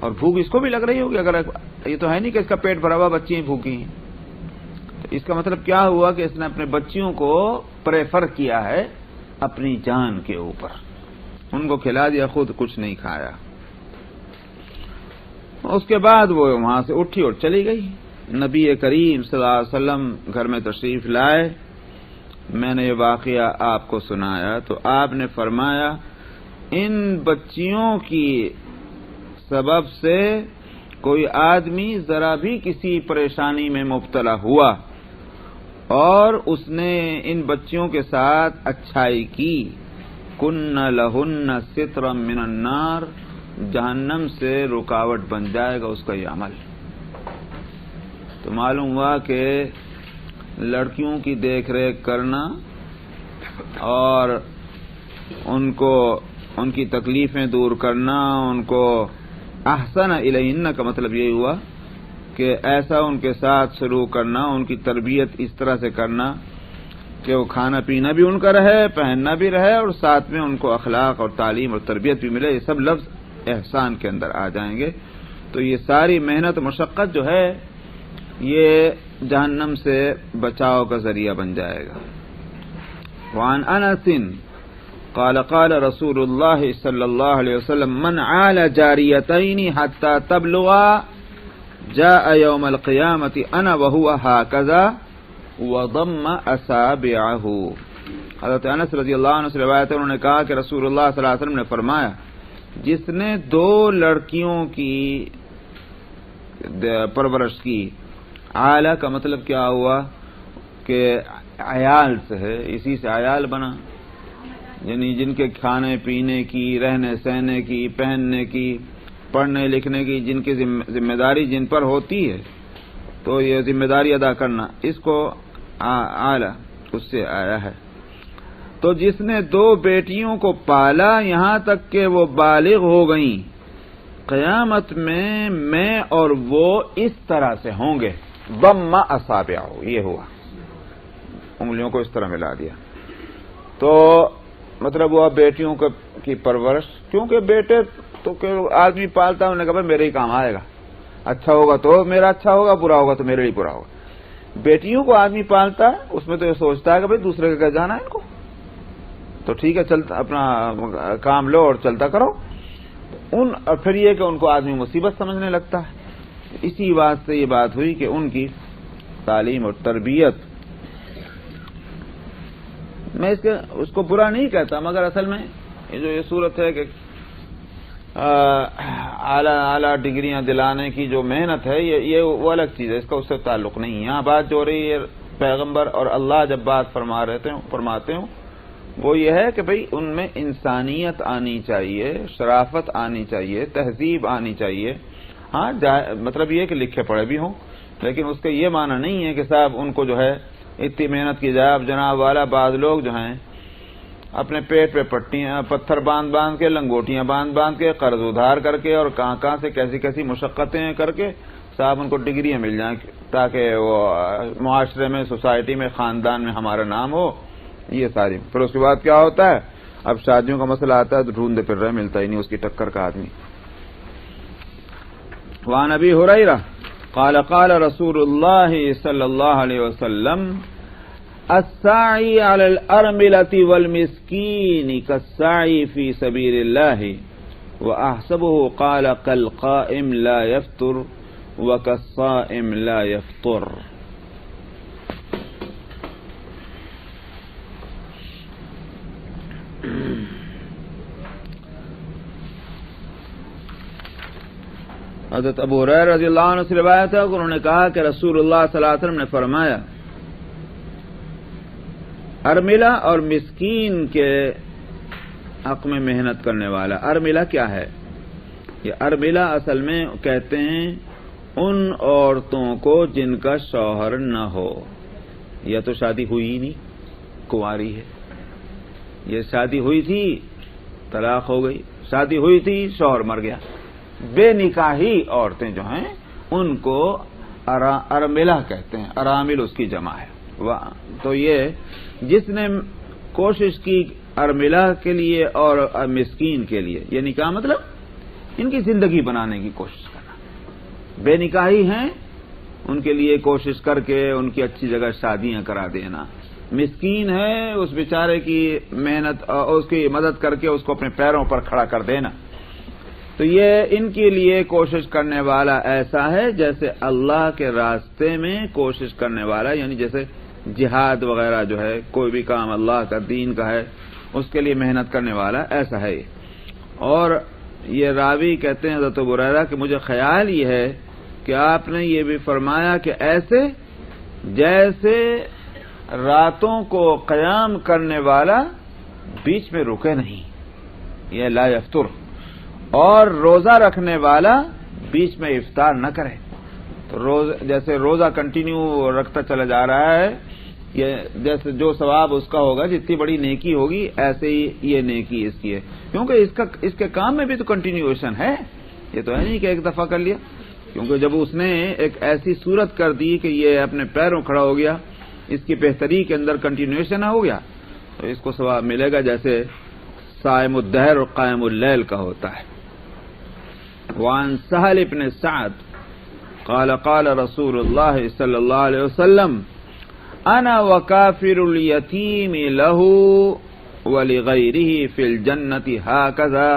اور بھوک اس کو بھی لگ رہی ہوگی، اگر یہ تو ہے نہیں کہ اس کا پیٹ بھرا ہوا بچیاں بھوکی ہیں۔ تو اس کا مطلب کیا ہوا کہ اس نے اپنے بچیوں کو پریفر کیا ہے اپنی جان کے اوپر، ان کو کھلا دیا، خود کچھ نہیں کھایا۔ اس کے بعد وہ وہاں سے اٹھی اور چلی گئی. نبی کریم صلی اللہ علیہ وسلم گھر میں تشریف لائے. میں نے یہ واقعہ آپ کو سنایا تو آپ نے فرمایا ان بچیوں کی سبب سے کوئی آدمی ذرا بھی کسی پریشانی میں مبتلا ہوا اور اس نے ان بچیوں کے ساتھ اچھائی کی، کن لہن سترا من النار، جہنم سے رکاوٹ بن جائے گا اس کا یہ عمل. تو معلوم ہوا کہ لڑکیوں کی دیکھ ریکھ کرنا اور ان کی تکلیفیں دور کرنا، ان کو احسن الیہن کا مطلب یہی ہوا کہ ایسا ان کے ساتھ سلوک کرنا، ان کی تربیت اس طرح سے کرنا کہ وہ کھانا پینا بھی ان کا رہے، پہننا بھی رہے، اور ساتھ میں ان کو اخلاق اور تعلیم اور تربیت بھی ملے. یہ سب لفظ احسان کے اندر آ جائیں گے. تو یہ ساری محنت مشقت جو ہے یہ جہنم سے بچاؤ کا ذریعہ بن جائے گا. وعن انس قال قال رسول اللہ صلی اللہ علیہ وسلم من عال جاریتین حتی تبلغا جاء یوم القیامت انا وهو هكذا وضم اصابعه. حضرت انس رضی اللہ عنہ سے روایت ہے، انہوں نے کہا کہ رسول اللہ صلی اللہ علیہ وسلم نے فرمایا جس نے دو لڑکیوں کی پرورش کی، عالہ کا مطلب کیا ہوا کہ عیال سے ہے، اسی سے عیال بنا، یعنی جن کے کھانے پینے کی، رہنے سہنے کی، پہننے کی، پڑھنے لکھنے کی جن کی ذمہ داری جن پر ہوتی ہے، تو یہ ذمہ داری ادا کرنا اس کو اعلیٰ اس سے آیا ہے. تو جس نے دو بیٹیوں کو پالا یہاں تک کہ وہ بالغ ہو گئیں، قیامت میں اور وہ اس طرح سے ہوں گے. ضم اصابعہ، یہ ہوا، انگلیوں کو اس طرح ملا دیا. تو مطلب وہ بیٹیوں کی پرورش، کیونکہ بیٹے تو کہ آدمی پالتا ہے، انہوں نے کہا بھائی میرے ہی کام آئے گا، اچھا ہوگا تو میرا اچھا ہوگا، برا ہوگا تو میرے ہی برا ہوگا. بیٹیوں کو آدمی پالتا ہے، اس میں تو یہ سوچتا ہے کہ بھائی دوسرے کا جانا ہے ان کو، تو ٹھیک ہے چلتا اپنا کام لو اور چلتا کرو. اور پھر یہ کہ ان کو آدمی مصیبت سمجھنے لگتا ہے. اسی بات سے یہ بات ہوئی کہ ان کی تعلیم اور تربیت، میں اس کو برا نہیں کہتا، مگر اصل میں یہ صورت ہے کہ اعلیٰ ڈگریاں دلانے کی جو محنت ہے یہ وہ الگ چیز ہے، اس کا اس سے تعلق نہیں ہے. یہاں بات جو ہو رہی ہے پیغمبر اور اللہ جب بات فرماتے ہوں وہ یہ ہے کہ بھئی ان میں انسانیت آنی چاہیے، شرافت آنی چاہیے، تہذیب آنی چاہیے. ہاں مطلب یہ کہ لکھے پڑھے بھی ہوں، لیکن اس کا یہ معنی نہیں ہے کہ صاحب ان کو جو ہے اتنی محنت کی جائے. اب جناب والا بعض لوگ جو ہیں اپنے پیٹ پہ پٹیاں پتھر باندھ کے، لنگوٹیاں باندھ کے، قرض ادھار کر کے، اور کہاں سے کیسی مشقتیں کر کے صاحب ان کو ڈگریاں مل جائیں تاکہ وہ معاشرے میں، سوسائٹی میں، خاندان میں ہمارا نام ہو. یہ ساری پھر اس کے بعد کیا ہوتا ہے، اب شادیوں کا مسئلہ آتا ہے تو ڈھونڈتے پھر رہے، ملتا ہی نہیں اس کی ٹکر کا آدمی. وعن ابی ہریرہ قال قال رسول اللہ صلی اللہ علیہ وسلم السعی علی الارملة والمسکین کالسعی فی سبیل اللہ واحسبه قال کالقائم لا یفطر وکالصائم لا یفطر. حضرت ابو ہریرہ رضی اللہ عنہ سے روایت ہے کہ انہوں نے کہا کہ رسول اللہ صلی اللہ علیہ وسلم نے فرمایا ارملہ اور مسکین کے حق میں محنت کرنے والا. ارملہ کیا ہے؟ یہ ارملہ اصل میں کہتے ہیں ان عورتوں کو جن کا شوہر نہ ہو، یا تو شادی ہوئی ہی نہیں، کنواری ہے، یہ شادی ہوئی تھی طلاق ہو گئی، شادی ہوئی تھی شوہر مر گیا. بے نکاحی عورتیں جو ہیں ان کو ارملہ کہتے ہیں، ارامل اس کی جمع ہے. تو یہ جس نے کوشش کی ارملہ کے لیے اور مسکین کے لیے، یعنی کیا مطلب ان کی زندگی بنانے کی کوشش کرنا. بے نکاحی ہیں ان کے لیے کوشش کر کے ان کی اچھی جگہ شادیاں کرا دینا. مسکین ہے اس بیچارے کی محنت اور اس کی مدد کر کے اس کو اپنے پیروں پر کھڑا کر دینا. تو یہ ان کے لیے کوشش کرنے والا ایسا ہے جیسے اللہ کے راستے میں کوشش کرنے والا، یعنی جیسے جہاد وغیرہ جو ہے، کوئی بھی کام اللہ کا دین کا ہے اس کے لیے محنت کرنے والا ایسا ہے۔ اور یہ راوی کہتے ہیں حضرت ابو ہریرہ کہ مجھے خیال یہ ہے کہ آپ نے یہ بھی فرمایا کہ ایسے جیسے راتوں کو قیام کرنے والا بیچ میں رکے نہیں، یہ لا یفطر، اور روزہ رکھنے والا بیچ میں افطار نہ کرے۔ تو جیسے روزہ کنٹینیو رکھتا چلا جا رہا ہے، یہ جیسے جو ثواب اس کا ہوگا، جتنی بڑی نیکی ہوگی ایسے ہی یہ نیکی اس کی ہے، کیونکہ اس کے کام میں بھی تو کنٹینیویشن ہے، یہ تو ہے نہیں کہ ایک دفعہ کر لیا، کیونکہ جب اس نے ایک ایسی صورت کر دی کہ یہ اپنے پیروں کھڑا ہو گیا، اس کی بہتری کے اندر کنٹینیویشن ہو گیا، تو اس کو ثواب ملے گا جیسے صائم الدہر اور قائم اللیل کا ہوتا ہے۔ وعن سہل بن سعد قال قال رسول اللہ صلی اللہ علیہ وسلم انا وکافر الیتیم له ولغیرہ فی الجنۃ ہکذا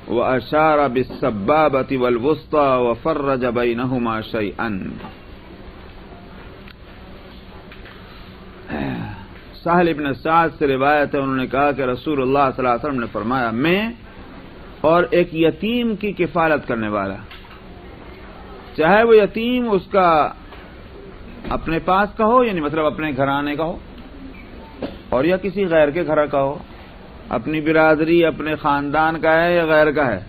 واشار بالسبابۃ والوسطى وفرج بینہما شیئا۔ سہل ابن سعد سے روایت ہے، انہوں نے کہا کہ رسول اللہ صلی اللہ علیہ وسلم نے فرمایا، میں اور ایک یتیم کی کفالت کرنے والا، چاہے وہ یتیم اس کا اپنے پاس کا ہو، یعنی مطلب اپنے گھرانے کا ہو، اور یا کسی غیر کے گھر کا ہو، اپنی برادری اپنے خاندان کا ہے یا غیر کا ہے،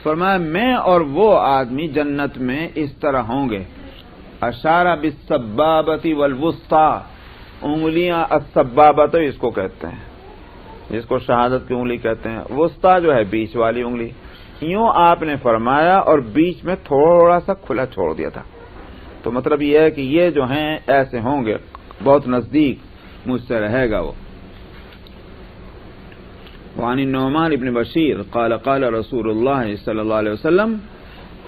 فرمایا میں اور وہ آدمی جنت میں اس طرح ہوں گے۔ اشارہ بالسبابۃ والوسطی، انگلیاں السبابۃ اس کو کہتے ہیں جس کو شہادت کی انگلی کہتے ہیں، وسطی جو ہے بیچ والی انگلی، یوں آپ نے فرمایا اور بیچ میں تھوڑا سا کھلا چھوڑ دیا تھا۔ تو مطلب یہ ہے کہ یہ جو ہیں ایسے ہوں گے، بہت نزدیک مجھ سے رہے گا وہ۔ وعن النعمان بن بشیر قال قال رسول اللہ صلی اللہ علیہ وسلم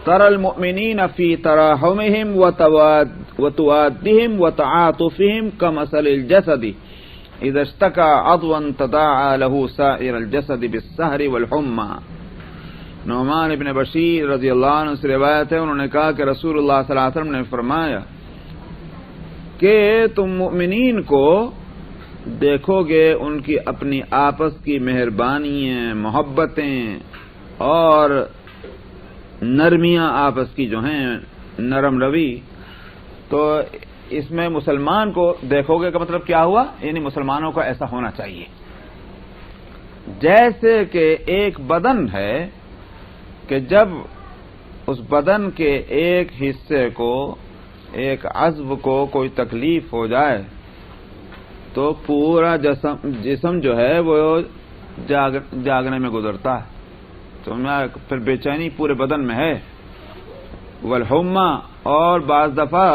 ترى المؤمنین فی تراحمهم وتوادهم وتعاطفهم كمثل الجسد اذا اشتكى عضوا تداعى له سائر الجسد بالسهر والحمى۔ نعمان ابن بشیر رضی اللہ عنہ سے روایت ہے، انہوں نے کہا کہ رسول اللہ صلی اللہ علیہ وسلم نے فرمایا کہ تم مؤمنین کو دیکھو گے ان کی اپنی آپس کی مہربانیاں، محبتیں اور نرمیاں آپس کی جو ہیں، نرم روی، تو اس میں مسلمان کو دیکھو گے کا مطلب کیا ہوا؟ یعنی مسلمانوں کا ایسا ہونا چاہیے جیسے کہ ایک بدن ہے کہ جب اس بدن کے ایک حصے کو، ایک عضو کو کوئی تکلیف ہو جائے تو پورا جسم جو ہے وہ جاگنے میں گزرتا ہے، تو پھر بے چینی پورے بدن میں ہے۔ والحمى، اور بعض دفعہ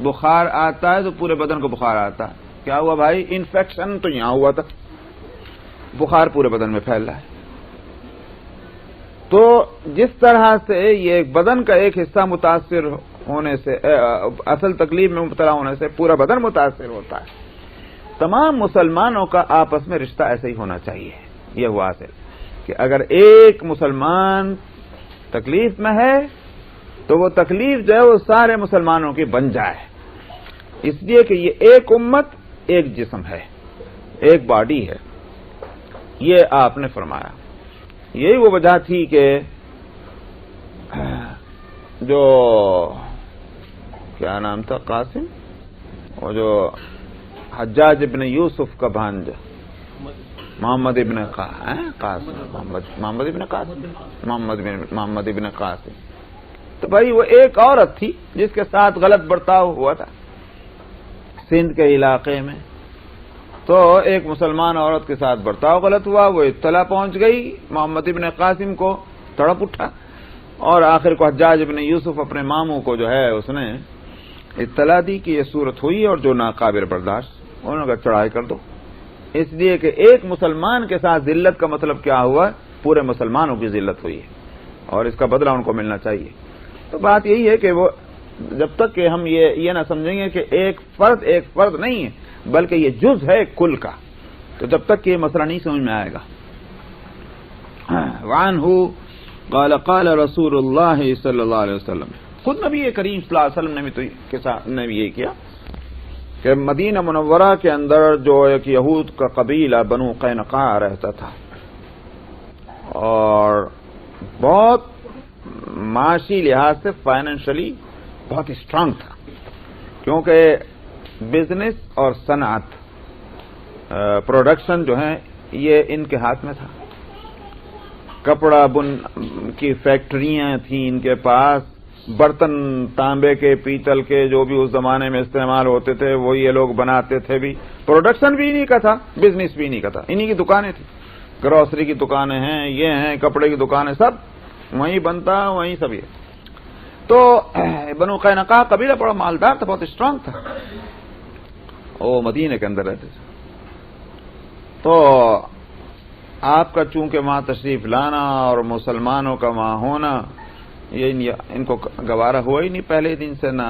بخار آتا ہے تو پورے بدن کو بخار آتا ہے، کیا ہوا بھائی؟ انفیکشن تو یہاں ہوا تھا، بخار پورے بدن میں پھیل رہا ہے۔ تو جس طرح سے یہ بدن کا ایک حصہ متاثر ہونے سے، اصل تکلیف میں مبتلا ہونے سے پورا بدن متاثر ہوتا ہے، تمام مسلمانوں کا آپس میں رشتہ ایسے ہی ہونا چاہیے۔ یہ ہوا اصل کہ اگر ایک مسلمان تکلیف میں ہے تو وہ تکلیف جو ہے وہ سارے مسلمانوں کی بن جائے، اس لیے کہ یہ ایک امت، ایک جسم ہے، ایک باڈی ہے، یہ آپ نے فرمایا۔ یہی وہ وجہ تھی کہ جو کیا نام تھا قاسم، اور جو حجاج ابن یوسف کا بھانجا محمد ابن قاسم، تو بھائی وہ ایک عورت تھی جس کے ساتھ غلط برتاؤ ہوا تھا سندھ کے علاقے میں، تو ایک مسلمان عورت کے ساتھ برتاؤ غلط ہوا، وہ اطلاع پہنچ گئی محمد ابن قاسم کو، تڑپ اٹھا، اور آخر کو حجاج ابن یوسف اپنے ماموں کو جو ہے اس نے اطلاع دی کہ یہ صورت ہوئی اور جو ناقابل برداشت، انہوں نے کہا چڑھائی کر دو، اس لیے کہ ایک مسلمان کے ساتھ ذلت کا مطلب کیا ہوا؟ پورے مسلمانوں کی ذلت ہوئی ہے اور اس کا بدلہ ان کو ملنا چاہیے۔ تو بات یہی ہے کہ وہ جب تک کہ ہم یہ نہ سمجھیں گے کہ ایک فرد نہیں ہے بلکہ یہ جز ہے کل کا، تو جب تک کہ یہ مسئلہ نہیں سمجھ میں آئے گا۔ وعنہ قال قال رسول اللہ صلی اللہ علیہ وسلم، خود نبی کریم صلی اللہ علیہ وسلم نے بھی یہ کیا کہ مدینہ منورہ کے اندر جو ایک یہود کا قبیلہ بنو قینقاع رہتا تھا اور بہت معاشی لحاظ سے فائنینشلی بہت اسٹرانگ تھا، کیونکہ بزنس اور صنعت پروڈکشن جو ہے یہ ان کے ہاتھ میں تھا، کپڑا بن کی فیکٹریاں تھیں ان کے پاس، برتن تانبے کے پیتل کے جو بھی اس زمانے میں استعمال ہوتے تھے وہ یہ لوگ بناتے تھے بھی، پروڈکشن بھی انہی کا تھا، بزنس بھی انہی کا تھا، انہی کی دکانیں تھیں، گروسری کی دکانیں ہیں، یہ ہیں کپڑے کی دکانیں، سب وہیں بنتا وہیں سب یہ۔ تو بنو قینقاع قبیلہ بڑا مالدار تھا، بہت اسٹرانگ تھا، وہ مدینہ کے اندر رہتے تھے۔ تو آپ کا چونکہ وہاں تشریف لانا اور مسلمانوں کا وہاں ہونا یہ ان کو گوارا ہوا ہی نہیں پہلے دن سے، نہ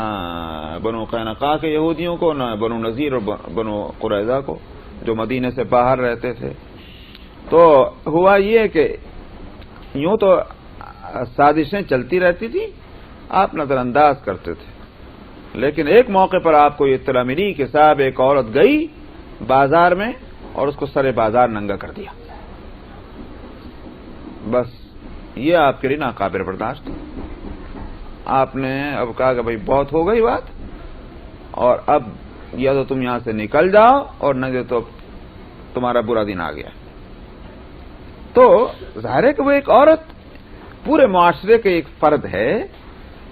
بنو قینقاع کے یہودیوں کو، نہ بنو نذیر اور بنو قریظہ کو جو مدینے سے باہر رہتے تھے۔ تو ہوا یہ کہ یوں تو سازشیں چلتی رہتی تھی، آپ نظر انداز کرتے تھے، لیکن ایک موقع پر آپ کو یہ اطلاع ملی کہ صاحب ایک عورت گئی بازار میں اور اس کو سرے بازار ننگا کر دیا، بس یہ آپ کے لیے ناقابل برداشت ہے۔ آپ نے اب کہا کہ بھائی بہت ہو گئی بات، اور اب یا تو تم یہاں سے نکل جاؤ اور نہ تو تمہارا برا دن آ گیا۔ تو ظاہر ہے کہ وہ ایک عورت پورے معاشرے کے ایک فرد ہے،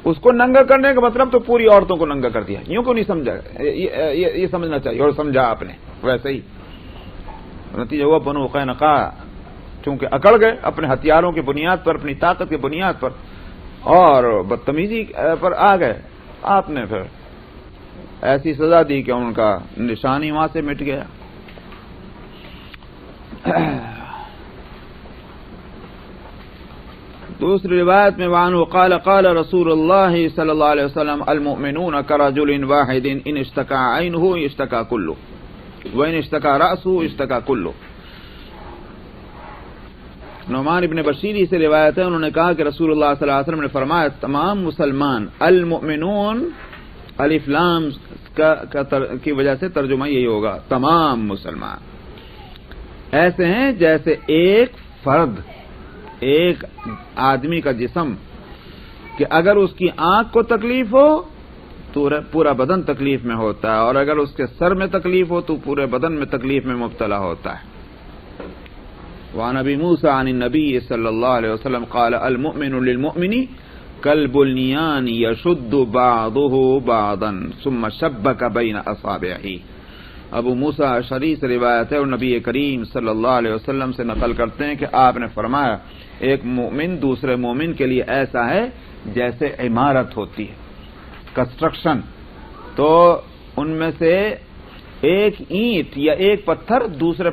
اس کو ننگا کرنے کا مطلب تو پوری عورتوں کو ننگا کر دیا، یوں کو نہیں سمجھا، یہ سمجھنا چاہیے، اور سمجھا آپ نے ویسے ہی۔ نتیجہ ہوا بنو قینقاع چونکہ اکڑ گئے اپنے ہتھیاروں کی بنیاد پر، اپنی طاقت کی بنیاد پر، اور بدتمیزی پر آ گئے، آپ نے پھر ایسی سزا دی کہ ان کا نشانی وہاں سے مٹ گیا۔ دوسری روایت میں وعنہ قال قال رسول اللہ صلی اللہ علیہ وسلم المؤمنون کرجل واحد ان اشتکا عینہ اشتکا کلہ وان اشتکا رأسہ اشتکا کلہ۔ نعمان ابن بشیری سے روایت ہے، انہوں نے کہا کہ رسول اللہ صلی اللہ علیہ وسلم نے فرمایا تمام مسلمان، المؤمنون الف لام کی وجہ سے ترجمہ یہی ہوگا، تمام مسلمان ایسے ہیں جیسے ایک فرد، ایک آدمی کا جسم کہ اگر اس کی آنکھ کو تکلیف ہو تو پورا بدن تکلیف میں ہوتا ہے، اور اگر اس کے سر میں تکلیف ہو تو پورے بدن میں تکلیف میں مبتلا ہوتا ہے۔ وعن ابی موسیٰ عن النبی صلی اللہ علیہ وسلم قال المؤمن للمؤمن كالبنيان يشد بعضه بعضا ثم شبك بين اصابعه۔ ابو موسیٰ اشعری سے روایت ہے اور نبی کریم صلی اللہ علیہ وسلم سے نقل کرتے ہیں کہ آپ نے فرمایا ایک مومن دوسرے مومن کے لیے ایسا ہے جیسے عمارت ہوتی ہے، کنسٹرکشن، تو ان میں سے ایک اینٹ یا ایک پتھر دوسرے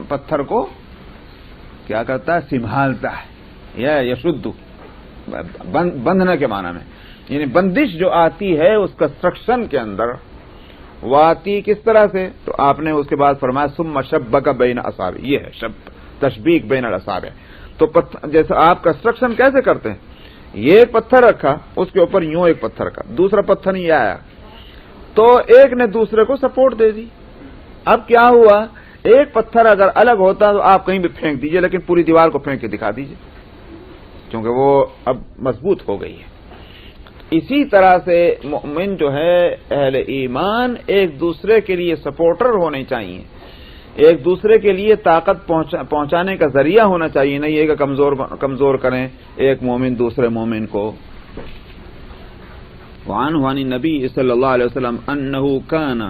پتھر کو کیا کرتا ہے، سنبھالتا ہے، یا یشد بندھنے کے معنی میں، یعنی بندش جو آتی ہے اس کنسٹرکشن کے اندر وہ آتی کس طرح سے، تو آپ نے اس کے بعد فرمایا ثم شبک بین اصابع، یہ ہے تشبیک بین الاصابع۔ تو جیسے آپ کنسٹرکشن کیسے کرتے ہیں، یہ ایک پتھر رکھا اس کے اوپر یوں ایک پتھر رکھا، دوسرا پتھر نہیں آیا تو ایک نے دوسرے کو سپورٹ دے دی۔ اب کیا ہوا، ایک پتھر اگر الگ ہوتا تو آپ کہیں بھی پھینک دیجئے، لیکن پوری دیوار کو پھینک کے دکھا دیجئے کیونکہ وہ اب مضبوط ہو گئی ہے۔ اسی طرح سے مومن جو ہے، اہل ایمان ایک دوسرے کے لیے سپورٹر ہونے چاہیے، ایک دوسرے کے لیے طاقت پہنچانے کا ذریعہ ہونا چاہیے، نہیں یہ کہ کمزور کریں ایک مومن دوسرے مومن کو۔ وعنہ عن النبی صلی اللہ علیہ وسلم انه كان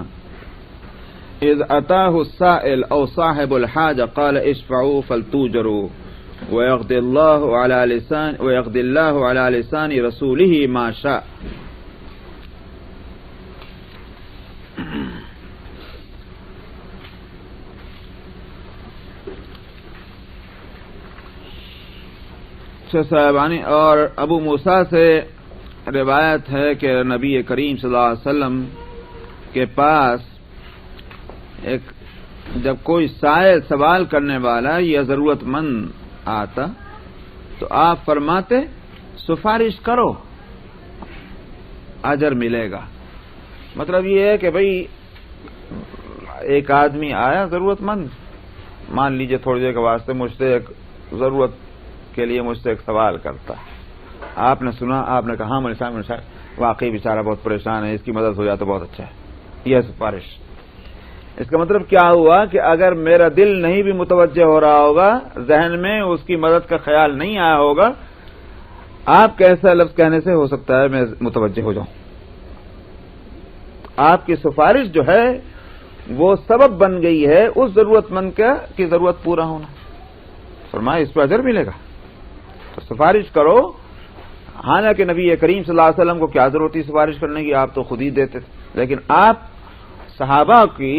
اذ اتاه السائل او صاحب الحاجة قال اشفعوا فلتوجروا ويقضي الله على لسان رسوله ما شاء۔ صاحبانی اور ابو موسیٰ سے روایت ہے کہ نبی کریم صلی اللہ علیہ وسلم کے پاس جب کوئی سائل سوال کرنے والا یا ضرورت مند آتا تو آپ فرماتے سفارش کرو اجر ملے گا. مطلب یہ ہے کہ بھئی ایک آدمی آیا ضرورت مند، مان لیجئے تھوڑی دیر کے واسطے مجھ سے ایک ضرورت کے لیے مجھ سے ایک سوال کرتا ہے. آپ نے سنا، آپ نے کہا ہاں مولوی صاحب واقعی بیچارہ بہت پریشان ہے، اس کی مدد ہو جائے تو بہت اچھا ہے. یہ سفارش. اس کا مطلب کیا ہوا کہ اگر میرا دل نہیں بھی متوجہ ہو رہا ہوگا، ذہن میں اس کی مدد کا خیال نہیں آیا ہوگا، آپ کیسا لفظ کہنے سے ہو سکتا ہے میں متوجہ ہو جاؤں. آپ کی سفارش جو ہے وہ سبب بن گئی ہے اس ضرورت مند کی ضرورت پورا ہونا. فرمایا اس پہ اجر ملے گا. تو سفارش کرو. حالانکہ نبی کریم صلی اللہ علیہ وسلم کو کیا ضرورت تھی سفارش کرنے کی، آپ تو خود ہی دیتے تھے، لیکن آپ صحابہ کی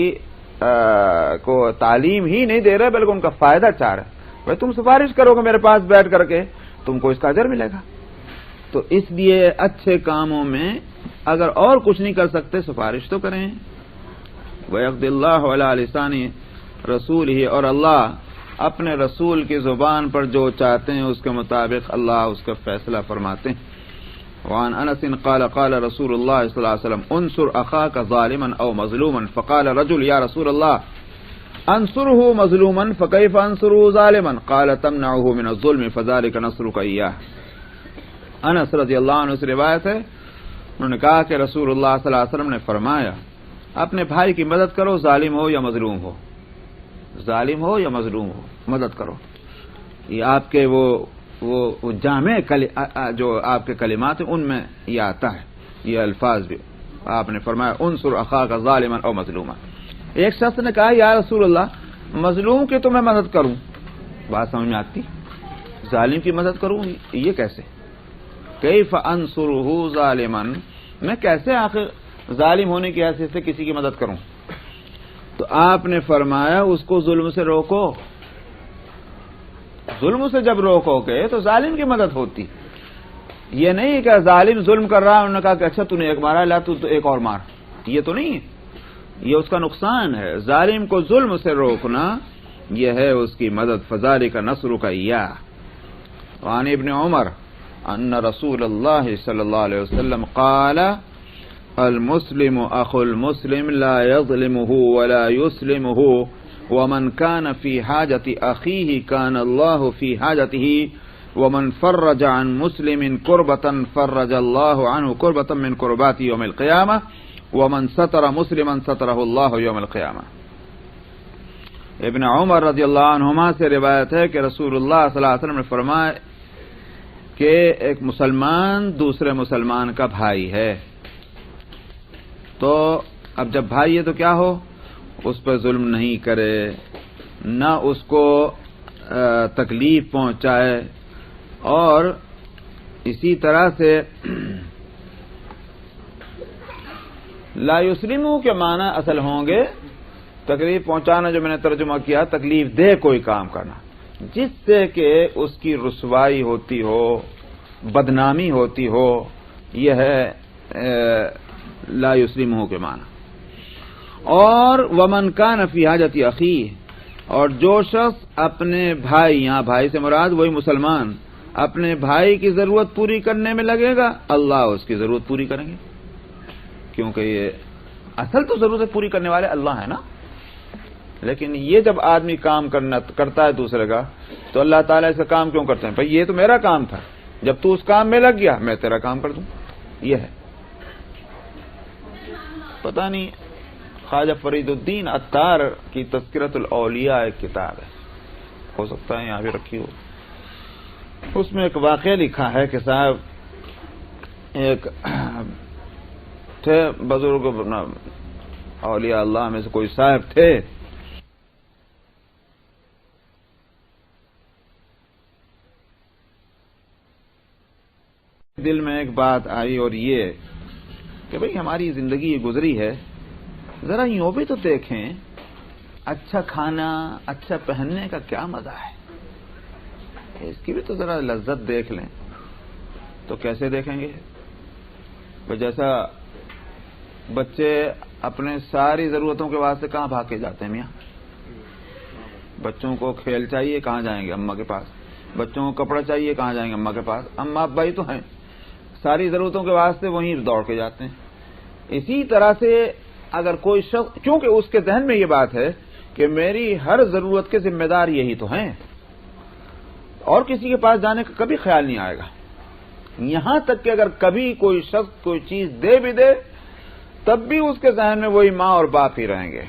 کو تعلیم ہی نہیں دے رہے بلکہ ان کا فائدہ چاہ رہے. بھائی تم سفارش کرو گے میرے پاس بیٹھ کر کے، تم کو اس کا اجر ملے گا. تو اس لیے اچھے کاموں میں اگر اور کچھ نہیں کر سکتے سفارش تو کریں. وَيَقْضِ اللَّهُ عَلَىٰ لِسَانِ رَسُولِهِ، اور اللہ اپنے رسول کی زبان پر جو چاہتے ہیں اس کے مطابق اللہ اس کا فیصلہ فرماتے ہیں. وعن انس قال قال رسول اللہ صلی اللہ علیہ وسلم انصر اخاك ظالما او مظلوما فقال رجل یا رسول اللہ انصره مظلوما فكيف انصره ظالما قال تمنعه من الظلم فذلك نصرك اياه. انس رضی اللہ عنہ سے روایت ہے، انہوں نے کہا کہ رسول اللہ صلی اللہ علیہ وسلم نے فرمایا اپنے بھائی کی مدد کرو، ظالم ہو یا مظلوم ہو، ظالم ہو یا مظلوم ہو مدد کرو. یہ آپ کے وہ جامع جو آپ کے کلمات ہیں ان میں یہ آتا ہے، یہ الفاظ بھی آپ نے فرمایا انصر اخاک ظالما او مظلوما. ایک شخص نے کہا یا رسول اللہ مظلوم کی تو میں مدد کروں، بات سمجھ میں آتی، ظالم کی مدد کروں یہ کیسے؟ کیف انصرہ ظالما، میں کیسے آخر ظالم ہونے کی حیثیت سے کسی کی مدد کروں؟ تو آپ نے فرمایا اس کو ظلم سے روکو. ظلم سے جب روکو گے تو ظالم کی مدد ہوتی. یہ نہیں کہ ظالم ظلم کر رہا ہے انہوں نے کہا کہ اچھا تو نے ایک مارا لا تو ایک اور مار، یہ تو نہیں ہے، یہ اس کا نقصان ہے. ظالم کو ظلم سے روکنا یہ ہے اس کی مدد. فذلک نصرک ایاہ. وعن ابن عمر ان رسول اللہ صلی اللہ علیہ وسلم قال المسلم اخو المسلم لا يظلمه ولا يسلمه ومن كان في حاجة أخيه كان الله في حاجته ومن فرج عن مسلم كربة فرج الله عنه كربة من كربات يوم القيامة ومن ستر مسلما ستره الله يوم القيامة. ابن عمر رضی اللہ عنہما سے روایت ہے کہ رسول اللہ صلی اللہ علیہ وسلم نے فرمایا کہ ایک مسلمان دوسرے مسلمان کا بھائی ہے، تو اب جب بھائی ہے تو کیا ہو، اس پہ ظلم نہیں کرے، نہ اس کو تکلیف پہنچائے، اور اسی طرح سے لا یسلمو کے معنی اصل ہوں گے تکلیف پہنچانا، جو میں نے ترجمہ کیا تکلیف دہ کوئی کام کرنا جس سے کہ اس کی رسوائی ہوتی ہو، بدنامی ہوتی ہو، یہ ہے لا یسلمو کے معنی. اور ومن کان فی حاجت اخیہ، اور جو شخص اپنے بھائی، یہاں بھائی سے مراد وہی مسلمان، اپنے بھائی کی ضرورت پوری کرنے میں لگے گا اللہ اس کی ضرورت پوری کریں گے، کیونکہ یہ اصل تو ضرورت پوری کرنے والے اللہ ہے نا. لیکن یہ جب آدمی کام کرتا ہے دوسرے کا تو اللہ تعالیٰ اس کا کام کیوں کرتے ہیں؟ بھائی یہ تو میرا کام تھا، جب تو اس کام میں لگ گیا میں تیرا کام کر دوں. یہ ہے، پتہ نہیں خواجہ فرید الدین عطار کی تذکرۃ الاولیاء ایک کتاب ہے، ہو سکتا ہے یہاں بھی رکھی ہو. اس میں ایک واقعہ لکھا ہے کہ صاحب ایک تھے بزرگ اولیاء اللہ میں سے کوئی صاحب تھے، دل میں ایک بات آئی اور یہ کہ بھئی ہماری زندگی گزری ہے، ذرا یوں بھی تو دیکھیں اچھا کھانا اچھا پہننے کا کیا مزہ ہے، اس کی بھی تو ذرا لذت دیکھ لیں. تو کیسے دیکھیں گے؟ جیسا بچے اپنے ساری ضرورتوں کے واسطے کہاں بھاگ کے جاتے ہیں میاں، بچوں کو کھیل چاہیے کہاں جائیں گے؟ اماں کے پاس. بچوں کو کپڑا چاہیے، کہاں جائیں گے؟ اماں کے پاس، اماں بھائی تو ہیں، ساری ضرورتوں کے واسطے وہیں دوڑ کے جاتے ہیں۔ اسی طرح سے اگر کوئی شخص، چونکہ اس کے ذہن میں یہ بات ہے کہ میری ہر ضرورت کے ذمہ دار یہی تو ہیں، اور کسی کے پاس جانے کا کبھی خیال نہیں آئے گا، یہاں تک کہ اگر کبھی کوئی شخص کوئی چیز دے بھی دے تب بھی اس کے ذہن میں وہی ماں اور باپ ہی رہیں گے۔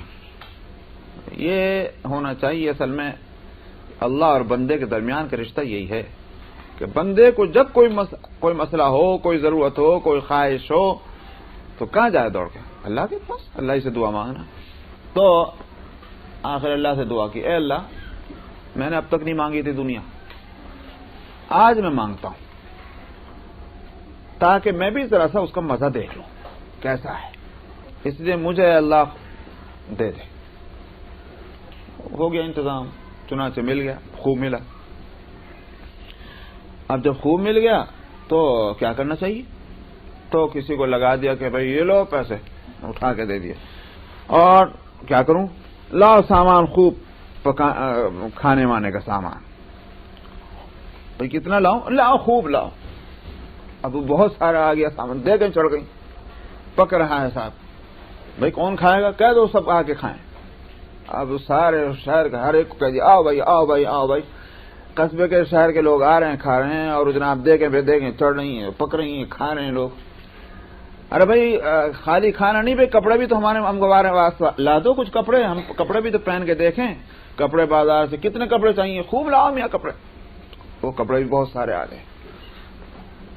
یہ ہونا چاہیے۔ اصل میں اللہ اور بندے کے درمیان کا رشتہ یہی ہے کہ بندے کو جب کوئی مسئلہ ہو، کوئی ضرورت ہو، کوئی خواہش ہو تو کہاں جائے دوڑ کے؟ اللہ کے پاس، اللہ ہی سے دعا مانگنا۔ تو آخر اللہ سے دعا کی، اے اللہ میں نے اب تک نہیں مانگی تھی دنیا، آج میں مانگتا ہوں تاکہ میں بھی ذرا سا اس کا مزہ دیکھ لوں کیسا ہے، اس لیے مجھے اللہ دے دے۔ ہو گیا انتظام، چنانچہ مل گیا، خوب ملا۔ اب جب خوب مل گیا تو کیا کرنا چاہیے؟ تو کسی کو لگا دیا کہ بھائی یہ لو پیسے، اٹھا کے دے دیے، اور کیا کروں؟ لاؤ سامان خوب، کھانے وانے کا سامان۔ بھائی کتنا لاؤں؟ لاؤ خوب لاؤ۔ اب بہت سارا آ گیا سامان، دے گئے، چڑھ گئی، پک رہا ہے صاحب۔ بھائی کون کھائے گا؟ کہہ دو سب آ کے کھائیں۔ اب سارے شہر کا ہر ایک کو کہہ دیا آؤ بھائی آؤ بھائی آؤ بھائی۔ قصبے کے شہر کے لوگ آ رہے ہیں، کھا رہے ہیں، اور جناب دیکھیں چڑھ رہی ہیں، پک رہی ہیں، کھا رہے ہیں لوگ۔ ارے بھائی خالی کھانا نہیں بھائی، کپڑے بھی تو ہمارے ہم گوارے واسطہ لا دو کچھ کپڑے، ہم کپڑے بھی تو پہن کے دیکھیں، کپڑے بازار سے کتنے کپڑے چاہیے، خوب لاؤ میاں کپڑے۔ وہ کپڑے بھی بہت سارے آ گئے۔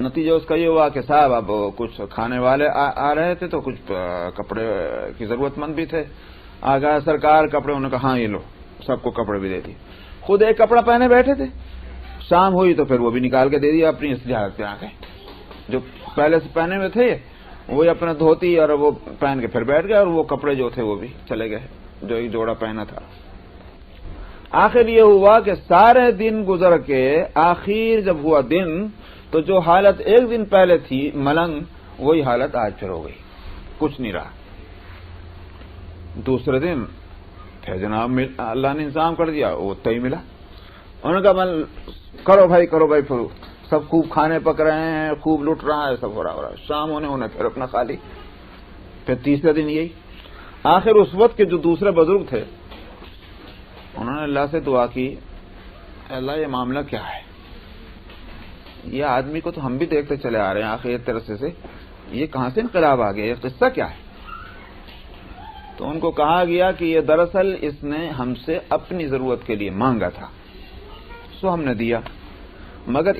نتیجہ اس کا یہ ہوا کہ صاحب اب کچھ کھانے والے آ رہے تھے تو کچھ کپڑے کی ضرورت مند بھی تھے، آ گیا سرکار کپڑے، انہوں نے کہا ہاں یہ لو، سب کو کپڑے بھی دے دیے۔ خود ایک کپڑا پہنے بیٹھے تھے، شام ہوئی تو پھر وہ بھی نکال کے دے دیا اپنی اصلی حالت پہ آ کے۔ جو پہلے سے پہنے ہوئے تھے وہی اپنا دھوتی اور وہ پہن کے پھر بیٹھ گئے، اور وہ کپڑے جو تھے وہ بھی چلے گئے جو ایک جوڑا پہنا تھا۔ آخر یہ ہوا کہ سارے دن گزر کے آخر جب ہوا دن تو جو حالت ایک دن پہلے تھی ملنگ، وہی حالت آج پھر ہو گئی، کچھ نہیں رہا۔ دوسرے دن پھر جناب اللہ نے انتظام کر دیا، وہ تئی ملا۔ انہوں نے کہا کرو بھائی پھر سب خوب کھانے پک رہے ہیں، خوب لٹ رہا ہے، سب ہو رہا ہے۔ شام ہونے انہیں پھر اپنا خالی۔ پھر تیسرے دن یہی۔ آخر اس وقت کے جو دوسرے بزرگ تھے انہوں نے اللہ سے دعا کی، اللہ یہ معاملہ کیا ہے؟ یہ آدمی کو تو ہم بھی دیکھتے چلے آ رہے ہیں آخر ایک طرح سے، یہ کہاں سے انقلاب آ گیا، یہ قصہ کیا ہے؟ تو ان کو کہا گیا کہ یہ دراصل اس نے ہم سے اپنی ضرورت کے لیے مانگا تھا، سو ہم نے دیا، مگر